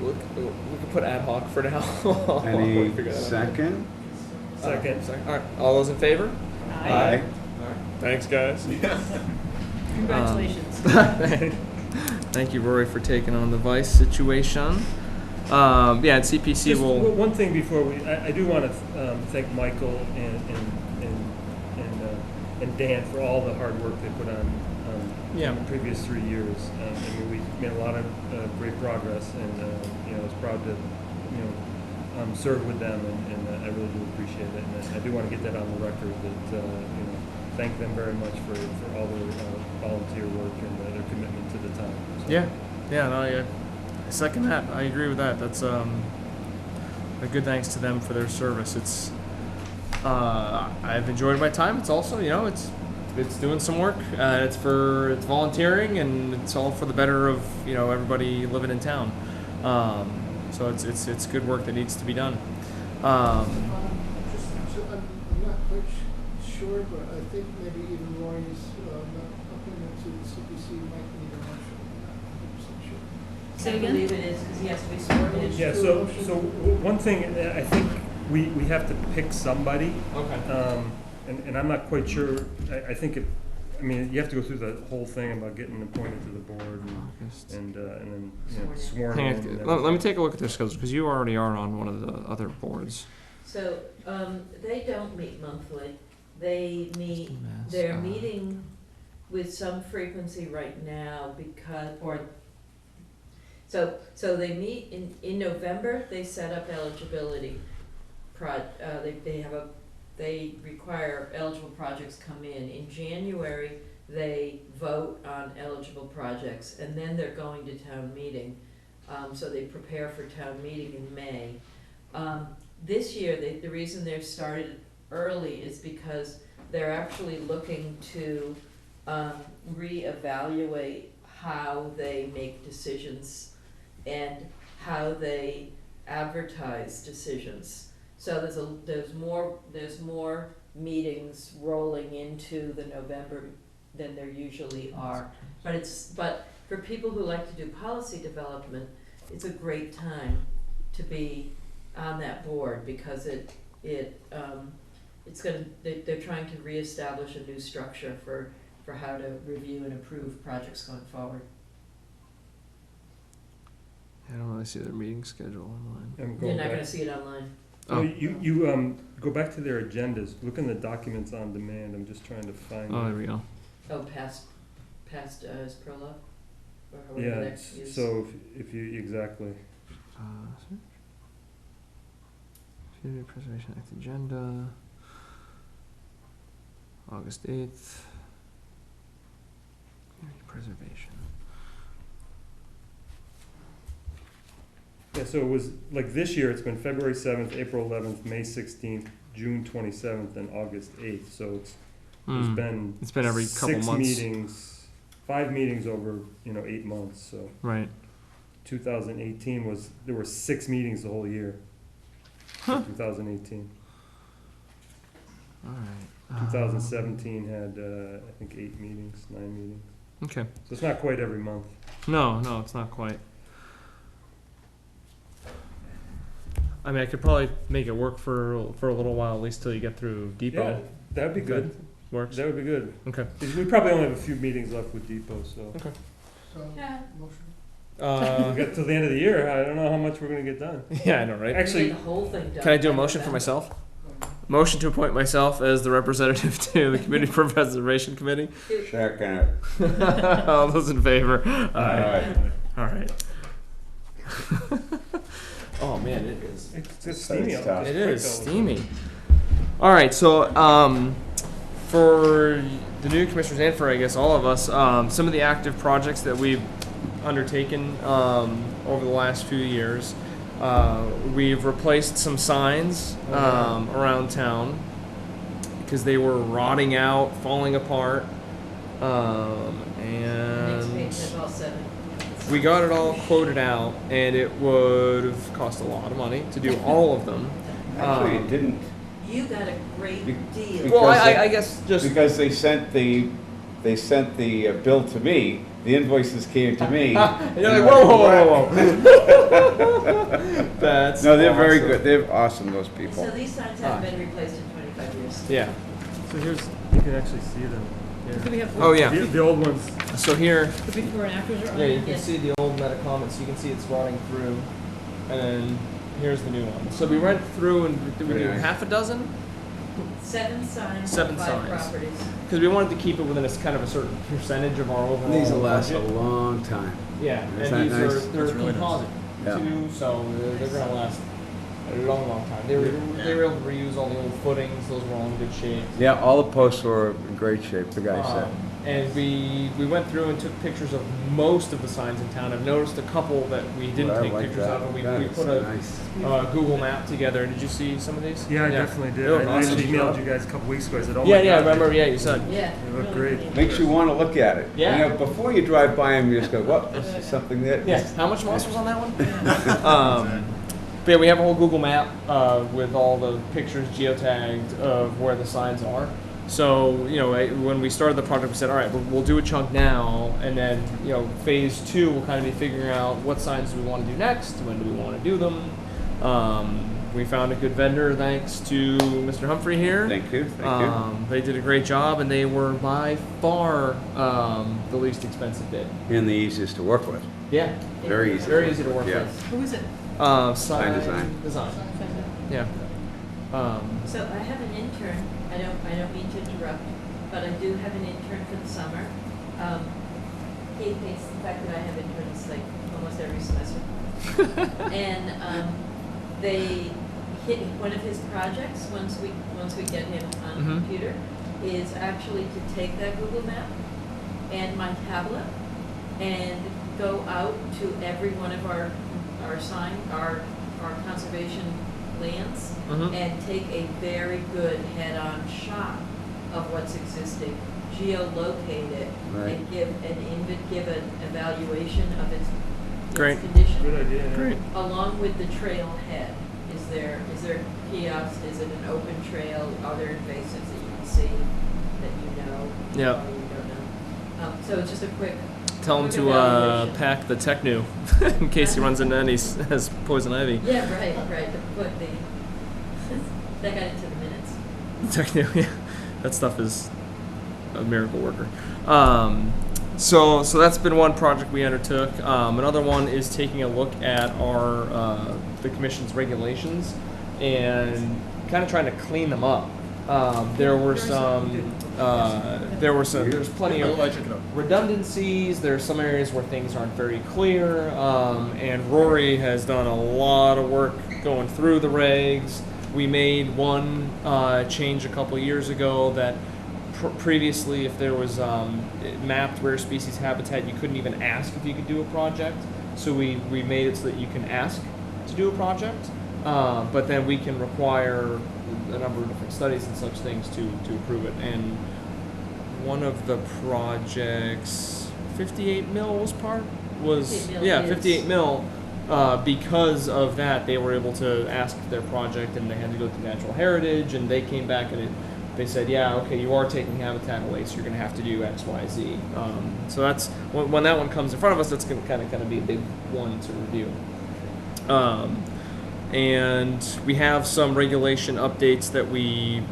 S2: We can put ad hoc for now.
S1: Any
S2: Figure that out.
S1: second?
S6: Second.
S2: All right. All those in favor?
S1: Aye.
S2: All right. Thanks, guys.
S3: Congratulations.
S2: Thank you, Rory, for taking on the vice situation. Yeah, and CPC
S6: Just
S2: will.
S6: one thing before I do want to thank Michael and Dan for all the hard work they put on in the previous 3 years. I mean, we made a lot of great progress, and I was proud to serve with them, and I really do appreciate it. And I do want to get that on the record that thank them very much for all their volunteer work and their commitment to the town. So.
S2: Yeah, no, I second that. I agree with that. That's a good thanks to them for their service. It's I've enjoyed my time. It's also it's doing some work. It's volunteering, and it's all for the better of everybody living in town. So it's good work that needs to be done.
S17: I'm not quite sure, but I think maybe even Rory's appointment to the CPC might need a motion. I'm not 100% sure.
S3: Say
S5: I
S3: again?
S5: believe it is because he has to be sworn in.
S6: Yeah, so one thing, I think we have to pick somebody.
S2: Okay.
S6: And I'm not quite sure, I think you have to go through the whole thing about getting appointed to the board and then sworn
S2: Hang
S6: in.
S2: on, let me take a look at their schedule because you already are on one of the other boards.
S5: So, they don't meet monthly. They meet, they're meeting with some frequency right now so they meet in November, they set up eligibility. They require eligible projects come in. In January, they vote on eligible projects, and then they're going to town meeting. So they prepare for town meeting in May. This year, the reason they've started early is because they're actually looking to reevaluate how they make decisions and how they advertise decisions. So there's more meetings rolling into the November than there usually are. But for people who like to do policy development, it's a great time to be on that board because they're trying to reestablish a new structure for how to review and approve projects going forward.
S2: I don't really see their meeting schedule online.
S5: You're not going to see it online.
S6: So you go back to their agendas, look in the documents on demand. I'm just trying to find.
S2: Oh, there we go.
S5: Oh, past is prologue? Or whatever
S6: Yeah,
S5: that is.
S6: so if you, exactly.
S2: Community Preservation Act agenda, August 8th. Community preservation.
S6: Yeah, so it was, like this year, it's been February 7th, April 11th, May 16th, June 27th, and August 8th. So it's been
S2: every couple
S6: six
S2: months.
S6: meetings, 5 meetings over, 8 months. So
S2: Right.
S6: 2018 there were 6 meetings the whole year.
S2: Huh.
S6: 2018.
S2: All right.
S6: 2017 had, I think, 8 meetings, 9 meetings.
S2: Okay.
S6: So it's not quite every month.
S2: No, it's not quite. I mean, I could probably make it work for a little while, at least till you get through Depot.
S6: Yeah, that'd be good.
S2: Works.
S6: That would be good.
S2: Okay.
S6: We probably only have a few meetings left with Depot, so.
S2: Okay.
S17: So,
S5: Yeah.
S17: motion.
S6: We got till the end of the year. I don't know how much we're gonna get done.
S2: Yeah, I know, right?
S6: Actually,
S5: Get the whole thing done.
S2: Can I do a
S5: by
S2: motion for
S5: November.
S2: myself? Motion to appoint myself as the representative to the Community Preservation Committee.
S1: Second.
S2: All those in favor?
S1: Aye.
S2: All right. Oh man, it is.
S6: it's just steamy out there.
S2: It is steamy. All right, so for the new commissioners and for I guess all of us, some of the active projects that we've undertaken over the last few years, we've replaced some signs around town because they were rotting out, falling apart,
S5: Next page
S2: and
S5: has all 7.
S2: we got it all quoted out, and it would have cost a lot of money to do all of them.
S1: Actually, it didn't.
S5: You got a great deal.
S2: Well,
S1: Because
S2: I guess just
S1: because they sent the bill to me. The invoices came to me.
S2: and you're like, whoa. That's
S1: No, they're very
S2: awesome.
S1: good. They're awesome, those people.
S5: So these signs haven't been replaced in 25 years.
S2: Yeah.
S6: So you can actually see them.
S3: Do we have
S2: Oh yeah.
S6: The old ones.
S2: So here,
S3: the before and afters are on
S2: yeah, you
S3: it?
S2: can see the old meta comments. You can see it's rotting through, and then here's the new one. So we went through and did we do
S1: Very nice.
S2: half a dozen?
S5: 7 signs,
S2: 7
S5: 5
S2: signs.
S5: properties.
S2: Because we wanted to keep it within a kind of a certain percentage of our overall
S1: These will last a
S2: budget.
S1: long time.
S2: Yeah,
S1: Isn't
S2: and
S1: that
S2: these
S1: nice?
S2: are they're composite too, so they're gonna last a long time. They were able to reuse all the old footings; those were all in good shape.
S1: Yeah, all the posts were in great shape, the guy said.
S2: And we went through and took pictures of most of the signs in town. I've noticed a couple that we didn't
S1: I
S2: take
S1: like
S2: pictures
S1: that.
S2: of, and
S1: That
S2: we
S1: is
S2: put a
S1: nice.
S2: Google map together. Did you see some of these?
S6: Yeah, I definitely did.
S2: They look
S6: I
S2: awesome.
S6: actually emailed you guys a couple weeks ago. I said, oh
S2: Yeah,
S6: my
S2: yeah, I
S6: God,
S2: remember. Yeah, you said.
S5: Yeah.
S6: They look
S5: really
S6: great.
S5: neat.
S1: Makes you want to look at it.
S2: Yeah.
S1: You know, before you drive by them, you just go, "What? This is something that."
S2: Yeah. How much moss was on that one? But yeah, we have a whole Google map with all the pictures geotagged of where the signs are. So, when we started the project, we said, all right, we'll do a chunk now, and then, phase 2, we'll kind of be figuring out what signs do we want to do next, when do we want to do them. We found a good vendor, thanks to Mr. Humphrey here.
S1: Thank you.
S2: They did a great job, and they were by far the least expensive bid.
S1: And the easiest to work with.
S2: Yeah.
S1: Very easy.
S2: Very easy to work
S1: Yeah.
S2: with.
S3: Who is it?
S1: Sign design.
S2: Yeah.
S5: So I have an intern. I don't mean to interrupt, but I do have an intern for the summer. He hates the fact that I have interns like almost every semester. And they hit one of his projects once we get him on the computer is actually to take that Google map and my tablet and go out to every one of our conservation lands and take a very good head-on shot of what's existing, geolocate it, and give an evaluation of its condition.
S6: Good idea. Yeah.
S2: Great.
S5: Along with the trailhead. Is there kiosks? Is it an open trail? Are there invasives that you can see that you know?
S2: Yeah.
S5: Or you don't know? So it's just a quick.
S2: Tell him
S5: quick
S2: to
S5: evaluation.
S2: pack the Technu in case he runs into any has poison ivy.
S5: Yeah, right. That got into the minutes.
S2: Technu, yeah. That stuff is a miracle worker. So that's been one project we undertook. Another one is taking a look at our the commission's regulations and kind of trying to clean them up. There's plenty of redundancies. There's some areas where things aren't very clear, and Rory has done a lot of work going through the regs. We made one change a couple years ago that previously, if there was mapped rare species habitat, you couldn't even ask if you could do a project. So we made it so that you can ask to do a project, but then we can require a number of different studies and such things to approve it. And one of the projects, 58 mil was
S5: 58 mil is.
S2: 58 mil. Because of that, they were able to ask their project, and they had to go through natural heritage, and they came back and they said, yeah, okay, you are taking habitat away, so you're going to have to do X, Y, Z. So that's when that one comes in front of us. That's going to kind of be a big one to review. And we have some regulation updates that we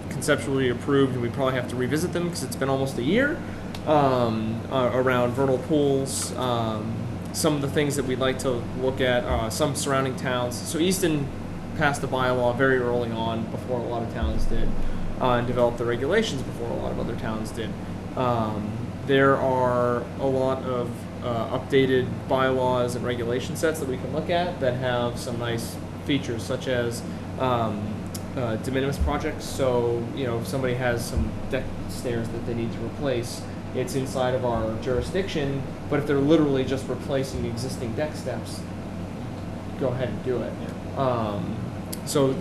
S2: conceptually approved, and we probably have to revisit them because it's been almost a year, around vernal pools. Some of the things that we'd like to look at, some surrounding towns. So Easton passed the bylaw very early on, before a lot of towns did, and developed the regulations before a lot of other towns did. There are a lot of updated bylaws and regulation sets that we can look at that have some nice features, such as de minimis projects. So, if somebody has some deck stairs that they need to replace, it's inside of our jurisdiction, but if they're literally just replacing existing deck steps, go ahead and do it. So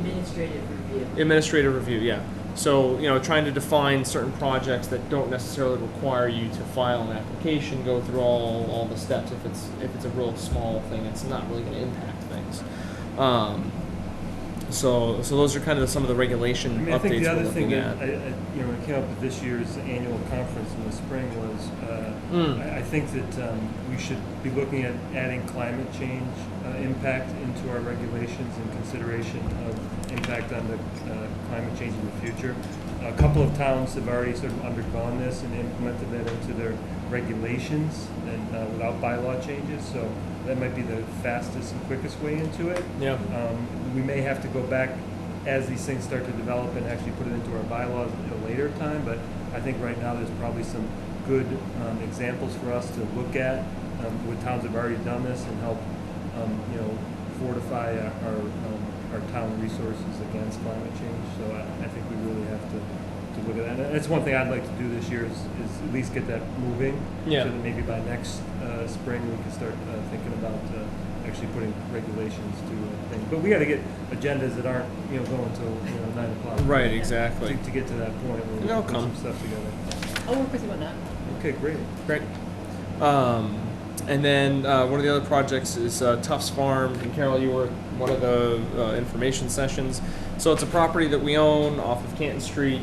S2: administrative review, yeah. So, trying to define certain projects that don't necessarily require you to file an application, go through all the steps. If it's a real small thing, it's not really going to impact things. So those are kind of some of the regulation updates
S6: I think the
S2: we're
S6: other
S2: looking
S6: thing
S2: at.
S6: when it came up with this year's annual conference in the spring was, I think that we should be looking at adding climate change impact into our regulations in consideration of impact on the climate change in the future. A couple of towns have already sort of undergone this and implemented that into their regulations and without bylaw changes, so that might be the fastest and quickest way into it.
S2: Yeah.
S6: We may have to go back as these things start to develop and actually put it into our bylaws at a later time, but I think right now there's probably some good examples for us to look at where towns have already done this and help fortify our town resources against climate change. So I think we really have to look at that. And that's one thing I'd like to do this year is at least get that moving.
S2: Yeah.
S6: So that maybe by next spring we can start thinking about actually putting regulations to things. But we got to get agendas that aren't going till 9 o'clock.
S2: Right, exactly.
S6: To get to that point where we
S2: It'll
S6: put
S2: come.
S6: some stuff together.
S3: I'll work with you on that.
S6: Okay, great.
S2: Great. And then one of the other projects is Tufts Farm. And Carol, you were at one of the information sessions. So it's a property that we own off of Canton Street.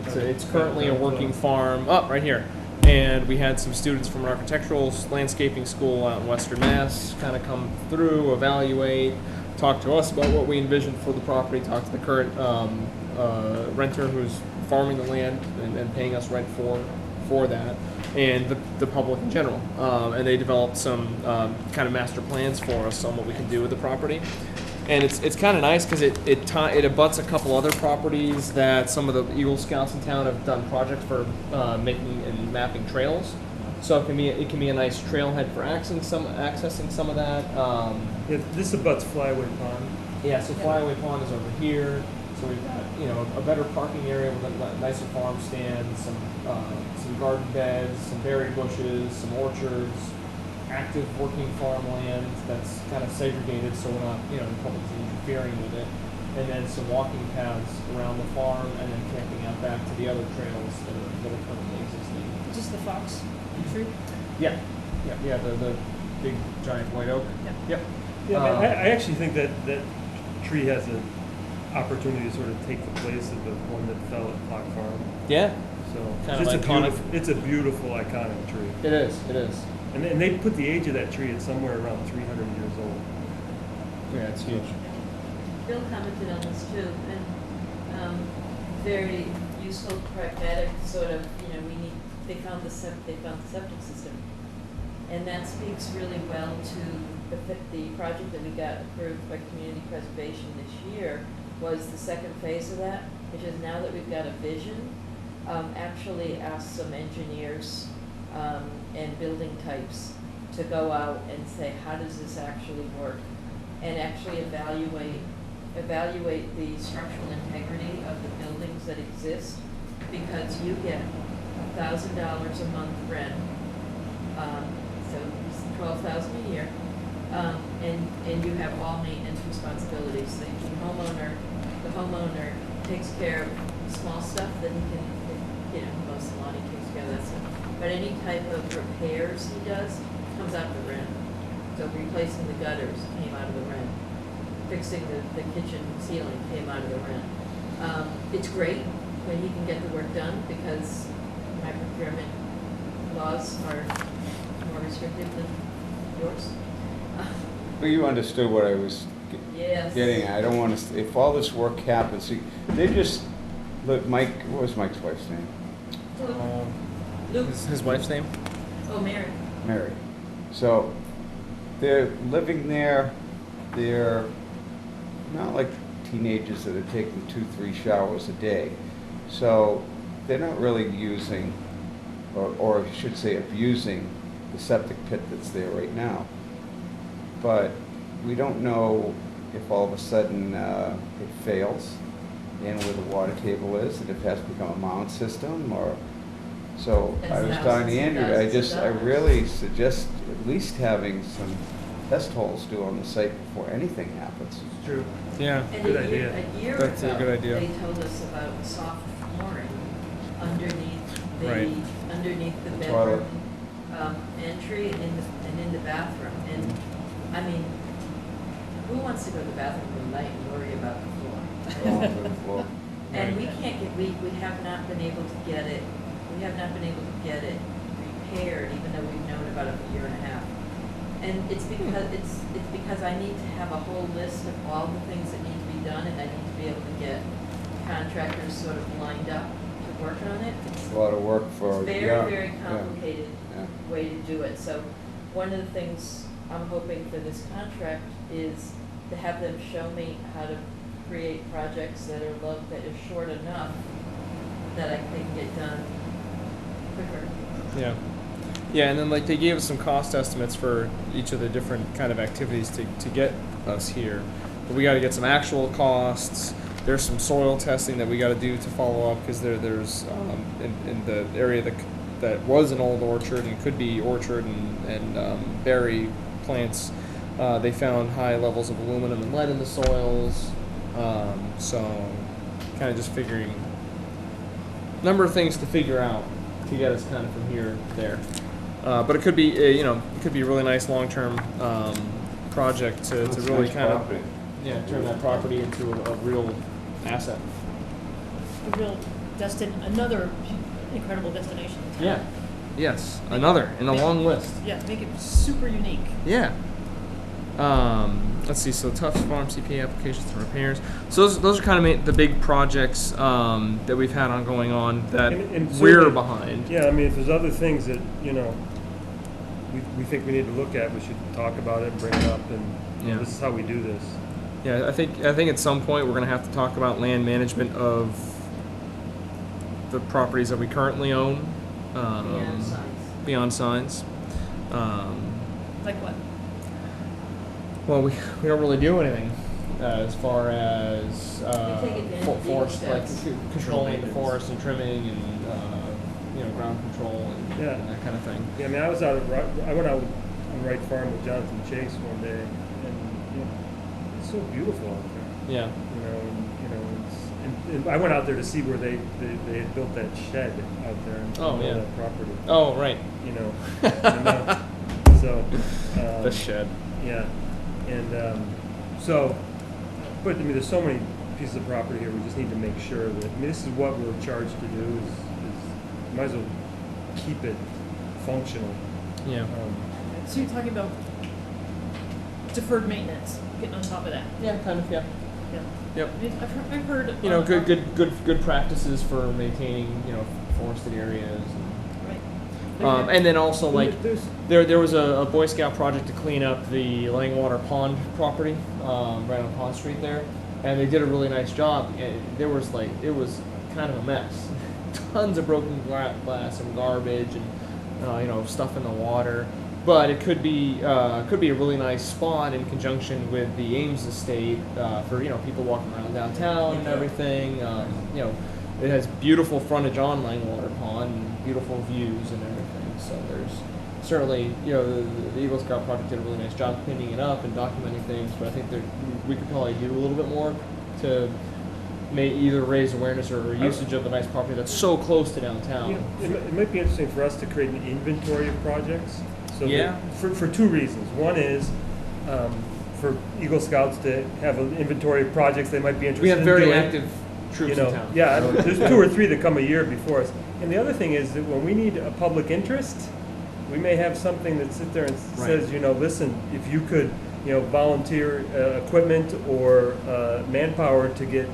S2: It's currently a working farm. Right here. And we had some students from an architectural landscaping school out in Western Mass kind of come through, evaluate, talk to us about what we envisioned for the property, talk to the current renter who's farming the land and paying us rent for that, and the public in general. And they developed some kind of master plans for us on what we can do with the property. And it's kind of nice because it abuts a couple other properties that some of the Eagle Scouts in town have done projects for making and mapping trails. So it can be a nice trailhead for accessing some of that.
S6: Yeah, this abuts Flyaway Pond.
S2: Yeah, so Flyaway Pond is over here. So we've got a better parking area with a nicer farm stand, some garden beds, some berry bushes, some orchards, active working farmland that's kind of segregated so we're not the public's interfering with it, and then some walking paths around the farm, and then connecting out back to the other trails that are currently existing.
S3: Is this the fox tree?
S2: Yeah, the big giant white oak. Yep.
S6: Yeah, I actually think that tree has an opportunity to sort of take the place of the one that fell at Clock Farm.
S2: Yeah.
S6: So
S2: Kind of iconic.
S6: It's a beautiful, iconic tree.
S2: It is.
S6: And they put the age of that tree at somewhere around 300 years old.
S2: Yeah, it's huge.
S5: Bill commented on this too, and very useful, pragmatic sort of, they found the septic system. And that speaks really well to the project that we got approved by Community Preservation this year was the second phase of that, which is now that we've got a vision, actually ask some engineers and building types to go out and say, how does this actually work? And actually evaluate the structural integrity of the buildings that exist, because you get $1,000 a month rent, so $12,000 a year, And you have all maintenance responsibilities. The homeowner takes care of small stuff that he can, you know, mows the lawn, he takes care of that stuff. But any type of repairs he does comes out of the rent. So replacing the gutters came out of the rent. Fixing the kitchen ceiling came out of the rent. It's great when he can get the work done because my procurement laws are more restrictive than yours.
S1: Well, you understood what I was
S5: Yes.
S1: getting at. I don't want to, if all this work happens, see, they just, look, Mike, what was Mike's wife's name?
S5: Luke.
S2: His wife's name?
S5: Oh, Mary.
S1: Mary. So, they're living there, they're not like teenagers that are taking 2-3 showers a day. So, they're not really using, or I should say abusing, the septic pit that's there right now. But we don't know if all of a sudden it fails and where the water table is, and if it has become a mound system, or, so I was telling Andrew, I really suggest at least having some test holes due on the site before anything happens.
S6: It's true.
S2: Yeah.
S5: And
S6: Good
S5: a year
S6: idea.
S2: That's
S5: ago,
S2: a good idea.
S5: they told us about soft flooring underneath the
S2: Right.
S5: underneath the
S1: The
S5: bedroom entry and in the bathroom. And I mean, who wants to go to the bathroom at night and worry about the floor?
S1: All over the floor.
S5: And we can't get, we have not been able to get it, we have not been able to get it repaired, even though we've known about it for a year and a half. And it's because I need to have a whole list of all the things that need to be done, and I need to be able to get contractors sort of lined up to work on it.
S1: It's a lot of work for,
S5: It's
S1: yeah,
S5: very
S1: yeah,
S5: complicated
S1: yeah.
S5: way to do it. So one of the things I'm hoping for this contract is to have them show me how to create projects that are short enough that they can get done quicker.
S2: Yeah. Yeah, and then like they gave us some cost estimates for each of the different kind of activities to get us here. But we got to get some actual costs. There's some soil testing that we got to do to follow up because there's in the area that was an old orchard and could be orchard and berry plants. They found high levels of aluminum and lead in the soils. So kind of just figuring a number of things to figure out to get us kind of from here to there. But it could be it could be a really nice long-term project to really
S1: nice
S2: kind
S1: property.
S2: of turn that property into a real asset.
S3: A real another incredible destination. in town.
S2: Yeah. Yes. Another in a long list.
S3: Yeah, make it super unique.
S2: Yeah. Let's see. So Tufts Farm CPA applications and repairs. So those are kind of the big projects that we've had going on that
S6: And
S2: we're
S6: certainly-
S2: behind.
S6: Yeah, I mean, if there's other things that, we think we need to look at, we should talk about it, bring it up, and
S2: Yeah.
S6: this is how we do this.
S2: Yeah, I think at some point we're going to have to talk about land management of the properties that we currently own.
S5: Beyond signs.
S2: Beyond signs.
S3: Like what?
S2: Well, we don't really do anything as far as
S5: We take advantage of
S2: forest, like
S5: steps.
S2: controlling the forest and trimming and ground control and,
S6: Yeah.
S2: and that kind of thing.
S6: Yeah, I mean, I went out on Wright Farm with Jonathan Chase one day, and, it's so beautiful out there.
S2: Yeah.
S6: And I went out there to see where they had built that shed out there on that property.
S2: Oh, right.
S6: So.
S2: The shed.
S6: Yeah, and so, but I mean, there's so many pieces of property here. We just need to make sure that this is what we're charged to do. Is might as well keep it functional.
S2: Yeah.
S3: So you're talking about deferred maintenance, getting on top of that.
S2: Yeah, kind of. Yeah.
S3: Yeah.
S2: Yep.
S3: I mean, I've heard.
S2: Good practices for maintaining forested areas.
S3: Right.
S2: And then also, like,
S6: There's-
S2: there was a Boy Scout project to clean up the Langwater Pond property, right on Pond Street there, and they did a really nice job. And it was kind of a mess, tons of broken glass and garbage and stuff in the water. But it could be a really nice spot in conjunction with the Ames Estate for people walking around downtown and everything. It has beautiful frontage on Langwater Pond and beautiful views and everything. So certainly, you know, the Eagle Scout project did a really nice job cleaning it up and documenting things, but I think that we could probably do a little bit more to may either raise awareness or usage of a nice property that's so close to downtown.
S6: It might be interesting for us to create an inventory of projects. So
S2: Yeah.
S6: for two reasons. One is for Eagle Scouts to have an inventory of projects they might be interested in doing.
S2: We have very active troops in town.
S6: Yeah, there's 2 or 3 that come a year before us. And the other thing is that when we need a public interest, we may have something that sits there and says, you know, listen, if you could, you know, volunteer equipment or manpower to get,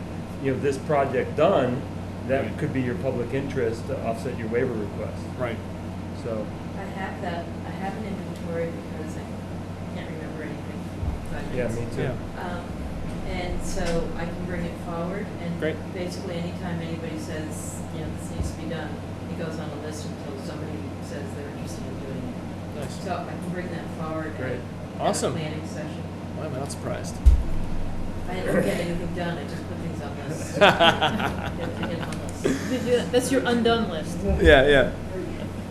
S6: you know, this project done, that could be your public interest to offset your waiver request.
S2: Right.
S6: So.
S5: I have that, I have an inventory because I can't remember anything.
S6: Yeah, me too.
S5: And so I can bring it forward, and
S2: Great.
S5: basically anytime anybody says, you know, this needs to be done, it goes on the list until somebody says they're interested in doing it.
S2: Nice.
S5: So I can bring that forward
S2: Great.
S5: at
S2: Awesome.
S5: a planning session.
S2: Why am I not surprised?
S5: I didn't get anything done, I just put things on this. I get on this.
S3: That's your undone list.
S2: Yeah.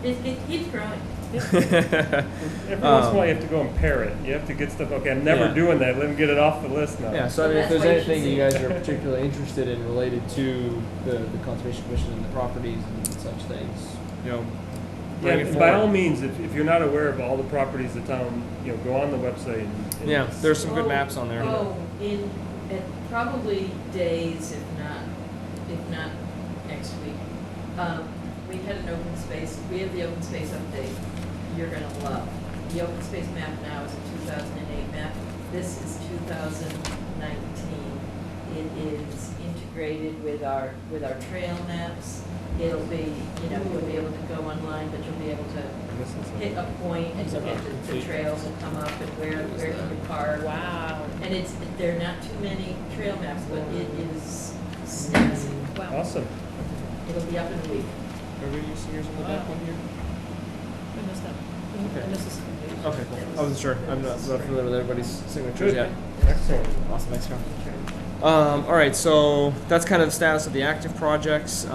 S5: It keeps growing.
S6: Every once in a while you have to go and pair it. You have to get stuff, okay, I'm never doing that, let me get it off the list now.
S2: Yeah, so I mean, if there's anything you guys are particularly interested in related to the Conservation Commission and the properties and such things, you know, bring it
S6: Yeah, by
S2: forward.
S6: all means, if you're not aware of all the properties the town, you know, go on the website. And
S2: Yeah, there's some good maps on there.
S5: Oh, at probably days, if not next week. We had an open space, we have the open space update you're gonna love. The open space map now is a 2008 map. This is 2019. It is integrated with our trail maps. It'll be, you know, you'll be able to go online, but you'll be able to hit a point and the trails will come up and where you can park.
S3: Wow.
S5: And there are not too many trail maps, but it is snazzy.
S3: Wow.
S6: Awesome.
S5: It'll be up in a week.
S2: Everybody used to yours on the back one here?
S3: I missed that.
S2: Okay.
S3: I missed this.
S2: Okay, cool. I wasn't sure. I'm not familiar with everybody's signatures yet.
S6: Excellent.
S2: Awesome, thanks, Carl. All right, so that's kind of the status of the active projects.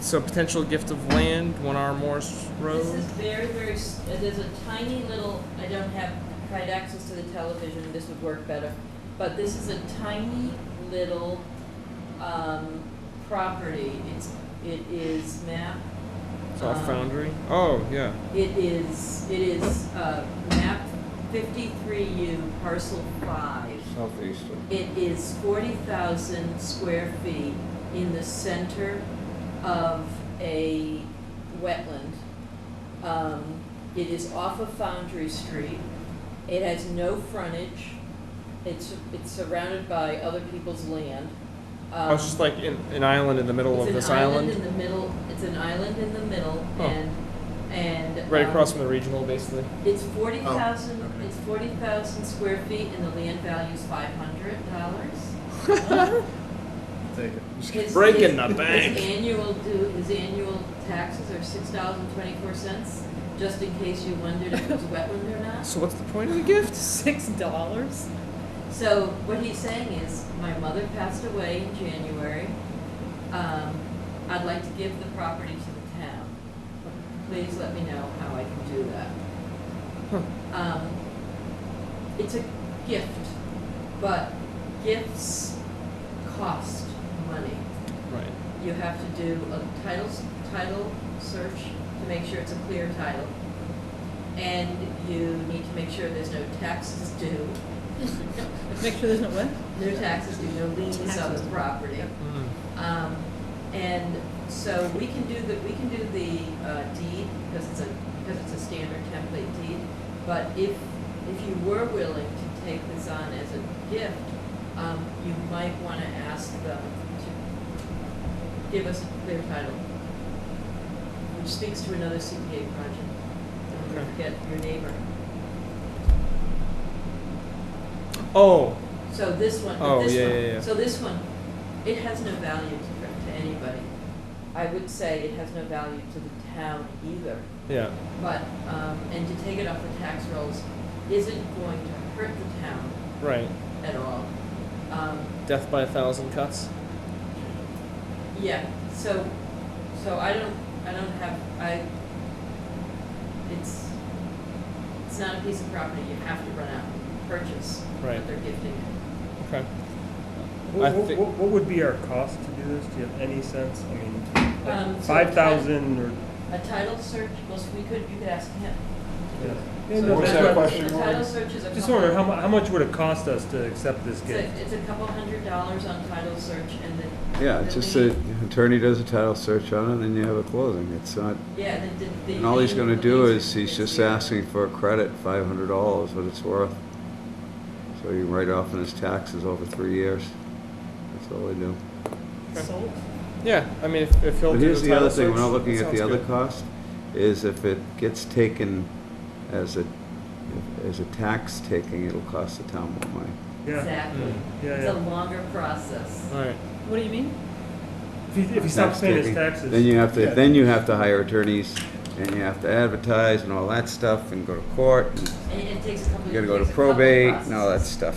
S2: So potential gift of land, 1 hour Morris Road.
S5: This is very, there's a tiny little, I don't have quite access to the television, this would work better, but this is a tiny little property. It is map.
S2: It's off Foundry. Oh, yeah.
S5: It is map 53U, parcel 5.
S1: Southeastern.
S5: It is 40,000 square feet in the center of a wetland. It is off of Foundry Street. It has no frontage. It's surrounded by other people's land.
S2: Oh, it's just like an island in the middle of this island?
S5: It's an island in the middle. It's an island in the middle,
S2: Huh.
S5: and
S2: Right across from the regional, basically.
S5: it's 40,000. It's 40,000 square feet, and the land value is $500.
S1: Take it.
S2: Breaking the bank.
S5: His annual taxes are $6.24, just in case you wondered if it was wetland or not.
S2: So what's the point of the gift?
S3: $6?
S5: So what he's saying is, my mother passed away in January. I'd like to give the property to the town. Please let me know how I can do that. It's a gift, but gifts cost money.
S2: Right.
S5: You have to do a title search to make sure it's a clear title. And you need to make sure there's no taxes due.
S3: Make sure there's no what?
S5: No taxes due, no liens on the property. And so we can do the deed because it's a standard template deed. But if you were willing to take this on as a gift, you might want to ask them to give us a clear title, which speaks to another CPA project. Don't forget your neighbor.
S2: Oh.
S5: So this one.
S2: Oh,
S5: this
S2: yeah,
S5: one,
S2: yeah, yeah.
S5: So this one, it has no value to anybody. I would say it has no value to the town either.
S2: Yeah.
S5: But and to take it off the tax rolls isn't going to hurt the town.
S2: Right.
S5: At all.
S2: Death by 1,000 cuts.
S5: Yeah. So I don't have it's not a piece of property you have to run out and purchase,
S2: Right.
S5: but they're gifting it.
S2: Okay.
S6: What would be our cost to do this? Do you have any sense? I mean,
S5: So
S6: 5,000 or?
S5: A title search, well, you could ask him.
S6: Yeah.
S5: So
S6: No,
S5: the
S6: that's
S5: title-
S6: what-
S5: the title search is a
S6: Just
S5: couple-
S6: wondering, how much would it cost us to accept this gift?
S5: It's a couple $100 on title search and then.
S1: Yeah, it's just the attorney does a title search on it, and then you have a closing. It's not,
S5: Yeah, the.
S1: and all he's gonna
S5: the
S1: do
S5: lease
S1: is, he's just
S5: zero.
S1: asking for a credit, $500, what it's worth. So you write off on his taxes over 3 years. That's all they do.
S3: Sold?
S2: Yeah, I mean, if he'll
S1: But
S2: do
S1: here's
S2: the
S1: the other
S2: title
S1: thing, we're
S2: search,
S1: not looking
S2: that
S1: at the
S2: sounds
S1: other
S2: good.
S1: cost, is if it gets taken as a tax taking, it'll cost the town more money.
S6: Yeah.
S5: Exactly.
S6: Yeah,
S5: It's
S6: yeah.
S5: a longer process.
S2: All right.
S3: What do you mean?
S6: If he stops paying his
S1: Taking,
S6: taxes.
S1: then you have to,
S6: Yeah.
S1: then you have to hire attorneys, and you have to advertise and all that stuff, and go to court, and
S5: And it takes a couple of
S1: you
S5: years.
S1: gotta go to probate and all that stuff.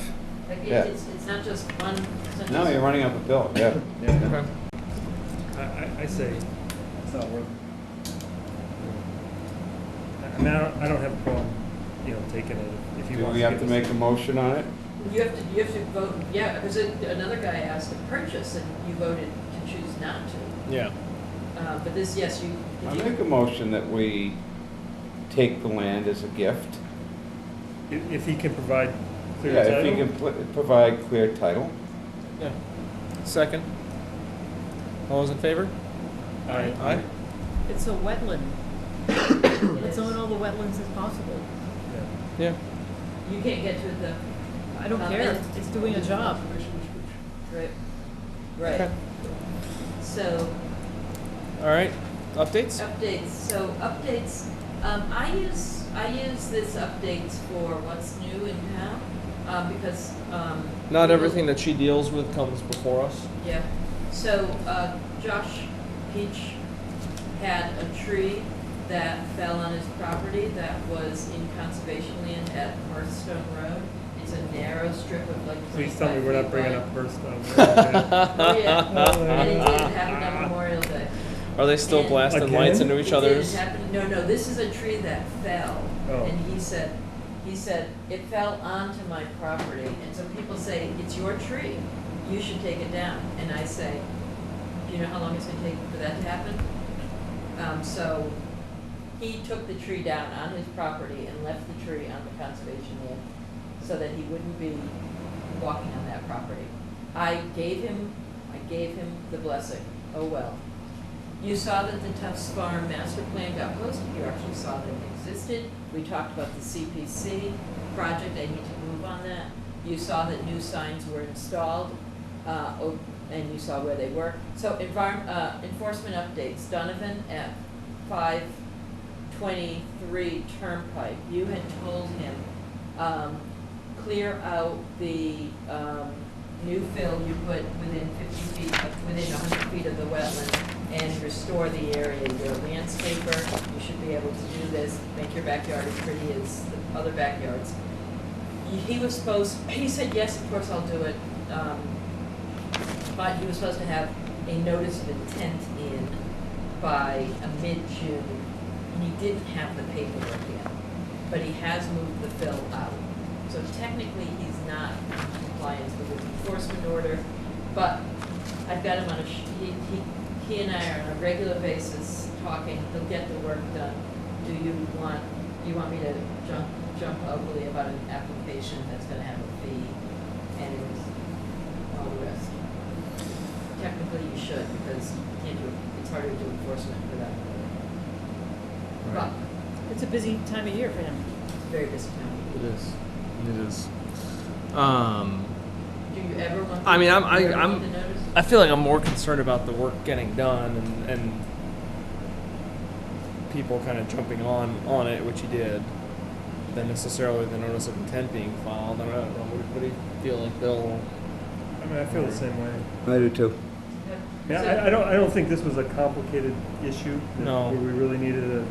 S5: Like,
S1: Yeah.
S5: it's not just one. it's not
S1: No,
S5: just-
S1: you're running up a bill, yeah.
S2: Okay.
S6: I say it's not worth it. I mean, I don't have a problem, taking it if he
S1: Do
S6: wants
S1: we
S6: to.
S1: have to make a motion on it?
S5: You have to vote, yeah, because another guy asked to purchase and you voted to choose not to.
S2: Yeah.
S5: But this, yes, you.
S1: I make a motion that we take the land as a gift.
S6: If he can provide clear
S1: Yeah,
S6: title.
S1: if he can provide clear title.
S2: Yeah. Second. All those in favor?
S6: Aye.
S2: Aye.
S3: It's a wetland. Let's own all the wetlands as possible.
S2: Yeah.
S5: You can't get to the.
S3: I don't care.
S5: and-
S3: It's doing a job.
S5: Right, right.
S2: Okay.
S5: So,
S2: All right. Updates?
S5: updates, I use this updates for what's new in town, because,
S2: Not everything that she deals with comes before us.
S5: Yeah, so, Josh Peach had a tree that fell on his property that was in conservation land at Hearthstone Road. It's a narrow strip of like 25
S6: Please tell me we're not
S5: feet
S6: bringing
S5: wide.
S6: up Hearthstone.
S5: Oh, yeah, and it did happen on Memorial Day.
S2: Are they still
S5: And-
S2: blasting
S6: Again?
S2: lights into each
S5: It did
S2: other's?
S5: happen, no, this is a tree that fell,
S6: Oh.
S5: and he said, it fell onto my property, and so people say, it's your tree, you should take it down, and I say, do you know how long it's gonna take for that to happen? So, he took the tree down on his property and left the tree on the conservation land, so that he wouldn't be walking on that property. I gave him the blessing, oh well. You saw that the Tufts Farm master plan got posted, you actually saw that it existed. We talked about the CPC project, I need to move on that. You saw that new signs were installed, and you saw where they were. So enforcement updates, Donovan at 523 Turnpike, you had told him, clear out the, new fill you put within 50 feet, within 100 feet of the wetland, and restore the area. You're a landscaper, you should be able to do this, make your backyard as pretty as the other backyards. He said, yes, of course I'll do it, but he was supposed to have a notice of intent in by mid-June, and he didn't have the paperwork in, but he has moved the fill out. So technically, he's not in compliance with his enforcement order, but I've got him on he and I are on a regular basis talking, he'll get the work done. Do you want me to jump ugly about an application that's gonna have a fee and all the rest? Technically, you should, because you can't do it, it's harder to do enforcement without an order. But
S3: It's a busy time of year for him.
S5: it's a very busy time.
S2: It is. It is.
S5: Do you ever want?
S2: I mean,
S5: do you ever
S2: I'm
S5: want the notice?
S2: I feel like I'm more concerned about the work getting done and people kind of jumping on it, which he did, than necessarily the notice of intent being filed. I don't know. What do you feel like, Bill?
S6: I mean, I feel the same way.
S1: I do too.
S6: Yeah, I don't think this was a complicated issue.
S2: No.
S6: Where we really needed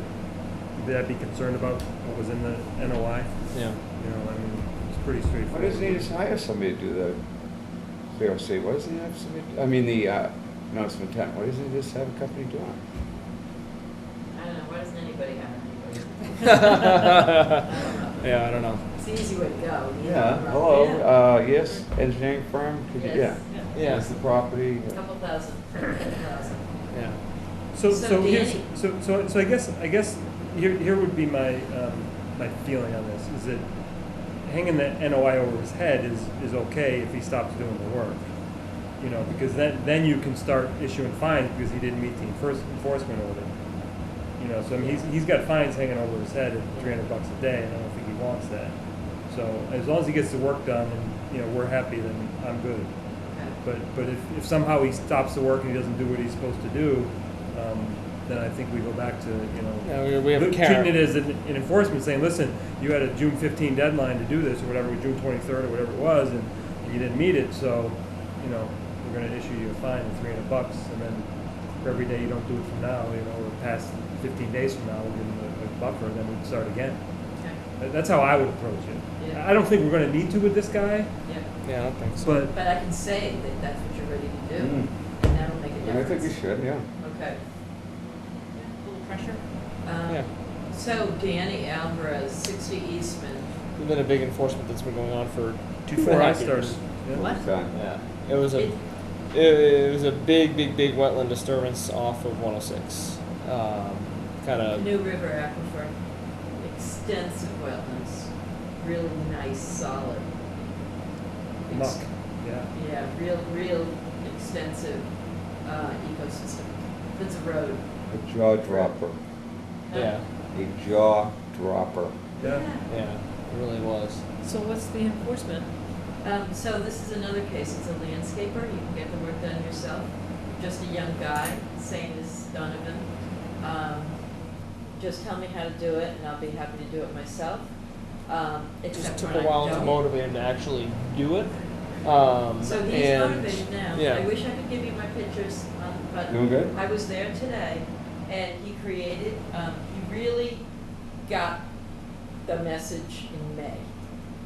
S6: to be concerned about what was in the NOI.
S2: Yeah.
S6: I mean, it's pretty
S1: Why
S6: straightforward.
S1: doesn't he just hire somebody to do the COC? Why doesn't he have somebody, I mean, the notice of intent, why doesn't he just have a company do it?
S5: I don't know, why doesn't anybody have anybody?
S2: Yeah, I don't know.
S5: It's the easy way to go. the
S1: Yeah,
S5: easy
S1: hello,
S5: route.
S1: yes, engineering firm, could you, yeah.
S5: Yes,
S2: Yeah.
S1: That's the property.
S5: Couple thousand, $10,000.
S2: Yeah.
S6: So,
S5: So
S6: so here's,
S5: Danny-
S6: so I guess here would be my, my feeling on this, is that hanging the NOI over his head is okay if he stops doing the work. You know, because then you can start issuing fines because he didn't meet the enforcement order. You know, so I mean, he's got fines hanging over his head at $300 a day, and I don't think he wants that. So as long as he gets the work done and, you know, we're happy, then I'm good. But if somehow he stops the work and he doesn't do what he's supposed to do, then I think we go back to, you know,
S2: Yeah, we have a
S6: treating
S2: carrot.
S6: it as an enforcement, saying, listen, you had a June 15 deadline to do this, or whatever, June 23rd, or whatever it was, and you didn't meet it, so, you know, we're gonna issue you a fine of $300, and then for every day you don't do it from now, you know, or past 15 days from now, we'll give them a buffer, and then we'd start again. That's how I would approach it.
S5: Yeah.
S6: I don't think we're gonna need to with this guy,
S5: Yeah.
S2: Yeah, I don't think so.
S6: but
S5: But I can say that that's what you're ready to do,
S1: Mm.
S5: and that'll make a
S1: I
S5: difference.
S1: think we should, yeah.
S5: Okay.
S3: A little pressure.
S2: Yeah.
S5: So Danny Alvarez, 60 Eastman.
S2: There's been a big enforcement that's been going on for
S6: before I
S2: 2.5
S6: started.
S2: years.
S6: Yeah.
S5: What?
S1: Done.
S2: Yeah, it was it was a big wetland disturbance off of 106. Kind of.
S5: New River Aquifer, extensive wetlands, really nice, solid.
S6: Muck, yeah.
S5: Yeah, real extensive ecosystem. It's a road.
S1: A jaw dropper,
S2: Yeah,
S1: a jaw dropper.
S6: Yeah.
S2: yeah, it really was.
S3: So what's the enforcement?
S5: So this is another case. It's a landscaper. You can get the work done yourself. Just a young guy, same as Donovan. Just tell me how to do it, and I'll be happy to do it myself.
S2: It just
S5: Except
S2: took
S5: when
S2: a while
S5: I
S2: to
S5: don't.
S2: motivate him to actually do it.
S5: So he's
S2: and
S5: motivated now.
S2: yeah.
S5: I wish I could give you my pictures, but
S1: Doing good?
S5: I was there today, and he created. He really got the message in May,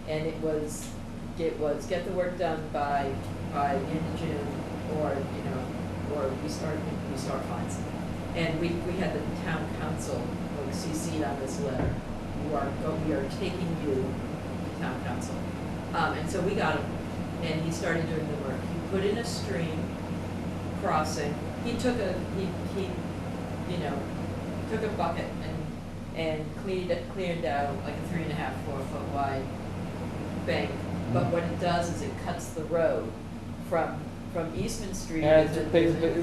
S5: and it was get the work done by end of June, or we start fines. And we had the town council CC'd on this letter. We are taking you to town council, and so we got him. And he started doing the work. He put in a stream crossing. He took a took a bucket and cleared out like a 3.5, 4 foot wide bank. But what it does is it cuts the road from Eastman Street.
S2: Yeah,
S5: is a-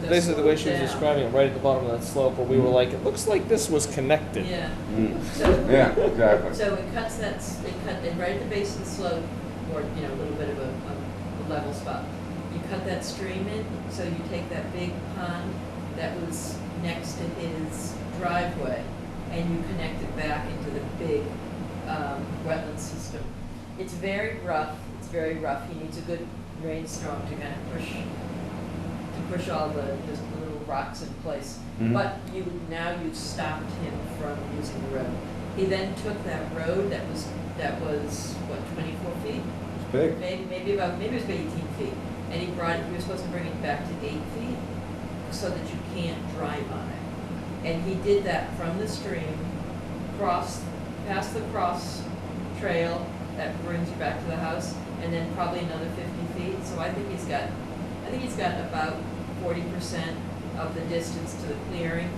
S2: basically the way she was
S5: down.
S2: describing it, right at the bottom of that slope, where we were like, it looks like this was connected.
S5: Yeah.
S1: Mm.
S5: So
S1: Yeah, exactly.
S5: So it cuts that. It cut it right at the base of the slope, or a little bit of a level spot. You cut that stream in, so you take that big pond that was next to his driveway, and you connect it back into the big wetland system. It's very rough. It's very rough. He needs a good rainstorm to kind of push all the just the little rocks in place.
S1: Mhm.
S5: But you've stopped him from using the road. He then took that road that was what, 24 feet?
S1: It's big.
S5: Maybe it was about 18 feet, and he was supposed to bring it back to 8 feet, so that you can't drive on it. And he did that from the stream, past the cross trail that brings you back to the house, and then probably another 50 feet. So I think he's got about 40% of the distance to the clearing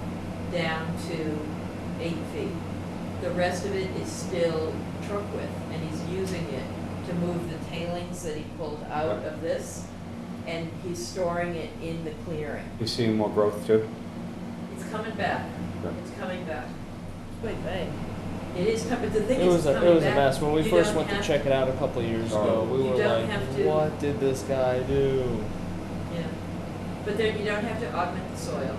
S5: down to 8 feet. The rest of it is still truck width, and he's using it to move the tailings that he pulled out of this, and he's storing it in the clearing.
S1: You seeing more growth too?
S5: It's coming back.
S1: Good.
S5: It's coming back.
S3: Wait, wait.
S5: It is coming. The thing
S2: It
S5: is,
S2: was
S5: it's
S2: a
S5: coming
S2: mess.
S5: back.
S2: When we
S5: You
S2: first
S5: don't
S2: went to
S5: have-
S2: check it out a couple of years ago, we
S5: You
S2: were
S5: don't
S2: like,
S5: have to-
S2: what did this guy do?
S5: Yeah, but there, you don't have to augment the soil.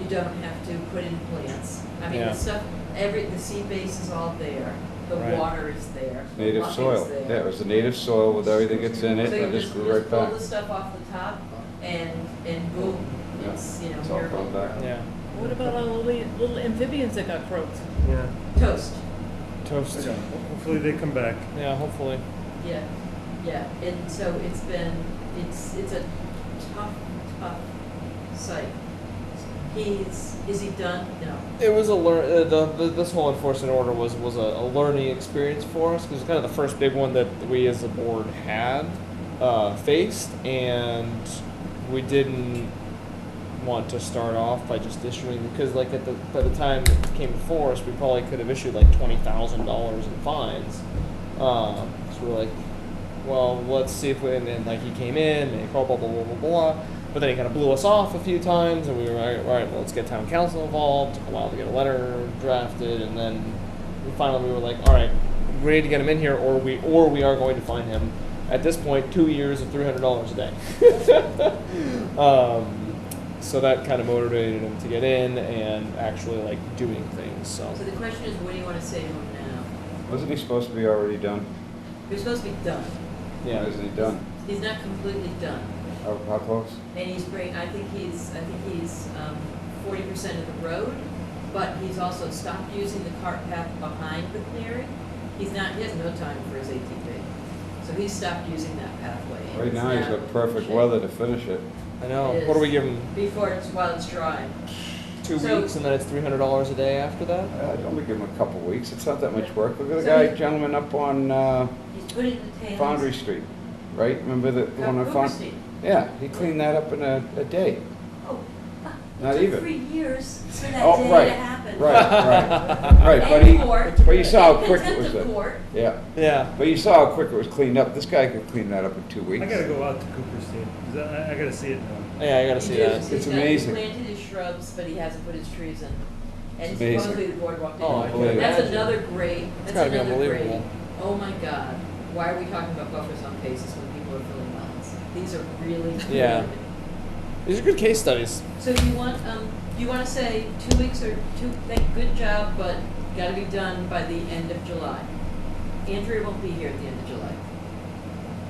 S5: You don't have to put in plants. I mean,
S2: Yeah.
S5: the stuff, the seed base is all there. The
S2: Right.
S5: water is there. the
S1: Native
S5: muck is
S1: soil.
S5: there.
S1: Yeah, it was the native soil with everything that's in it,
S5: So
S1: and
S5: you
S1: it just grew right back.
S5: pull the stuff off the top, and boom,
S1: Yeah,
S5: it's
S1: it's all
S5: miracle.
S1: grown back.
S2: Yeah.
S3: What about all the little amphibians that got croaked?
S6: Yeah.
S5: Toast.
S2: Toast.
S6: Okay. Hopefully they come back.
S2: Yeah, hopefully.
S5: Yeah, yeah, and so it's a tough site. is he done? No.
S2: It was this whole enforcement order was a learning experience for us, because it's kind of the first big one that we as a board had faced, and we didn't want to start off by just issuing, because like by the time it came before us, we probably could have issued like $20,000 in fines. So we're like, well, let's see if we, and then like he came in and he called blah blah blah blah blah. But then he kind of blew us off a few times, and we were like, all right, well, let's get town council involved. Took a while to get a letter drafted, and then finally we were like, all right, we need to get him in here, or we are going to fine him. At this point, 2 years of $300 a day. So that kind of motivated him to get in and actually like doing things. So
S5: So the question is, what do you want to say to him now?
S1: Wasn't he supposed to be already done?
S5: You're supposed to be done.
S2: yeah,
S1: Why isn't he done?
S5: He's not completely done.
S1: How close?
S5: And he's I think he's 40% of the road, but he's also stopped using the cart path behind the clearing. He has no time for his ATV. So he's stopped using that pathway. and
S1: Right
S5: it's
S1: now, he's got perfect
S5: shaped.
S1: weather to finish it.
S2: I know.
S5: It
S2: What do we
S5: is.
S2: give him?
S5: While it's dry.
S2: 2
S5: So-
S2: weeks, and then it's $300 a day after that.
S1: I'd only give him a couple weeks. It's not that much work. Look at the
S5: So
S1: guy,
S5: he-
S1: gentleman up on
S5: He's putting the tails.
S1: Foundry Street, right? Remember the one on Foundry?
S5: Street.
S1: Yeah, he cleaned that up in a day.
S5: Oh,
S1: Not
S5: it took
S1: even.
S5: 3 years for that
S1: Oh,
S5: day
S1: right,
S5: to happen.
S1: right. But
S5: And court,
S1: but you saw how
S5: and
S1: quick it
S5: contempt
S1: was.
S5: of court.
S1: Yeah,
S2: Yeah.
S1: but you saw how quick it was cleaned up. This guy could clean that up in 2 weeks.
S6: I gotta go out to Cooperstein, 'cause I gotta see it now.
S2: Yeah, I gotta see that.
S1: It's amazing.
S5: He's planted his shrubs, but he hasn't put his trees in. And
S1: It's amazing.
S5: supposedly the board walked in.
S2: Oh, I can
S5: That's
S2: imagine.
S5: another great,
S2: It's
S5: that's
S2: gotta be
S5: another great.
S2: unbelievable.
S5: Oh my God, why are we talking about buffers on cases when people are filling lots? These are really good.
S2: Yeah. These are good case studies.
S5: So you want to say 2 weeks or good job, but gotta be done by the end of July. Andrea won't be here at the end of July.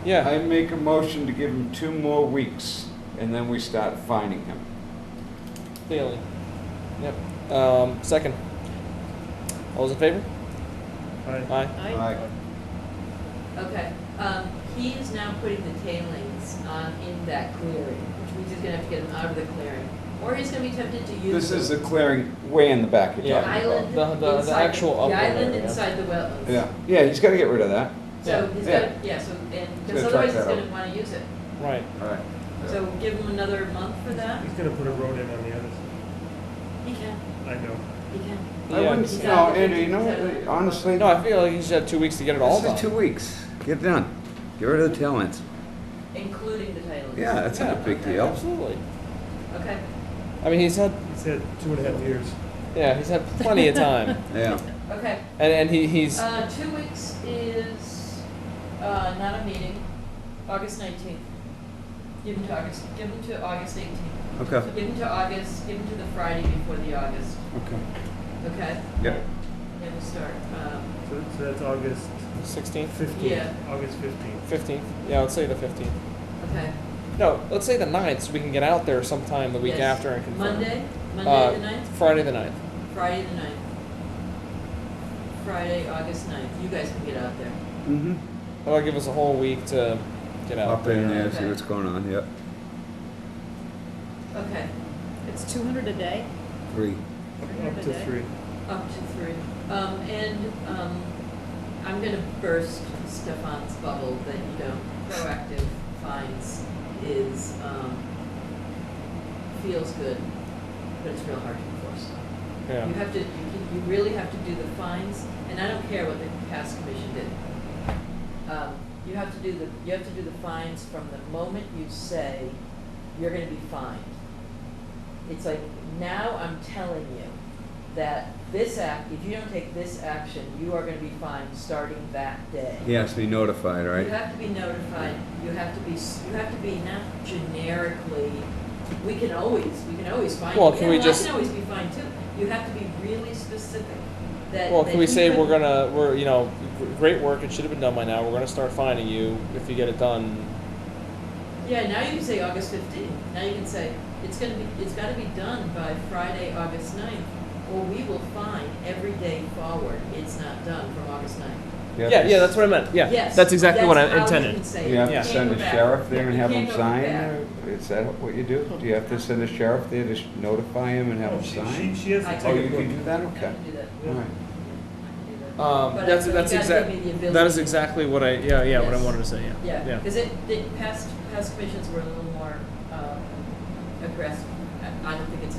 S2: Yeah.
S1: I make a motion to give him 2 more weeks, and then we start fining him.
S2: Clearly. Yep. Second. All those in favor?
S6: Aye.
S2: Aye.
S1: Aye.
S5: Okay, he is now putting the tailings in that clearing, which means he's gonna have to get them out of the clearing. Or he's gonna be tempted to use
S1: This is
S5: the
S1: the clearing way in the back you're
S2: Yeah.
S1: talking about.
S5: island
S2: The
S5: inside,
S2: actual
S5: the
S2: upland
S5: island
S2: area.
S5: inside the wetlands.
S1: Yeah, he's gotta get rid of that.
S5: So he's
S1: Yeah.
S5: got, so, and, because
S1: gonna
S5: otherwise
S1: truck
S5: he's
S1: that
S5: gonna
S1: out.
S5: wanna use it.
S2: Right.
S1: Right.
S5: So give him another month for that?
S6: He's gonna put a road in on the other
S5: He can,
S6: side. I know.
S5: he can.
S1: I
S2: Yeah.
S1: wouldn't,
S5: He's
S1: no,
S5: out there.
S1: Andrew, you know
S5: He's
S1: what,
S5: out there.
S1: honestly,
S2: No, I feel like you should have 2 weeks to get it all
S1: this
S2: done.
S1: is 2 weeks. Get it done. Get rid of the tail ends.
S5: Including the tailings.
S1: Yeah, that's not a big
S5: okay.
S1: deal.
S2: Absolutely.
S5: Okay,
S2: I mean, he's had
S6: 2.5 years.
S2: he's had plenty of time,
S1: Yeah.
S5: okay.
S2: and he's
S5: 2 weeks is, not a meeting, August 19th. Give him to August 18th.
S1: Okay.
S5: So give him to the Friday before the August,
S1: Okay.
S5: okay?
S1: Yep.
S5: Then we start,
S6: So that's August
S2: 16th,
S6: 15th.
S5: Yeah.
S6: August 15th.
S2: 15th. Yeah, let's say the 15th.
S5: okay.
S2: No, let's say the 9th, so we can get out there sometime the week
S5: Yes.
S2: after and confirm.
S5: Monday the 9th?
S2: Friday the 9th.
S5: Friday the 9th. Friday, August 9th. You guys can get out there.
S1: Mm-hmm.
S2: That'll give us a whole week to get out
S1: Up in there, see
S5: Okay.
S1: what's going on, yep.
S5: Okay,
S3: It's 200 a day?
S1: 3.
S6: Up to 3.
S5: up to 3. I'm gonna burst Stefan's bubble that, proactive fines is, feels good, but it's real hard to enforce.
S2: Yeah.
S5: You have to, you really have to do the fines, and I don't care what the past commission did. You have to do the fines from the moment you say you're gonna be fined. It's like, now I'm telling you that if you don't take this action, you are gonna be fined starting that day.
S1: He has to be notified, right?
S5: You have to be notified, you have to be not generically, we can always find you.
S2: Well, can we
S5: Yeah,
S2: just-
S5: I can always be fined too. You have to be really specific that.
S2: Well,
S5: that
S2: can we
S5: you
S2: say
S5: couldn't-
S2: we're great work, it should have been done by now, we're gonna start fining you if you get it done.
S5: Yeah, now you can say August 15th. Now you can say, it's gotta be done by Friday, August 9th, or we will fine every day forward it's not done from August 9th.
S1: You have
S2: Yeah,
S1: to
S2: yeah, that's what I meant. Yeah,
S5: Yes,
S2: that's exactly what I
S5: that's how you
S2: intended.
S5: can say
S1: You
S5: it.
S1: have
S2: Yeah.
S1: to send a
S5: Can't go back.
S1: sheriff there and
S5: You
S1: have
S5: can't
S1: him
S5: go
S1: sign?
S5: back.
S1: Is that what you do? Do you have to send a sheriff there to notify him and have him sign?
S6: She has to
S5: I
S6: take
S1: Oh,
S6: a
S1: you
S6: look.
S1: can do that?
S5: I
S1: Okay.
S5: can do that.
S1: All right.
S5: But
S2: That's
S5: you
S2: that's
S5: gotta
S2: exact.
S5: give me the ability
S2: That is
S5: to-
S2: exactly what I what I
S5: Yes.
S2: wanted to say.
S5: Yeah,
S2: Yeah.
S5: because past commissions were a little more aggressive. I don't think it's,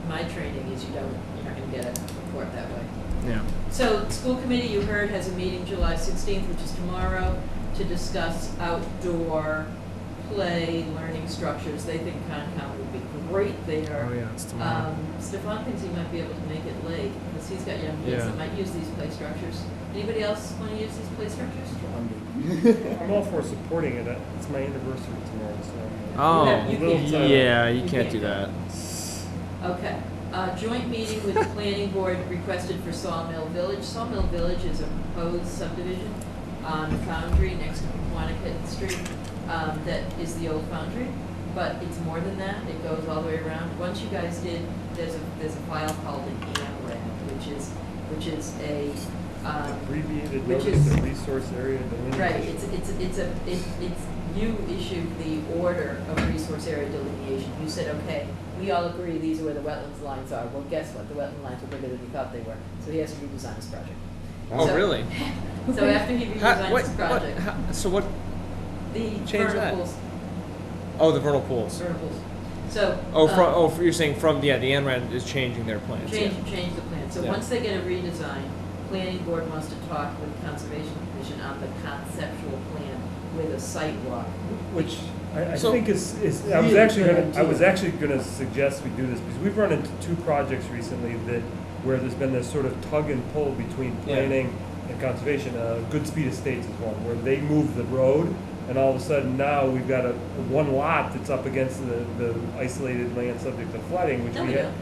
S5: my training is you're not gonna get a report that way.
S2: Yeah.
S5: So, school committee, you heard, has a meeting July 16th, which is tomorrow, to discuss outdoor play, learning structures. They think Concom would be great there.
S2: Oh yeah, it's tomorrow.
S5: Stefan thinks he might be able to make it late, because he's got young kids
S2: Yeah.
S5: that might use these play structures. Anybody else want to use these play structures?
S6: I'm all for supporting it. It's my anniversary tomorrow, so.
S2: Oh,
S5: You can't do
S2: yeah,
S5: it.
S2: you
S5: You
S2: can't do
S5: can't
S2: that.
S5: Okay. Joint meeting with the planning board requested for Sawmill Village. Sawmill Village is a proposed subdivision on Foundry next to Quanticut Street. That is the old Foundry, but it's more than that. It goes all the way around. Once you guys did, there's a file called an AMRAD, which is a
S6: Abbreviated
S5: which
S6: notice
S5: is-
S6: of resource area delineation.
S5: right. You issued the order of resource area delineation. You said, okay, we all agree these are where the wetlands lines are. Well, guess what? The wetland lines were bigger than he thought they were. So he has to redesign his project.
S2: Oh,
S5: So-
S2: really?
S5: So after he redesigned his project,
S2: So what?
S5: the
S2: change that?
S5: verticals,
S2: Oh, the vernal pools.
S5: verticals. So.
S2: You're saying from the ANRAD is changing their plans.
S5: Change the plan. So
S2: Yeah.
S5: once they get a redesign, planning board wants to talk with conservation commission on the conceptual plan with a site walk.
S6: Which I
S2: So-
S6: think is I was
S5: Really
S6: actually
S5: good
S6: gonna, I was
S5: idea.
S6: actually gonna suggest we do this, because we've run into two projects recently where there's been this sort of tug and pull between planning and conservation. Goodspeed Estates is one, where they moved the road, and all of a sudden now we've got one lot that's up against the isolated land subject to flooding, which
S5: No,
S6: we
S5: we
S6: had.
S5: don't.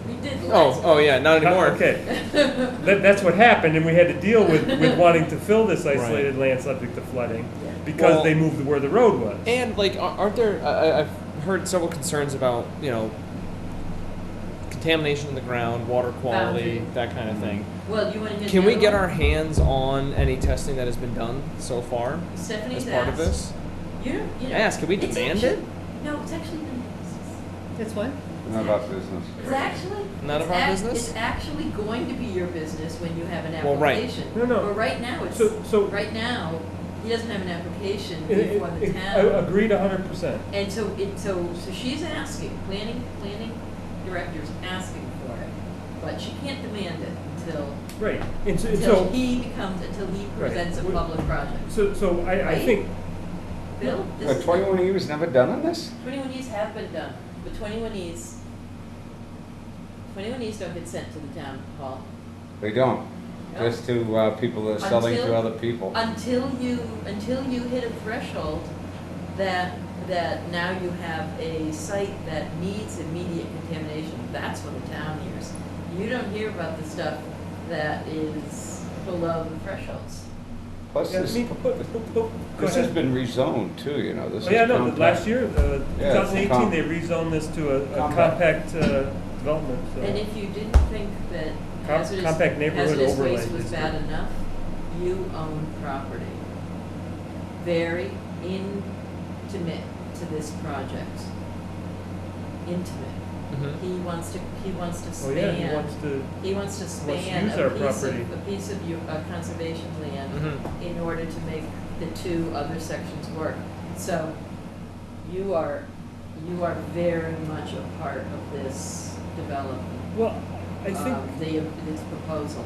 S5: We did the last.
S2: Oh, yeah, not anymore.
S6: Okay. That's what happened, and we had to deal with wanting to fill this isolated land subject to flooding, because
S2: Well-
S6: they moved where the road was.
S2: And like, aren't there? I've heard several concerns about contamination in the ground, water quality,
S5: Boundary.
S2: that kind of thing.
S5: Well, you want to hit
S2: Can
S5: the
S2: we
S5: other
S2: get
S5: one?
S2: our hands on any testing that has been done so far
S5: Stephanie's
S2: as part of
S5: asked.
S2: this?
S5: You know,
S2: Ask, can we
S5: it's
S2: demand
S5: actually-
S2: it?
S5: No, it's actually none of
S3: That's what?
S1: Not about business.
S5: It's actually.
S2: None
S5: it's
S2: of our business?
S5: It's actually going to be your business when you have an
S2: Well, right.
S5: application.
S6: No.
S5: But right now, it's,
S6: So-
S5: right now, he doesn't have an application
S6: It-
S5: before the
S6: it-
S5: town.
S6: Agreed 100%.
S5: And so she's asking, planning director's asking for it, but she can't demand it until
S6: Right. And so,
S5: until he presents a
S6: Right.
S5: public project.
S6: So I
S5: Right?
S6: think,
S5: Bill, this is
S1: 21 years never done on this?
S5: 21Es have been done, but 21Es don't get sent to the town hall.
S1: They don't.
S5: No.
S1: Just to people that are selling to other people.
S5: Until you hit a threshold that now you have a site that needs immediate contamination, that's when the town hears. You don't hear about the stuff that is below the thresholds.
S1: Plus,
S6: Yeah,
S1: this,
S6: go
S1: this has
S6: ahead.
S1: been rezoned too, you know. This
S6: Oh, yeah,
S1: is
S6: no,
S1: compact.
S6: last year,
S1: Yeah,
S6: 2018, they rezoned this to a compact development. So.
S5: And if you didn't think that
S6: Compact neighborhood
S5: hazardous
S6: overlay
S5: waste was
S6: district.
S5: bad enough, you own property. Very intimate to this project. Intimate.
S2: Mm-hmm.
S5: He wants to
S6: Oh,
S5: span.
S6: yeah, he wants to
S5: span
S6: use our
S5: a piece
S6: property.
S5: of conservation land
S2: Mhm.
S5: in order to make the two other sections work. So you are very much a part of this development.
S6: Well, I think
S5: this proposal.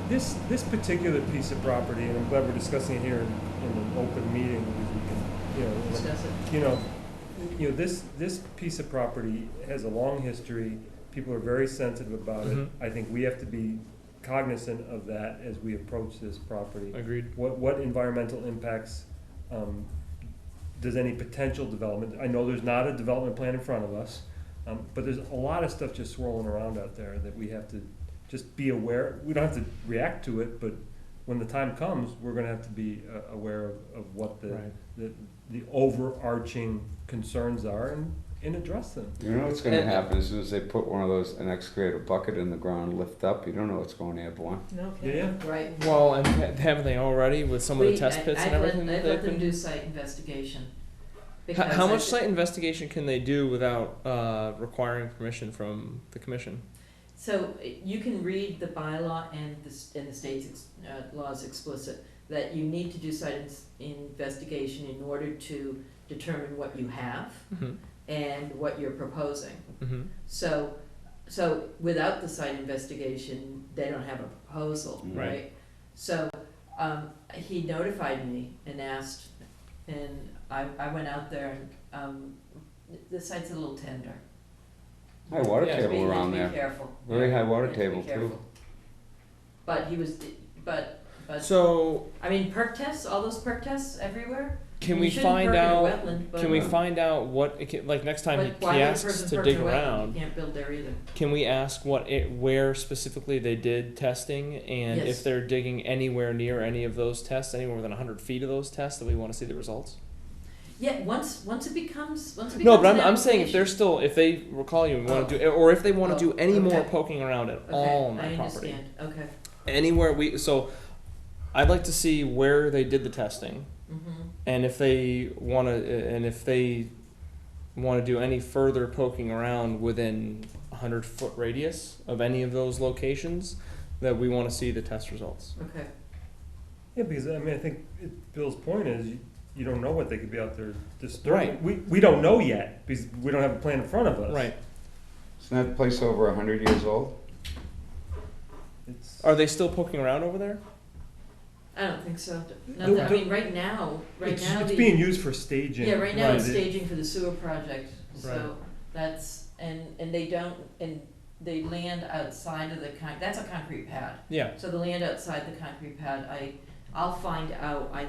S6: this particular piece of property, and I'm glad we're discussing it here in an open meeting, because we can,
S5: Discuss it.
S6: this piece of property has a long history. People are very sensitive about
S2: Mhm.
S6: it. I think we have to be cognizant of that as we approach this property.
S2: Agreed.
S6: What environmental impacts does any potential development? I know there's not a development plan in front of us, but there's a lot of stuff just swirling around out there that we have to just be aware. We don't have to react to it, but when the time comes, we're going to have to be aware of what the overarching concerns are, and and address them.
S1: You know what's gonna happen as soon as they put one of those, an excavator bucket in the ground, lift up, you don't know what's going airborne.
S5: No
S6: Yeah,
S5: kidding.
S6: yeah.
S5: Right.
S2: Well, and haven't they already with some of the test pits and everything that
S5: I've
S2: they've
S5: let them
S2: been?
S5: do site investigation.
S2: How much
S5: I-
S2: site investigation can they do without requiring permission from the commission?
S5: So you can read the bylaw and the state's laws explicit that you need to do site investigation in order to determine what you have
S2: Mm-hmm.
S5: and what you're proposing.
S2: Mm-hmm.
S5: So without the site investigation, they don't have a proposal,
S1: Mm.
S5: right? So he notified me and asked, and I went out there and the site's a little tender.
S1: High water
S2: Yeah,
S1: table
S5: You have
S1: around
S5: to
S1: there.
S5: be careful.
S1: Very high water
S5: You have to be
S1: table too.
S5: careful. But he was, but
S2: So
S5: I mean, perk tests, all those perk tests everywhere.
S2: can
S5: You
S2: we
S5: shouldn't
S2: find
S5: perk in a
S2: out?
S5: wetland, but-
S2: Can we find out what? Like next time
S5: But
S2: he
S5: why would a
S2: asks
S5: person
S2: to
S5: perk
S2: dig
S5: in a wetland?
S2: around,
S5: You can't build there either.
S2: can we ask where specifically they did testing, and
S5: Yes.
S2: if they're digging anywhere near any of those tests, anywhere within 100 feet of those tests, that we want to see the results?
S5: Yeah, once it becomes
S2: No, but
S5: an
S2: I'm saying if they're
S5: application-
S2: still, if they recall you and want to do, or if they want to do any more
S5: okay.
S2: poking around at
S5: Okay,
S2: all on
S5: I
S2: that property,
S5: understand. Okay.
S2: anywhere I'd like to see where they did the testing,
S5: Mm-hmm.
S2: and if they want to do any further poking around within 100-foot radius of any of those locations, that we want to see the test results.
S5: Okay.
S6: Yeah, because I mean, I think Bill's point is you don't know what they could be out there disturbing.
S2: Right.
S6: We don't know yet because we don't have a plan in front of us.
S2: Right.
S1: Isn't that place over 100 years old?
S6: It's,
S2: Are they still poking around over there?
S5: I don't think so. Not
S6: No,
S5: that, I mean, right now
S6: it's
S5: the
S6: being used for staging.
S5: yeah, right now
S6: Right.
S5: it's staging for the sewer project. So
S6: Right.
S5: that's and they land outside of the that's a concrete pad.
S2: Yeah.
S5: So the land outside the concrete pad, I'll find out. I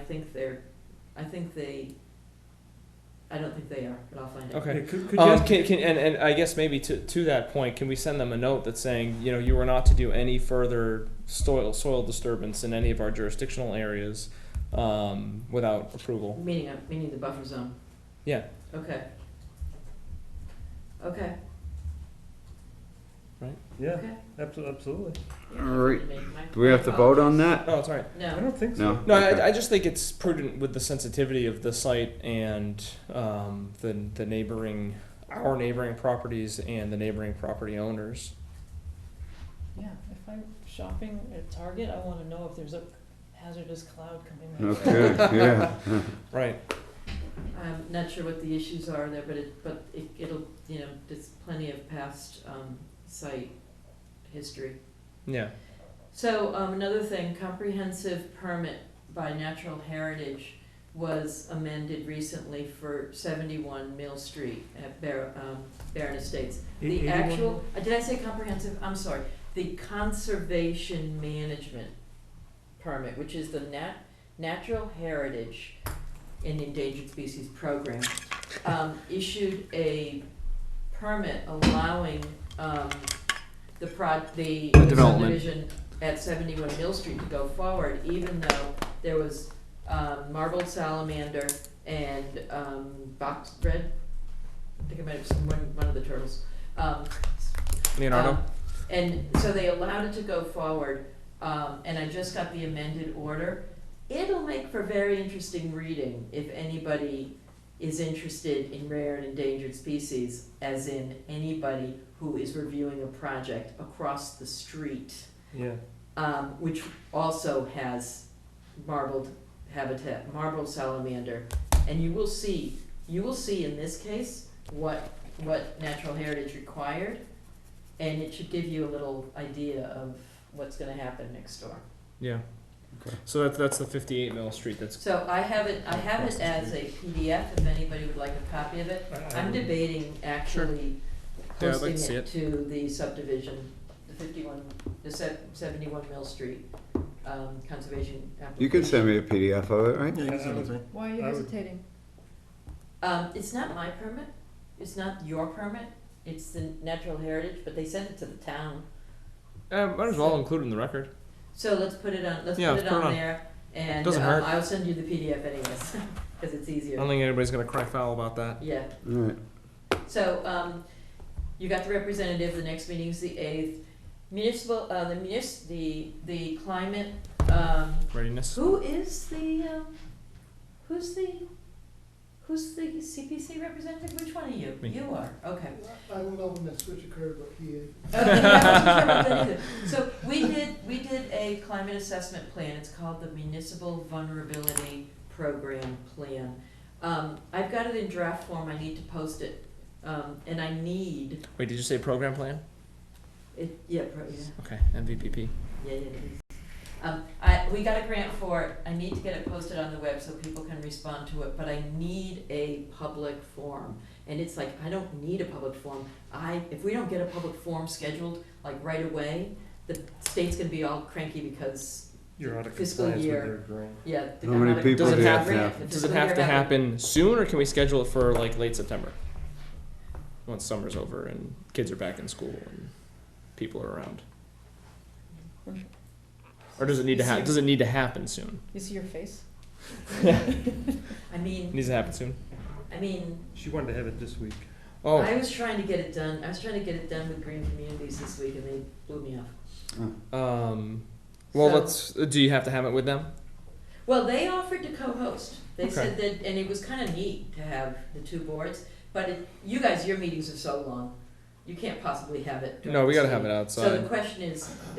S5: don't think they are, but I'll find out.
S2: Okay.
S6: Yeah, could you ask-
S2: And I guess maybe to that point, can we send them a note that's saying, you were not to do any further soil disturbance in any of our jurisdictional areas without approval?
S5: Meaning the buffer zone.
S2: Yeah.
S5: Okay. Okay.
S6: Yeah,
S5: Okay.
S6: absolutely.
S1: All right. Do we have to vote on that?
S2: Oh, it's all right.
S6: I
S5: No.
S6: don't think so.
S1: No?
S2: No,
S1: Okay.
S2: I just think it's prudent with the sensitivity of the site and the neighboring, our neighboring properties and the neighboring property owners.
S3: Yeah, if I'm shopping at Target, I wanna know if there's a hazardous cloud coming my way.
S1: Okay, yeah.
S2: Right.
S5: I'm not sure what the issues are there, but it'll there's plenty of past site history.
S2: Yeah.
S5: So another thing, comprehensive permit by Natural Heritage was amended recently for 71 Mill Street at Barron Estates. The
S6: 81?
S5: actual, did I say comprehensive? I'm sorry. The conservation management permit, which is the Natural Heritage and Endangered Species Program, issued a permit allowing the
S2: development.
S5: subdivision at 71 Mill Street to go forward, even though there was marbled salamander and box red. I think I might have seen one of the turtles.
S2: Leonardo?
S5: And so they allowed it to go forward, and I just got the amended order. It'll make for very interesting reading if anybody is interested in rare and endangered species, as in anybody who is reviewing a project across the street,
S6: Yeah.
S5: which also has marbled habitat, marbled salamander, and you will see in this case what Natural Heritage required, and it should give you a little idea of what's going to happen next door.
S2: Yeah. Okay. So that's the 58 Mill Street. That's
S5: So I have it as a PDF if anybody would like a copy of it. I'm debating actually
S2: Yeah, I'd like
S5: posting
S2: to see
S5: it to the subdivision, the 71 Mill Street conservation application.
S1: You can send me a PDF of it, right?
S16: Yeah, you can send it to me.
S3: Why are you
S6: I would-
S3: hesitating?
S5: It's not my permit, it's not your permit, it's the Natural Heritage, but they sent it to the town.
S2: might as well include it in the record.
S5: So let's put it on,
S2: let's put it on
S5: there, and
S2: Doesn't hurt.
S5: I'll send you the PDF anyways, because it's
S2: I
S5: easier.
S2: don't think anybody's gonna cry foul about that.
S5: Yeah,
S1: All right.
S5: So, you got the representative, the next meeting's the 8th. Municipal, the climate,
S2: Readiness.
S5: who's the CPC representative? Which one are you?
S2: Me.
S5: You are, okay.
S17: I don't know when that switch occurred, but he is.
S5: So we did a climate assessment plan. It's called the Municipal Vulnerability Program Plan. I've got it in draft form. I need to post it, and I need
S2: Wait, did you say program plan?
S5: it. Yeah, yeah.
S2: Okay, MVPP.
S5: Yeah, please. We got a grant for it. I need to get it posted on the web so people can respond to it, but I need a public forum. And it's like, I don't need a public forum. If we don't get a public forum scheduled, like right away, the state's gonna be all cranky because
S6: You're out of
S5: fiscal
S6: compliance with
S5: year.
S6: their grant.
S5: Yeah.
S1: How many people
S2: Does it
S1: do you
S2: have
S1: have to have?
S2: Does it have to happen soon, or can we schedule it for like late September? Once summer's over and kids are back in school and people are around. Or does it need to does it need to happen soon?
S3: You see your face?
S5: I mean,
S2: Needs to happen soon.
S6: She wanted to have it this week.
S2: Oh,
S5: I was trying to get it done. I was trying to get it done with Green Communities this week, and they blew me off.
S2: well,
S5: So-
S2: let's. Do you have to have it with them?
S5: Well, they offered to co-host. They
S2: Okay.
S5: said that, and it was kind of neat to have the two boards. But you guys, your meetings are so long, you can't possibly have it. during
S2: No, we
S5: the
S2: gotta
S5: day.
S2: have it outside.
S5: So the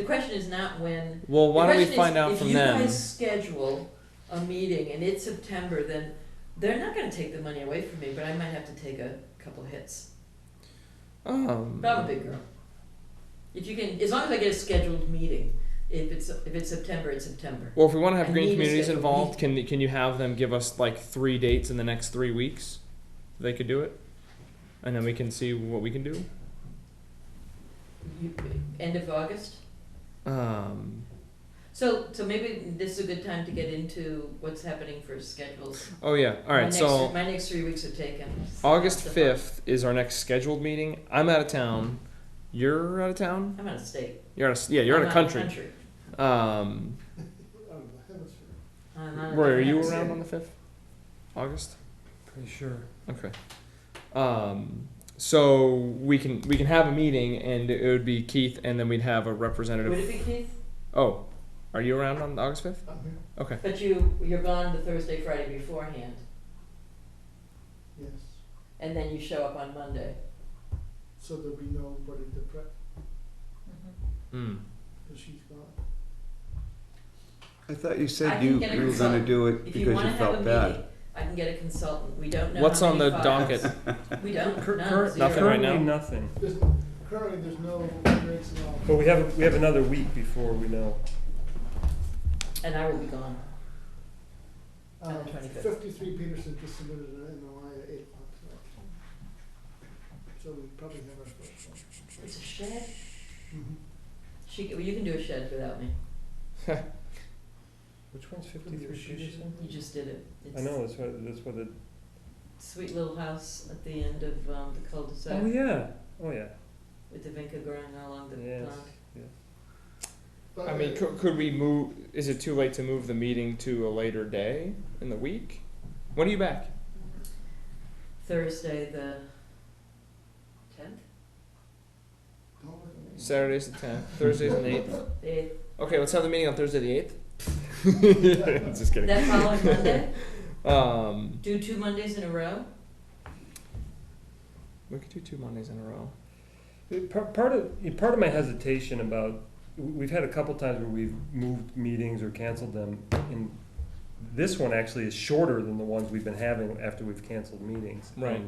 S5: question is not when.
S2: Well, why don't we
S5: the question
S2: find
S5: is,
S2: out from
S5: If
S2: them?
S5: you guys schedule a meeting and it's September, then they're not going to take the money away from me, but I might have to take a couple hits. But I'm a big girl. If you can, as long as I get a scheduled meeting. If it's September, it's September.
S2: Well, if we want to have
S5: I
S2: Green
S5: need a
S2: Communities
S5: scheduled
S2: involved, can you have them give us like 3 dates in the next 3 weeks? They could do it, and then we can see what we can do.
S5: End of August. So maybe this is a good time to get into what's happening for schedules.
S2: Oh yeah, all right.
S5: My next 3 weeks are taken.
S2: August 5th is our next scheduled meeting. I'm out of town. You're out of town.
S5: I'm out of state.
S2: You're out of you're
S5: I'm
S2: out of country. Roy, are you around on the 5th? August?
S6: Pretty sure.
S2: Okay. So we can have a meeting, and it would be Keith, and then we'd have a representative.
S5: Would it be Keith?
S2: Oh, are you around on August 5th?
S17: I'm here.
S2: Okay.
S5: But you're gone the Thursday, Friday beforehand,
S17: Yes.
S5: and then you show up on Monday.
S17: So there'll be nobody to prep,
S2: Hmm.
S17: because she's gone.
S1: I thought you
S5: I
S1: said
S5: can
S1: you
S5: get a
S1: were gonna
S5: consultant.
S1: do it
S5: If you
S1: because
S5: wanna
S1: you
S5: have a
S1: felt bad.
S5: meeting, I can get a consultant. We don't know.
S2: What's
S5: how
S2: on the
S5: many files.
S2: docket?
S5: We don't.
S6: Cur-
S5: None,
S6: cur-
S5: zero.
S2: Nothing right now?
S6: Currently nothing.
S17: Currently, there's no rates at all.
S6: But we have another week before we know.
S5: And I will be gone. On the 25th.
S17: 53 Peterson just submitted an NOI at 8 o'clock tonight. So we probably have our first one.
S5: It's a shed.
S17: Mhm.
S5: You can do a shed without me.
S6: Which one's 53 Peterson?
S5: You just did it.
S6: I know, that's what it.
S5: Sweet little house at the end of the cul-de-sac.
S6: Oh yeah. Oh yeah.
S5: With the vinca growing along the
S6: Yes.
S5: pond.
S6: Yes.
S17: But
S2: I mean, could we move? Is it too late to move the meeting to a later day in the week? When are you back?
S5: Thursday the 10th?
S17: don't look at me.
S2: Saturday's the 10th. Thursday's the 8th.
S5: The 8th.
S2: Okay, let's have the meeting on Thursday the 8th. Just kidding.
S5: That following Monday?
S2: Um,
S5: Do 2 Mondays in a row?
S2: we could do 2 Mondays in a row.
S6: Part of my hesitation about we've had a couple times where we've moved meetings or canceled them, and this one actually is shorter than the ones we've been having after we've canceled meetings.
S2: Right.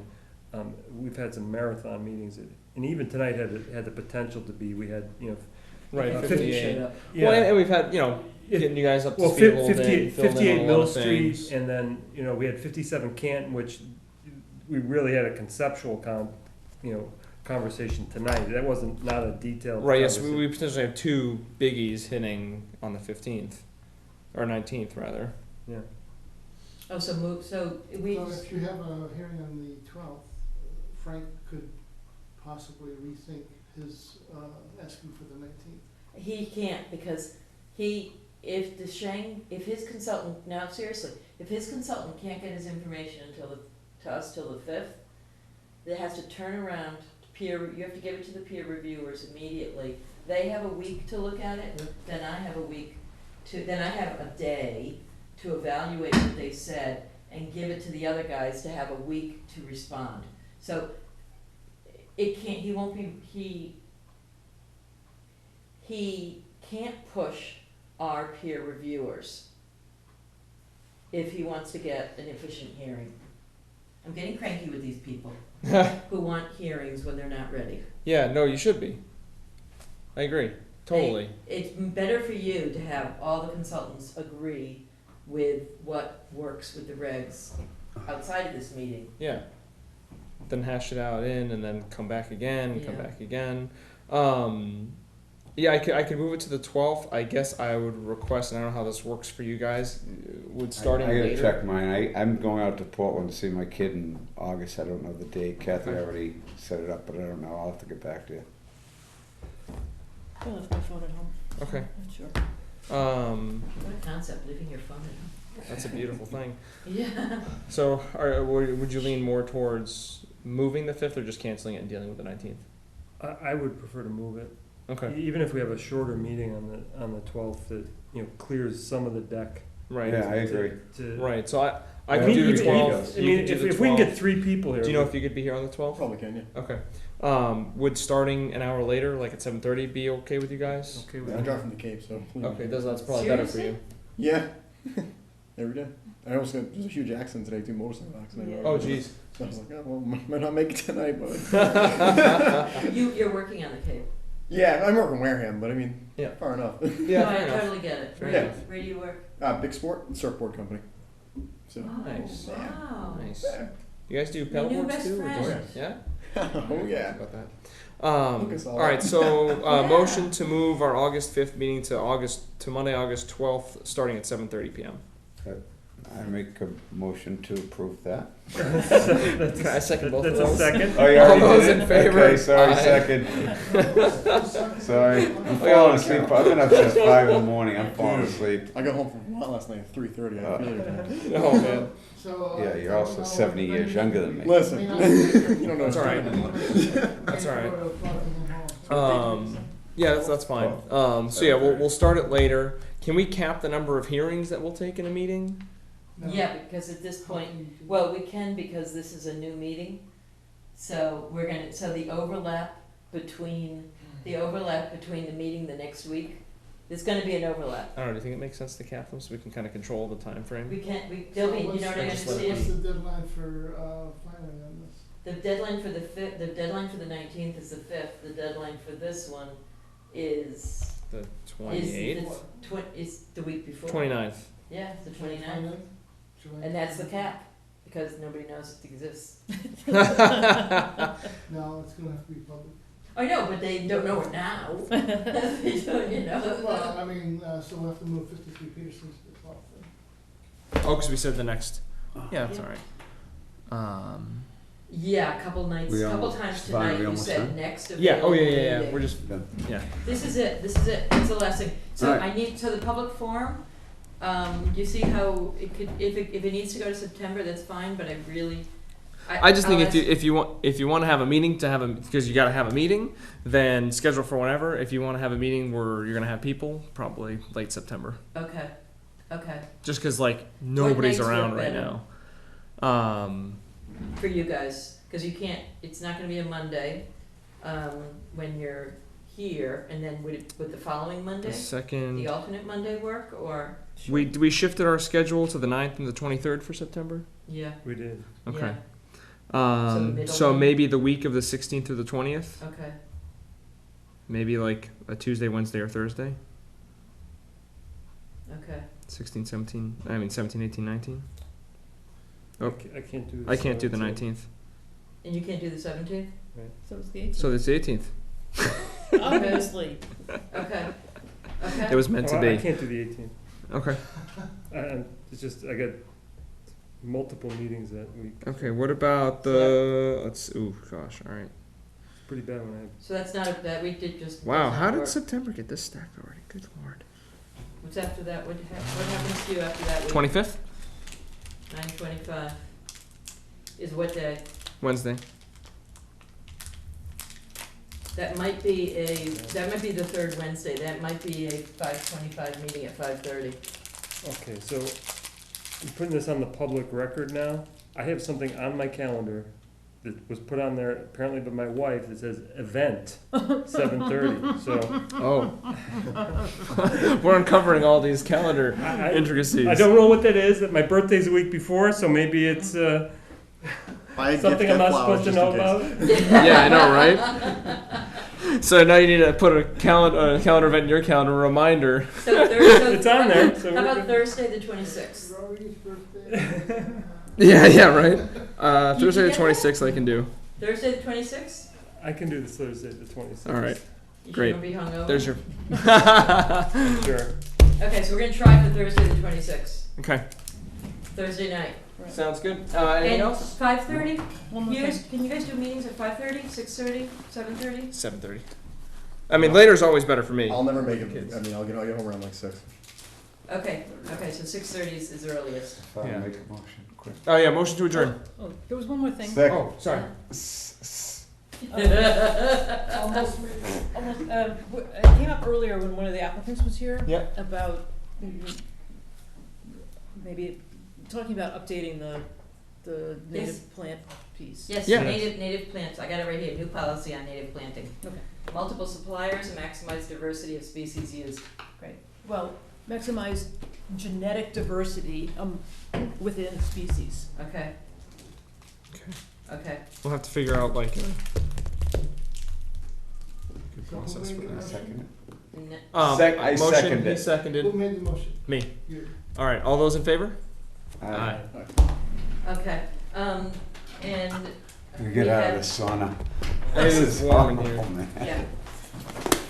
S6: And, we've had some marathon meetings, and even tonight had the potential to be. We had
S2: Right,
S5: Yeah,
S2: 58.
S5: showed up.
S6: Yeah.
S2: Well, and we've had, getting you guys up to
S6: Well,
S2: speed a little bit,
S6: 58
S2: filled in on
S6: 58
S2: a lot
S6: Mill
S2: of
S6: Street,
S2: things.
S6: and then we had 57 Canton, which we really had a conceptual conversation tonight. That wasn't not a detailed.
S2: Right, yes,
S6: conversation.
S2: we potentially have 2 biggies hitting on the 15th, or 19th rather.
S6: Yeah.
S5: Oh, so we.
S17: So if you have a hearing on the 12th, Frank could possibly rethink his asking for the 19th.
S5: He can't because if his consultant, now seriously, if his consultant can't get his information to us till the 5th, that has to turn around to you have to give it to the peer reviewers immediately. They have a week to look at it, then I have a day to evaluate what they said and give it to the other guys to have a week to respond. So he can't push our peer reviewers if he wants to get an efficient hearing. I'm getting cranky with these people who want hearings when they're not ready.
S2: Yeah, no, you should be. I agree. Totally.
S5: It's better for you to have all the consultants agree with what works with the regs outside of this meeting.
S2: Yeah. Then hash it out and then come back again, come
S5: Yeah.
S2: back again. Yeah, I could move it to the 12th. I guess I would request, and I don't know how this works for you guys, would starting
S1: I gotta
S2: later.
S1: check mine. I'm going out to Portland to see my kid in August. I don't know the date. Kathy
S2: Okay.
S1: already set it up, but I don't know. I'll have to get back to you.
S3: I left my phone at home.
S2: Okay.
S3: Sure.
S5: What a concept, leaving your phone at home.
S2: That's a beautiful thing.
S5: Yeah.
S2: So, would you lean more towards moving the 5th or just canceling it and dealing with the 19th?
S6: I would prefer to move it.
S2: Okay.
S6: Even if we have a shorter meeting on the 12th, that clears some of the deck.
S2: Right.
S1: Yeah, I agree.
S2: Right. So I
S6: I
S2: could
S6: mean,
S2: do the
S6: even-
S2: 12th.
S6: I
S2: You
S6: mean,
S2: could do the
S6: if we can get
S2: 12th.
S6: 3 people here.
S2: Do you know if you could be here on the 12th?
S16: Probably can, yeah.
S2: Okay. Would starting an hour later, like at 7:30, be okay with you guys?
S6: Okay with
S16: I
S6: me.
S16: drive from the Cape, so.
S2: Okay, that's probably better for you.
S16: Yeah. Every day. I also got, there's a huge accident today, 2 motorcycle accidents.
S2: Oh, jeez.
S16: So I was like, oh, well, might not make it tonight, but.
S5: You're working on the Cape.
S16: Yeah, I'm working Wareham, but I mean,
S2: Yeah.
S16: far enough.
S2: Yeah,
S5: No,
S2: fair
S5: I
S2: enough.
S5: totally get it.
S2: Fair
S5: Where,
S16: enough.
S5: where do you work?
S16: Big Sport, surfboard company. So.
S2: Nice.
S5: Wow.
S2: Nice.
S16: Yeah.
S2: You guys do
S5: Your
S2: pedal
S5: new
S2: boards
S5: best
S2: too? Or
S5: friend.
S2: just, yeah?
S16: Oh yeah.
S2: About that.
S16: Look us
S2: All
S16: all
S2: right,
S16: up.
S2: so
S5: Yeah.
S2: motion to move our August 5th meeting to Monday, August 12th, starting at 7:30 p.m.
S1: I make a motion to approve that.
S2: Can I second both of
S6: That's a
S2: those?
S6: second.
S1: Oh, you
S2: All
S1: already
S2: those
S1: did
S2: in
S1: it?
S2: favor?
S1: Okay, sorry,
S2: Aye.
S1: second. Sorry. I'm falling asleep. I've been up since 5 in the morning. I'm falling asleep.
S16: I got home from work last night at 3:30. I feel you.
S2: Oh man.
S17: So,
S1: Yeah, you're also 70 years younger than me.
S16: Listen, you don't know.
S2: That's all right. That's all right. Yeah, that's fine. So yeah, we'll start it later. Can we cap the number of hearings that we'll take in a meeting?
S5: Yeah, because at this point, well, we can because this is a new meeting. So the overlap between the meeting the next week, there's gonna be an overlap.
S2: I don't know. Do you think it makes sense to cap them so we can kind of control the time frame?
S5: There'll be, you know what I
S2: Just let it
S5: understand?
S17: What's the deadline for filing on this?
S5: The deadline for the deadline for the 19th is the 5th. The deadline for this one is
S2: The
S5: is
S2: 28th?
S5: is the week before.
S2: 29th.
S5: Yeah, it's the 29th. And that's the cap, because nobody knows it exists.
S17: No, it's gonna have to be public.
S5: I know, but they don't know it now. They don't, you know.
S17: Well, I mean, so we'll have to move 53 Peterson to the 12th then.
S2: Oh, because we said the next. Yeah, that's all right.
S5: Yeah, a couple
S1: We
S5: couple
S1: almost-
S5: times
S1: fine, we
S5: tonight you
S1: almost
S5: said
S1: done?
S5: next
S2: Yeah. Oh,
S5: available
S2: yeah.
S5: meeting.
S2: We're just yeah.
S5: This is it, it's the last thing. So
S1: All right.
S5: I need, so the public forum, you see how it could, if it needs to go to September, that's fine, but I really,
S2: I just think
S5: I'll
S2: if you want to have a meeting because you got to have a meeting, then schedule for whenever. If you want to have a meeting where you're gonna have people, probably late September.
S5: Okay,
S2: Just because nobody's
S5: nights work
S2: around right
S5: better?
S2: now.
S5: for you guys, cause you can't, it's not gonna be a Monday, when you're here, and then would the following Monday?
S2: The second.
S5: The alternate Monday work, or?
S2: We shifted our schedule to the 9th and the 23rd for September.
S5: Yeah,
S6: We did.
S2: Okay.
S5: Yeah. middle
S2: So
S5: one?
S2: maybe the week of the 16th through the 20th.
S5: okay,
S2: Maybe like a Tuesday, Wednesday, or Thursday.
S5: okay.
S2: 16, 17. I mean 17, 18, 19. Oh.
S6: I can't do.
S2: I can't do the
S6: 17th.
S2: 19th.
S5: And you can't do the 17th?
S3: So it's the 18th.
S2: So it's the 18th.
S3: Obviously.
S5: Okay.
S2: It was meant to
S6: I
S2: be.
S6: can't do the 18th.
S2: Okay.
S6: It's just I got multiple meetings that week.
S2: Okay. What about the? Ooh, gosh. All right.
S6: It's pretty bad when I.
S5: So that's not that week did just.
S2: Wow.
S5: does not
S2: How did
S5: work.
S2: September get this stacked already? Good lord.
S5: What's after that? What happens to you after that week?
S2: 25th.
S5: 9/25 is what day?
S2: Wednesday.
S5: That might be the third Wednesday, that might be a 5:25 meeting at 5:30.
S6: Okay, so I'm putting this on the public record now. I have something on my calendar that was put on there apparently by my wife that says event 7:30. So
S2: we're uncovering all these calendar intricacies.
S6: I don't know what that is. That my birthday's a week before, so maybe it's something I'm not supposed to know about.
S2: Yeah, I know, right? So now you need to put a calendar event in your calendar, a reminder.
S5: So
S6: it's on there. So
S5: how about Thursday the 26th?
S2: Yeah, right. Thursday the 26th I can do.
S5: Thursday the 26th?
S6: I can do this Thursday the 26th.
S2: All right.
S5: You
S2: Great.
S5: sure you'll be hungover?
S2: There's your.
S6: Sure.
S5: Okay, so we're gonna try for Thursday the 26th.
S2: Okay.
S5: Thursday night.
S2: Sounds good. Anything
S5: And
S2: else?
S5: 5:30?
S3: One more thing.
S5: Can you guys do meetings at 5:30, 6:30, 7:30?
S2: 7:30. I mean, later is always better for me.
S18: I'll never make it. I mean, I'll get home around like 6.
S5: Okay, so 6:30 is the earliest.
S2: Yeah.
S1: Make a motion, quick.
S2: Oh yeah, motion to adjourn.
S3: Oh, there was one more thing.
S1: Second.
S2: Oh, sorry.
S3: Almost, it came up earlier when one of the applicants was here.
S2: Yeah.
S3: About maybe talking about updating the native
S5: Yes.
S3: plant piece.
S5: Yes,
S2: Yeah.
S5: native plants. I got it right here, new policy on native planting.
S3: Okay,
S5: Multiple suppliers, maximize diversity of species used.
S3: great. Well, maximize genetic diversity within species.
S5: Okay,
S2: Okay.
S5: okay.
S2: We'll have to figure out like a good process for that.
S1: Second it. I
S2: Motion.
S1: second
S2: He
S1: it.
S2: seconded.
S17: Who made the motion?
S2: Me.
S17: You.
S2: All right. All those in favor?
S1: Aye.
S5: Okay, and
S1: You
S5: we
S1: get out
S5: have-
S1: of the sauna.
S2: It
S1: This
S2: is warm in
S1: awful,
S2: here.
S1: man.
S5: yeah.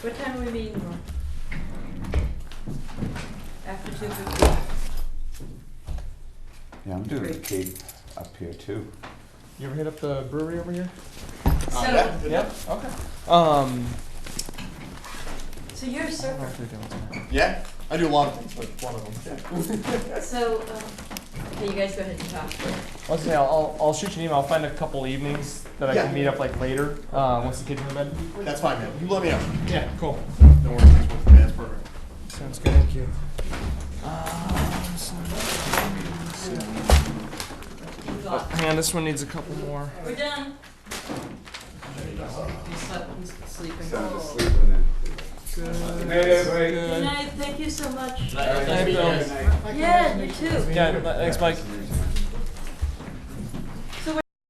S5: What time are we meeting? After 2:15?
S1: Yeah, I'm doing the Cape up here too.
S2: You ever hit up the brewery over here?
S5: So,
S2: Yeah. Okay.
S5: so you're a surfer.
S18: Yeah, I do a lot of things, but one of them.
S5: So, okay, you guys go ahead and talk.
S2: I'll say I'll shoot you an email. I'll find a couple evenings that I can meet up like later. Once the kids are in bed.
S18: That's fine, man. You let me know.
S2: Yeah. Cool.
S18: No worries. That's perfect.
S2: Sounds good. Thank you. Hang on, this one needs a couple more.
S5: We're done. He's sleeping.
S1: Sound asleep in it.
S5: Good night, thank you so much.
S2: Night, Bill.
S5: Yeah, you too.
S2: Yeah, thanks, Mike.